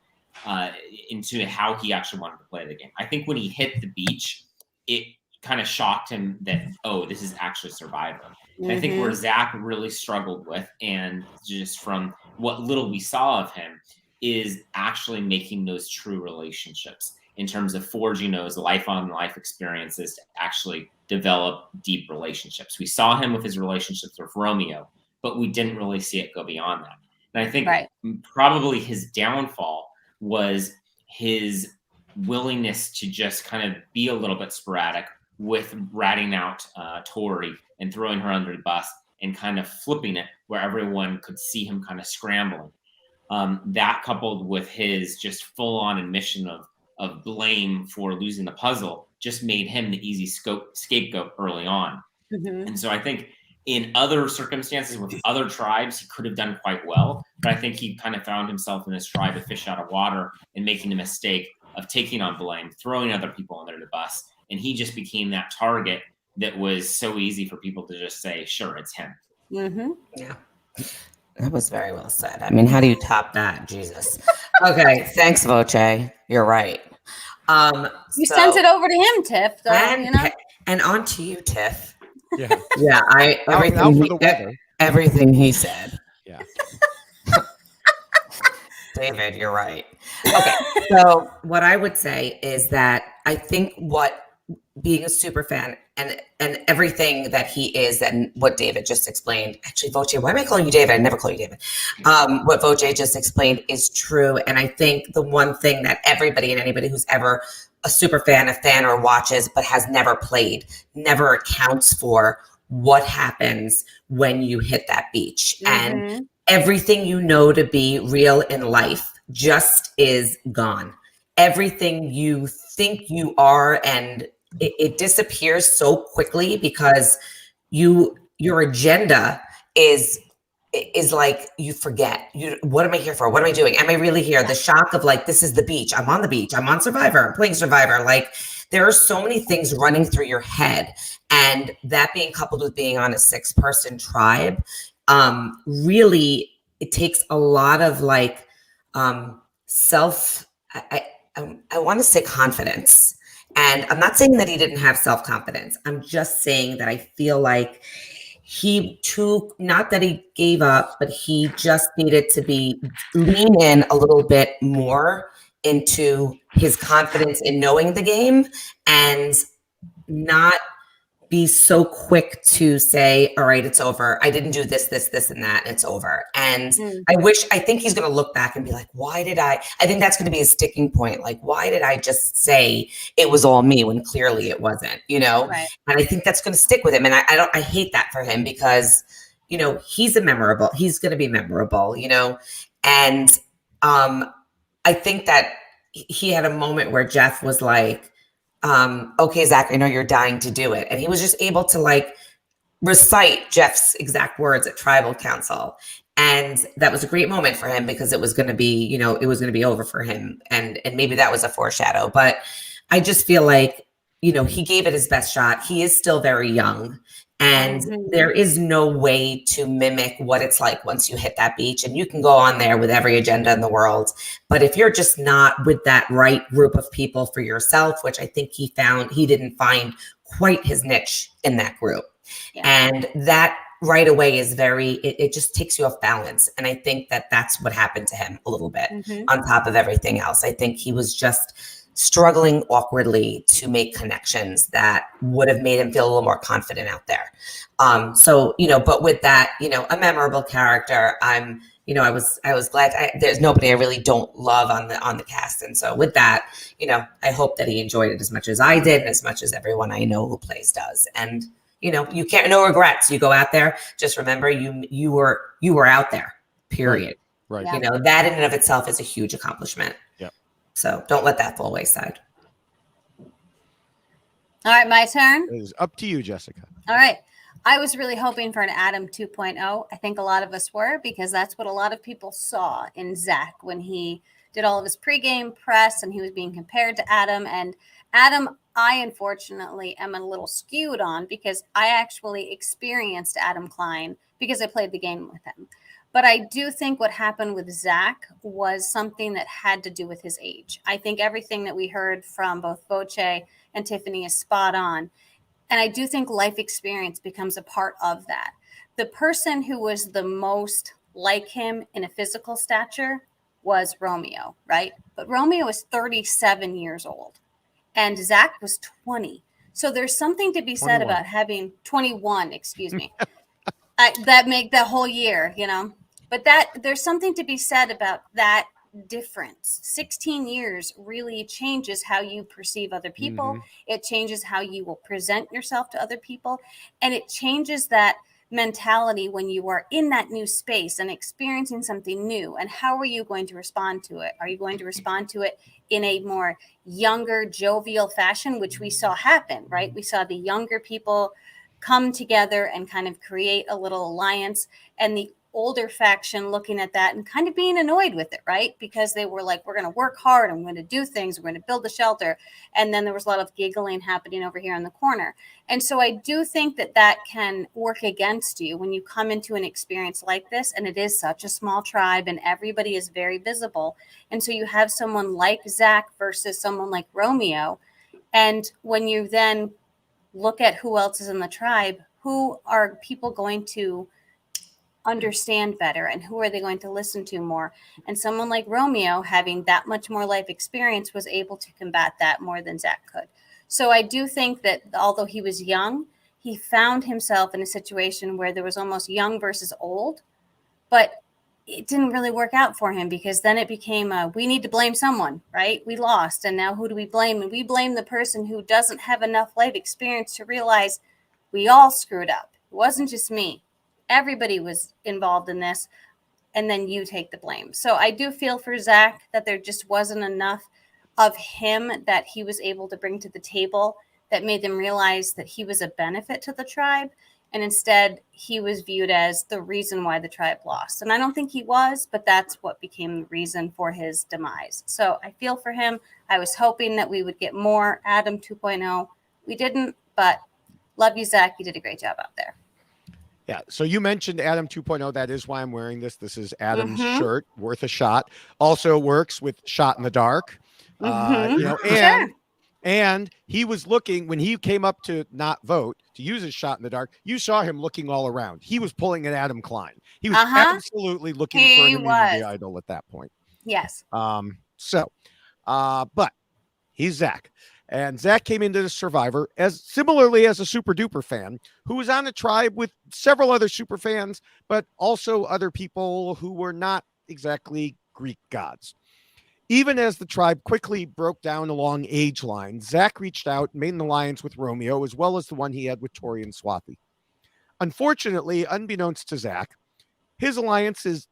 into how he actually wanted to play the game. I think when he hit the beach, it kind of shocked him that, oh, this is actually Survivor. And I think where Zach really struggled with, and just from what little we saw of him, is actually making those true relationships in terms of forging those life-on-life experiences to actually develop deep relationships. We saw him with his relationships with Romeo, but we didn't really see it go beyond that. And I think probably his downfall was his willingness to just kind of be a little bit sporadic with ratting out Tori and throwing her under the bus and kind of flipping it where everyone could see him kind of scrambling. That coupled with his just full-on admission of blame for losing the puzzle just made him the easy scapegoat early on. And so I think in other circumstances with other tribes, he could have done quite well, but I think he kind of found himself in his tribe a fish out of water and making the mistake of taking on blame, throwing other people under the bus. And he just became that target that was so easy for people to just say, sure, it's him.
Yeah. That was very well said. I mean, how do you top that? Jesus. Okay. Thanks, Voce. You're right.
You sent it over to him, Tiff. Though,
and on to you, Tiff.
Yeah.
Yeah. Everything he said.
Yeah.
David, you're right. Okay. So what I would say is that I think what being a super fan and everything that he is and what David just explained, actually, Voce, why am I calling you David? I never call you David. What Voce just explained is true. And I think the one thing that everybody and anybody who's ever a super fan, a fan or watches, but has never played, never accounts for what happens when you hit that beach. And everything you know to be real in life just is gone. Everything you think you are, and it disappears so quickly because your agenda is like, you forget. What am I here for? What am I doing? Am I really here? The shock of like, this is the beach. I'm on the beach. I'm on Survivor. I'm playing Survivor. Like, there are so many things running through your head, and that being coupled with being on a 6-person tribe, really it takes a lot of like self. I want to say confidence. And I'm not saying that he didn't have self-confidence. I'm just saying that I feel like he took, not that he gave up, but he just needed to lean in a little bit more into his confidence in knowing the game and not be so quick to say, all right, it's over. I didn't do this, and that. It's over. And I think he's going to look back and be like, I think that's going to be a sticking point. Like, why did I just say it was all me when clearly it wasn't,
Right.
And I think that's going to stick with him. And I hate that for him because, he's going to be memorable, and I think that he had a moment where Jeff was like, okay, Zach, I know you're dying to do it. And he was just able to like recite Jeff's exact words at tribal council. And that was a great moment for him because it was going to be, it was going to be over for him. And maybe that was a foreshadow, but I just feel like, he gave it his best shot. He is still very young. And there is no way to mimic what it's like once you hit that beach. And you can go on there with every agenda in the world. But if you're just not with that right group of people for yourself, which I think he didn't find quite his niche in that group. Yeah. And that right away is it just takes you off balance. And I think that that's what happened to him a little bit on top of everything else. I think he was just struggling awkwardly to make connections that would have made him feel a little more confident out there. But with that, a memorable character, I was glad there's nobody I really don't love on the cast. And so with that, I hope that he enjoyed it as much as I did and as much as everyone I know who plays does. And, you can't, no regrets. You go out there, just remember you were out there, period.
Right.
Yeah.
That in and of itself is a huge accomplishment.
Yeah.
So don't let that fall wayside.
All right, my turn.
It is up to you, Jessica.
All right. I was really hoping for an Adam 2.0. I think a lot of us were, because that's what a lot of people saw in Zach when he did all of his pregame press and he was being compared to Adam. And Adam, I unfortunately am a little skewed on because I actually experienced Adam Klein because I played the game with him. But I do think what happened with Zach was something that had to do with his age. I think everything that we heard from both Voce and Tiffany is spot on. And I do think life experience becomes a part of that. The person who was the most like him in a physical stature was Romeo, right? But Romeo is 37 years old and Zach was 20. So there's something to be said about having 21, excuse me, that make the whole year, but there's something to be said about that difference. 16 years really changes how you perceive other people. It changes how you will present yourself to other people. And it changes that mentality when you are in that new space and experiencing something new. And how are you going to respond to it? Are you going to respond to it in a more younger, jovial fashion, which we saw happen, right? We saw the younger people come together and kind of create a little alliance, and the older faction looking at that and kind of being annoyed with it, right? Because they were like, we're going to work hard, I'm going to do things, we're going to build a shelter. And then there was a lot of giggling happening over here in the corner. And so I do think that can work against you when you come into an experience like this. And it is such a small tribe and everybody is very visible. And so you have someone like Zach versus someone like Romeo. And when you then look at who else is in the tribe, who are people going to understand better and who are they going to listen to more? And someone like Romeo, having that much more life experience, was able to combat that more than Zach could. So I do think that although he was young, he found himself in a situation where there was almost young versus old, but it didn't really work out for him because then it became we need to blame someone, right? We lost. And now who do we blame? And we blame the person who doesn't have enough life experience to realize we all screwed up. It wasn't just me. Everybody was involved in this, and then you take the blame. So I do feel for Zach that there just wasn't enough of him that he was able to bring to the table that made them realize that he was a benefit to the tribe. And instead, he was viewed as the reason why the tribe lost. And I don't think he was, but that's what became the reason for his demise. So I feel for him. I was hoping that we would get more Adam 2.0. We didn't, but love you, Zach. You did a great job out there.
Yeah. So you mentioned Adam 2.0. That is why I'm wearing this. This is Adam's shirt, Worth a Shot. Also works with Shot in the Dark. And he was looking when he came up to not vote to use his Shot in the Dark. You saw him looking all around. He was pulling at Adam Klein. He was absolutely looking for an immunity idol at that point.
Yes.
But he's Zach. And Zach came into the Survivor as similarly as a super duper fan who was on a tribe with several other super fans, but also other people who were not exactly Greek gods. Even as the tribe quickly broke down along age lines, Zach reached out and made an alliance with Romeo, as well as the one he had with Tori and Swathi. Unfortunately, unbeknownst to Zach, his alliances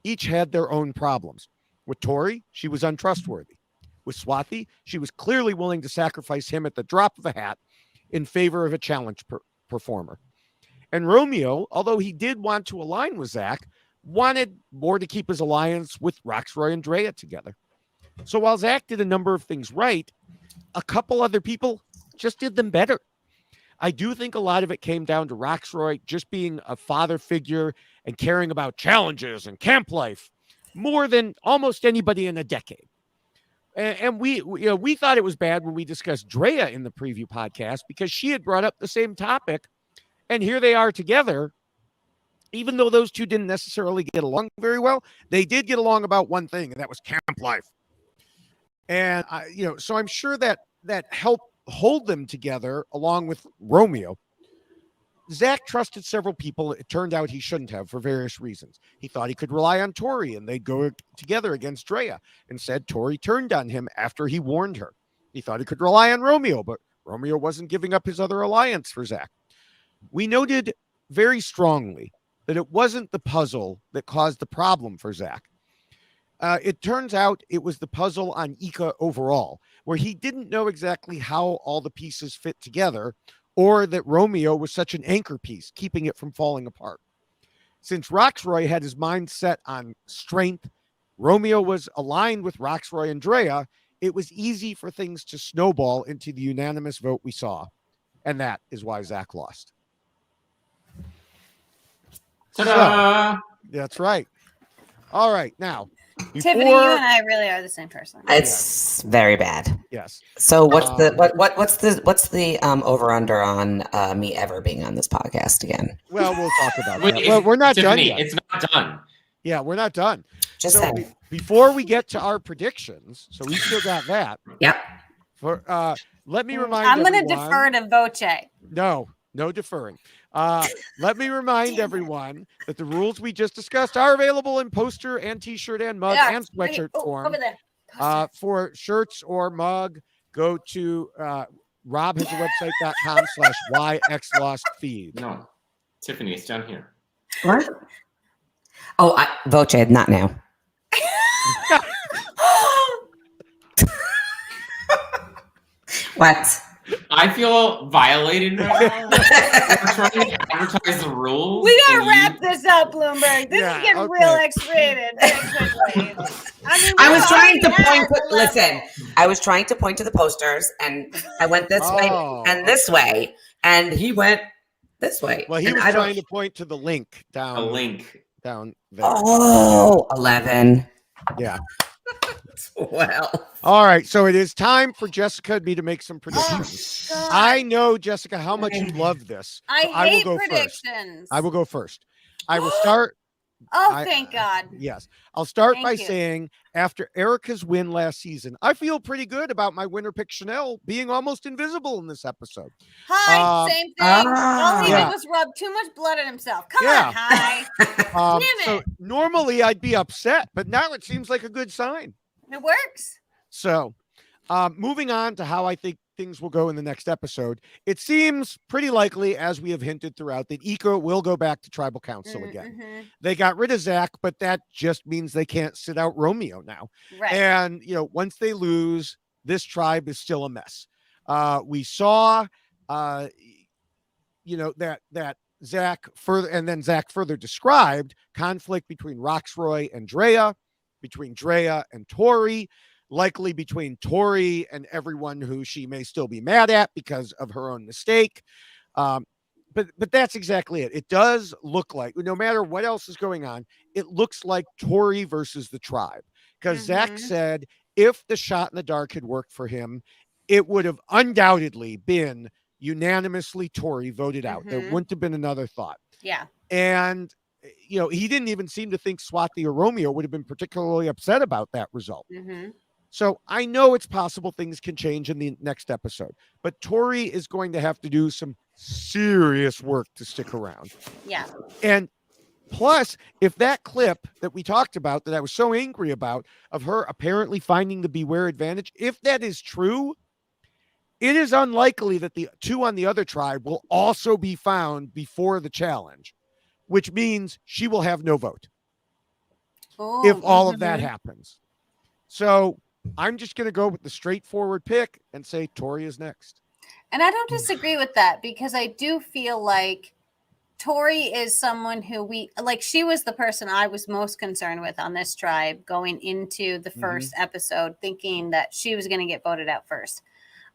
each had their own problems. With Tori, she was untrustworthy. With Swathi, she was clearly willing to sacrifice him at the drop of a hat in favor of a challenge performer. And Romeo, although he did want to align with Zach, wanted more to keep his alliance with Rockstar and Drea together. So while Zach did a number of things right, a couple other people just did them better. I do think a lot of it came down to Rockstar just being a father figure and caring about challenges and camp life more than almost anybody in a decade. And we thought it was bad when we discussed Drea in the preview podcast because she had brought up the same topic, and here they are together. Even though those two didn't necessarily get along very well, they did get along about one thing, and that was camp life. And so I'm sure that helped hold them together along with Romeo. Zach trusted several people. It turned out he shouldn't have for various reasons. He thought he could rely on Tori and they'd go together against Drea. Instead, Tori turned on him after he warned her. He thought he could rely on Romeo, but Romeo wasn't giving up his other alliance for Zach. We noted very strongly that it wasn't the puzzle that caused the problem for Zach. It turns out it was the puzzle on Ika overall, where he didn't know exactly how all the pieces fit together, or that Romeo was such an anchor piece, keeping it from falling apart. Since Rockstar had his mind set on strength, Romeo was aligned with Rockstar and Drea, it was easy for things to snowball into the unanimous vote we saw. And that is why Zach lost.
Ta-da!
So, that's right. All right, now.
Tiffany, you and I really are the same person.
It's very bad.
Yes.
So what's the over under on me ever being on this podcast again?
Well, we'll talk about that. Well, we're not
Tiffany,
done yet.
It's not done.
Yeah, we're not done.
Just
so before we get to our predictions, so we still got that.
Yep.
Let me remind
I'm going to
everyone-
defer to Voce.
No deferring. Let me remind everyone that the rules we just discussed are available in poster and t-shirt and mug and sweatshirt form.
Over there.
For shirts or mug, go to Rob has a website.com/yxlostfeed.
No, Tiffany, it's down here.
What? Oh, Voce, not now. What?
I feel violated right now. We're trying to advertise the rules.
We gotta wrap this up, Bloomberg. This is getting real X-rated.
I was trying to point to I was trying to point to the posters, and I went this way and this way, and he went this way.
Well, he was trying to point to the link down.
A link
down there.
Oh, 11.
Yeah.
Well.
All right. So it is time for Jessica and me to make some predictions. I know, Jessica, how much you love this.
I hate predictions.
I will go first. I will start.
Thank God.
Yes. I'll start by saying after Erica's win last season, I feel pretty good about my winner pick Chanel being almost invisible in this episode.
Hi, same thing. All he did was rub too much blood on himself. Come on, hi.
So normally I'd be upset, but now it seems like a good sign.
It works.
So moving on to how I think things will go in the next episode, it seems pretty likely, as we have hinted throughout, that Ika will go back to tribal council again.
Mm-hmm.
They got rid of Zach, but that just means they can't sit out Romeo now.
Right.
And, once they lose, this tribe is still a mess. We saw, that Zach further described conflict between Roxroy and Drea, between Drea and Tori, likely between Tori and everyone who she may still be mad at because of her own mistake. But that's exactly it. It does look like, no matter what else is going on, it looks like Tori versus the tribe. Because Zach said if the shot in the dark had worked for him, it would have undoubtedly been unanimously Tori voted out. There wouldn't have been another thought.
Yeah.
And, he didn't even seem to think Swati or Romeo would have been particularly upset about that result. So I know it's possible things can change in the next episode, but Tori is going to have to do some serious work to stick around.
Yeah.
And plus, if that clip that we talked about, that I was so angry about, of her apparently finding the beware advantage, if that is true, it is unlikely that the two on the other tribe will also be found before the challenge, which means she will have no vote if all of that happens. So I'm just going to go with the straightforward pick and say Tori is next.
And I don't disagree with that, because I do feel like Tori is someone who she was the person I was most concerned with on this tribe going into the first episode, thinking that she was going to get voted out first.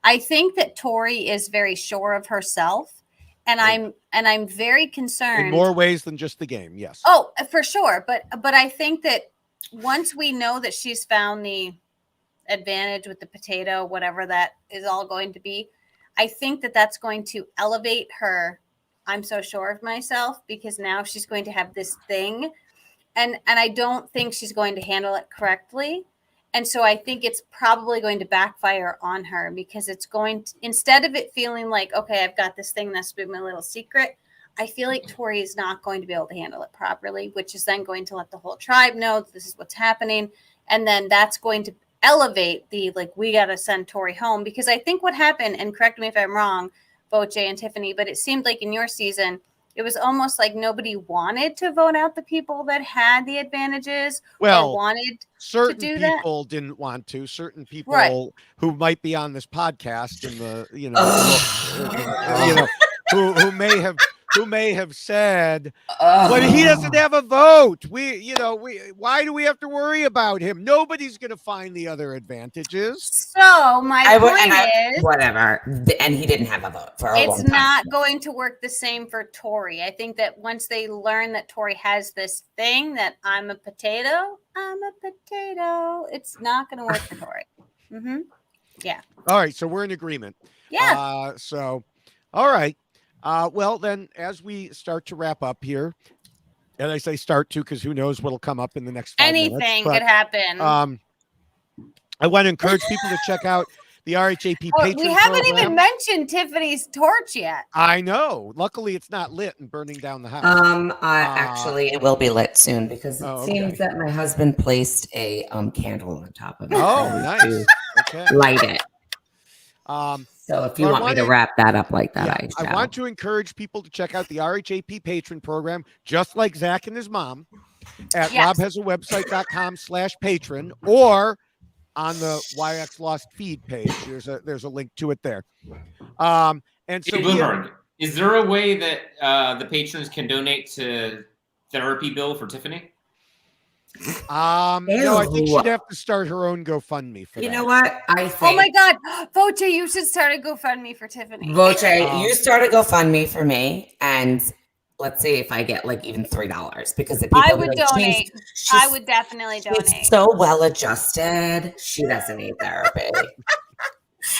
I think that Tori is very sure of herself, and I'm very concerned
in more ways than just the game. Yes.
Oh, for sure. But I think that once we know that she's found the advantage with the potato, whatever that is all going to be, I think that that's going to elevate her. I'm so sure of myself, because now she's going to have this thing, and I don't think she's going to handle it correctly. And so I think it's probably going to backfire on her, because it's going to, instead of it feeling like, okay, I've got this thing that's been my little secret, I feel like Tori is not going to be able to handle it properly, which is then going to let the whole tribe know that this is what's happening. And then that's going to elevate the, we got to send Tori home, because I think what happened, and correct me if I'm wrong, Voce and Tiffany, but it seemed like in your season, it was almost like nobody wanted to vote out the people that had the advantages, or wanted
certain
to do that.
People didn't want to. Certain people who might be on this podcast, and who may have said, but he doesn't have a vote. Why do we have to worry about him? Nobody's going to find the other advantages.
So my point is,
whatever. And he didn't have a vote for a long time.
It's not going to work the same for Tori. I think that once they learn that Tori has this thing that I'm a potato, it's not going to work for Tori. Yeah.
All right. So we're in agreement.
Yeah.
All right. Well, then, as we start to wrap up here, and I say start to because who knows what'll come up in the next 5 minutes.
Anything could happen.
I want to encourage people to check out the RHAP Patreon
We haven't
program.
even mentioned Tiffany's torch yet.
I know. Luckily, it's not lit and burning down the house.
Actually, it will be lit soon, because it seems that my husband placed a candle on top of it.
Oh, nice. Okay.
Light it. So if you want me to wrap that up like that,
I want to encourage people to check out the RHAP patron program, just like Zach and his mom, at robhasawebsite.com/patron, or on the YX Lost feed page. There's a link to it there. And so
Bloomberg, is there a way that the patrons can donate to therapy bill for Tiffany?
No, I think she'd have to start her own GoFundMe for that.
You know what? I think.
Oh my God, Voce, you should start a GoFundMe for Tiffany.
Voce, you start a GoFundMe for me, and let's see if I get even $3, because the people
I would donate. I would definitely donate.
She's so well adjusted. She doesn't need therapy.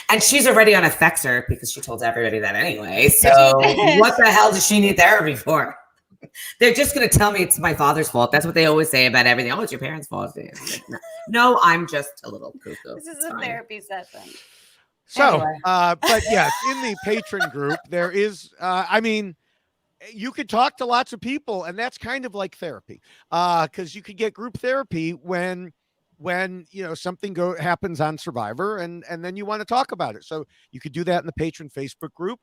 And she's already on Effexor, because she told everybody that anyway. So what the hell does she need therapy for? They're just going to tell me it's my father's fault. That's what they always say about everything. Oh, it's your parents' fault. No, I'm just a little cuckoo.
This is a therapy session.
So,
Anyway.
But yes, in the patron group, there is, you could talk to lots of people, and that's kind of like therapy, because you could get group therapy when something happens on Survivor, and then you want to talk about it. So you could do that in the patron Facebook group.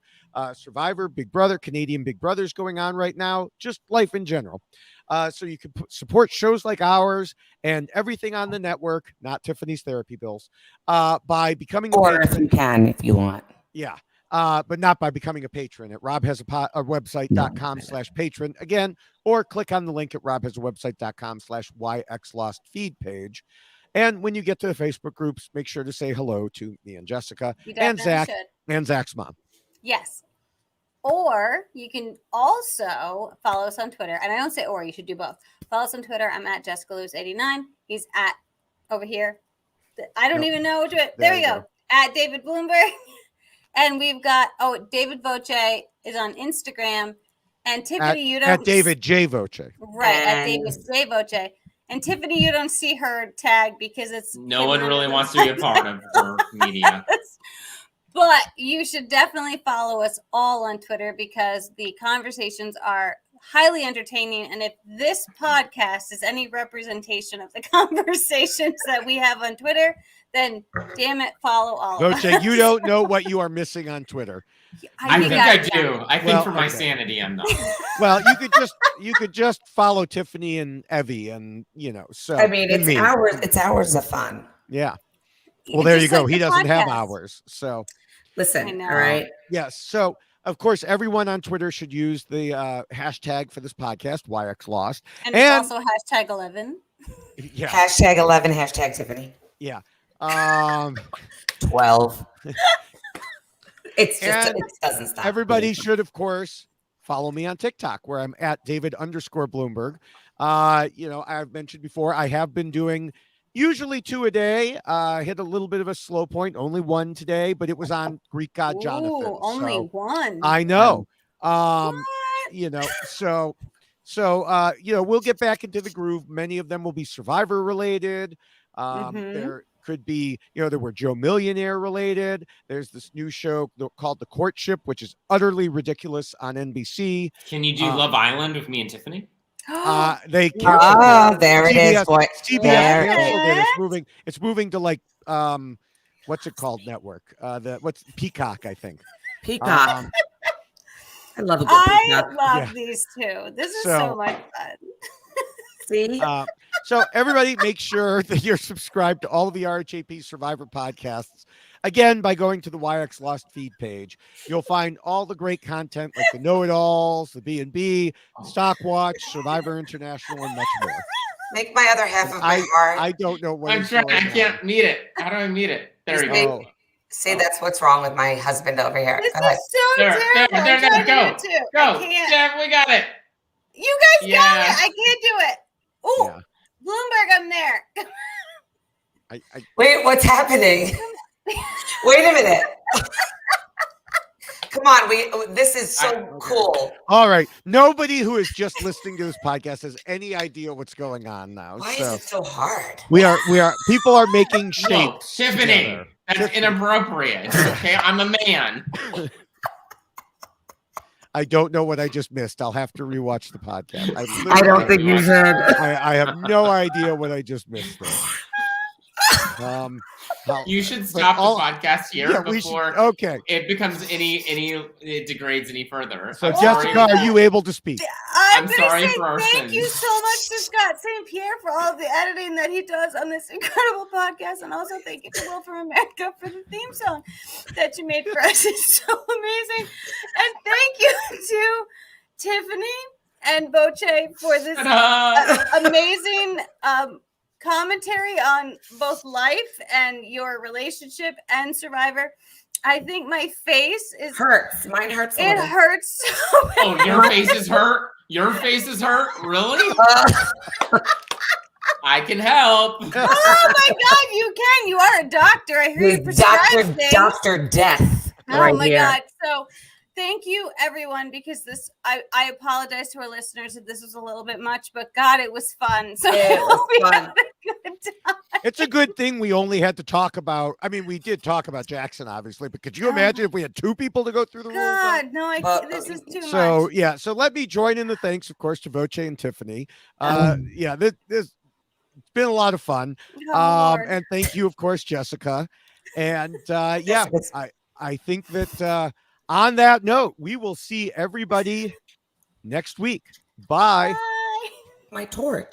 Survivor, Big Brother, Canadian Big Brother's going on right now, just life in general. So you can support shows like ours and everything on the network, not Tiffany's therapy bills, by becoming
or if you can, if you want.
Yeah. but not by becoming a patron at robhasawebsite.com/patron again, or click on the link at robhasawebsite.com/yxlostfeed page. And when you get to the Facebook groups, make sure to say hello to me and Jessica
You
and
definitely
Zach
should.
and Zach's mom.
Yes. Or you can also follow us on Twitter. And I don't say or, you should do both. Follow us on Twitter. I'm at Jessica Lewis89. He's at over here. I don't even know. There you go. At David Bloomberg. And we've got, David Voce is on Instagram. And Tiffany, you don't.
At David J. Voce.
Right, at David J. Voce. And Tiffany, you don't see her tag because it's.
No one really wants to be a part of her media.
But you should definitely follow us all on Twitter because the conversations are highly entertaining. And if this podcast is any representation of the conversations that we have on Twitter, then damn it, follow all of
Voce,
us.
you don't know what you are missing on Twitter.
I think I do. I think for my sanity, I'm not.
Well, you could just follow Tiffany and Evie, and so
I mean, it's hours of fun.
Yeah. Well, there you go. He doesn't have hours. So
listen, all right.
Yes. So of course, everyone on Twitter should use the hashtag for this podcast, YXLost.
And it's also hashtag 11.
Yeah.
Hashtag 11, hashtag Tiffany.
Yeah.
12. It doesn't stop.
Everybody should, of course, follow me on TikTok, where I'm at David_Bloomberg. I've mentioned before, I have been doing usually 2 a day. Hit a little bit of a slow point, only 1 today, but it was on Greek God Jonathan.
Only 1.
I know.
What?
We'll get back into the groove. Many of them will be Survivor related. There could be, there were Joe Millionaire related. There's this new show called The Courtship, which is utterly ridiculous on NBC.
Can you do Love Island with me and Tiffany?
They canceled
there it is.
CBS canceled it. It's moving to like what's it called network? What's Peacock, I think.
Peacock. I love a good Peacock.
I love these two. This is so much fun.
See?
So everybody make sure that you're subscribed to all of the RHAP Survivor podcasts. Again, by going to the YX Lost feed page, you'll find all the great content like the Know-It-Alls, the B&B, Stock Watch, Survivor International, and much more.
Make my other half of my heart.
I don't know what
I'm trying. I can't meet it. How do I meet it? There we go.
See, that's what's wrong with my husband over here.
This is so terrible.
Go. Jeff, we got it.
You guys got it. I can't do it. Oh, yeah. Bloomberg, I'm there.
Wait, what's happening? Wait a minute. Come on, this is so cool.
All right. Nobody who is just listening to this podcast has any idea what's going on now.
Why is it so hard?
People are making shapes.
Whoa, Tiffany, that's inappropriate. Okay, I'm a man.
I don't know what I just missed. I'll have to rewatch the podcast.
I don't think you should.
I have no idea what I just missed there.
You should stop the podcast here before it becomes it degrades any further.
So Jessica, are you able to speak?
I'm sorry for our
thank you so much to Scott St. Pierre for all of the editing that he does on this incredible podcast, and also thank you to Will from America for the theme song that you made for us. It's so amazing, and thank you to Tiffany and Voce for this amazing commentary on both life and your relationship and Survivor. I think my face
hurts. Mine hurts.
It hurts so bad.
Oh, your face is hurt? Your face is hurt? Really? I can help.
Oh my God, you can. You are a doctor. I hear you prescribe things.
Dr. Death.
Oh my God. So thank you, everyone, because I apologize to our listeners if this was a little bit much, but God, it was fun. So
it was fun.
Had a good time.
It's a good thing we only had to talk about. I mean, we did talk about Jackson, obviously, but could you imagine if we had 2 people to go through the rules?
God, no, this is too much.
So yeah, so let me join in the thanks, of course, to Voce and Tiffany. This it's been a lot of fun. And thank you, of course, Jessica. And I think that on that note, we will see everybody next week. Bye.
My torch.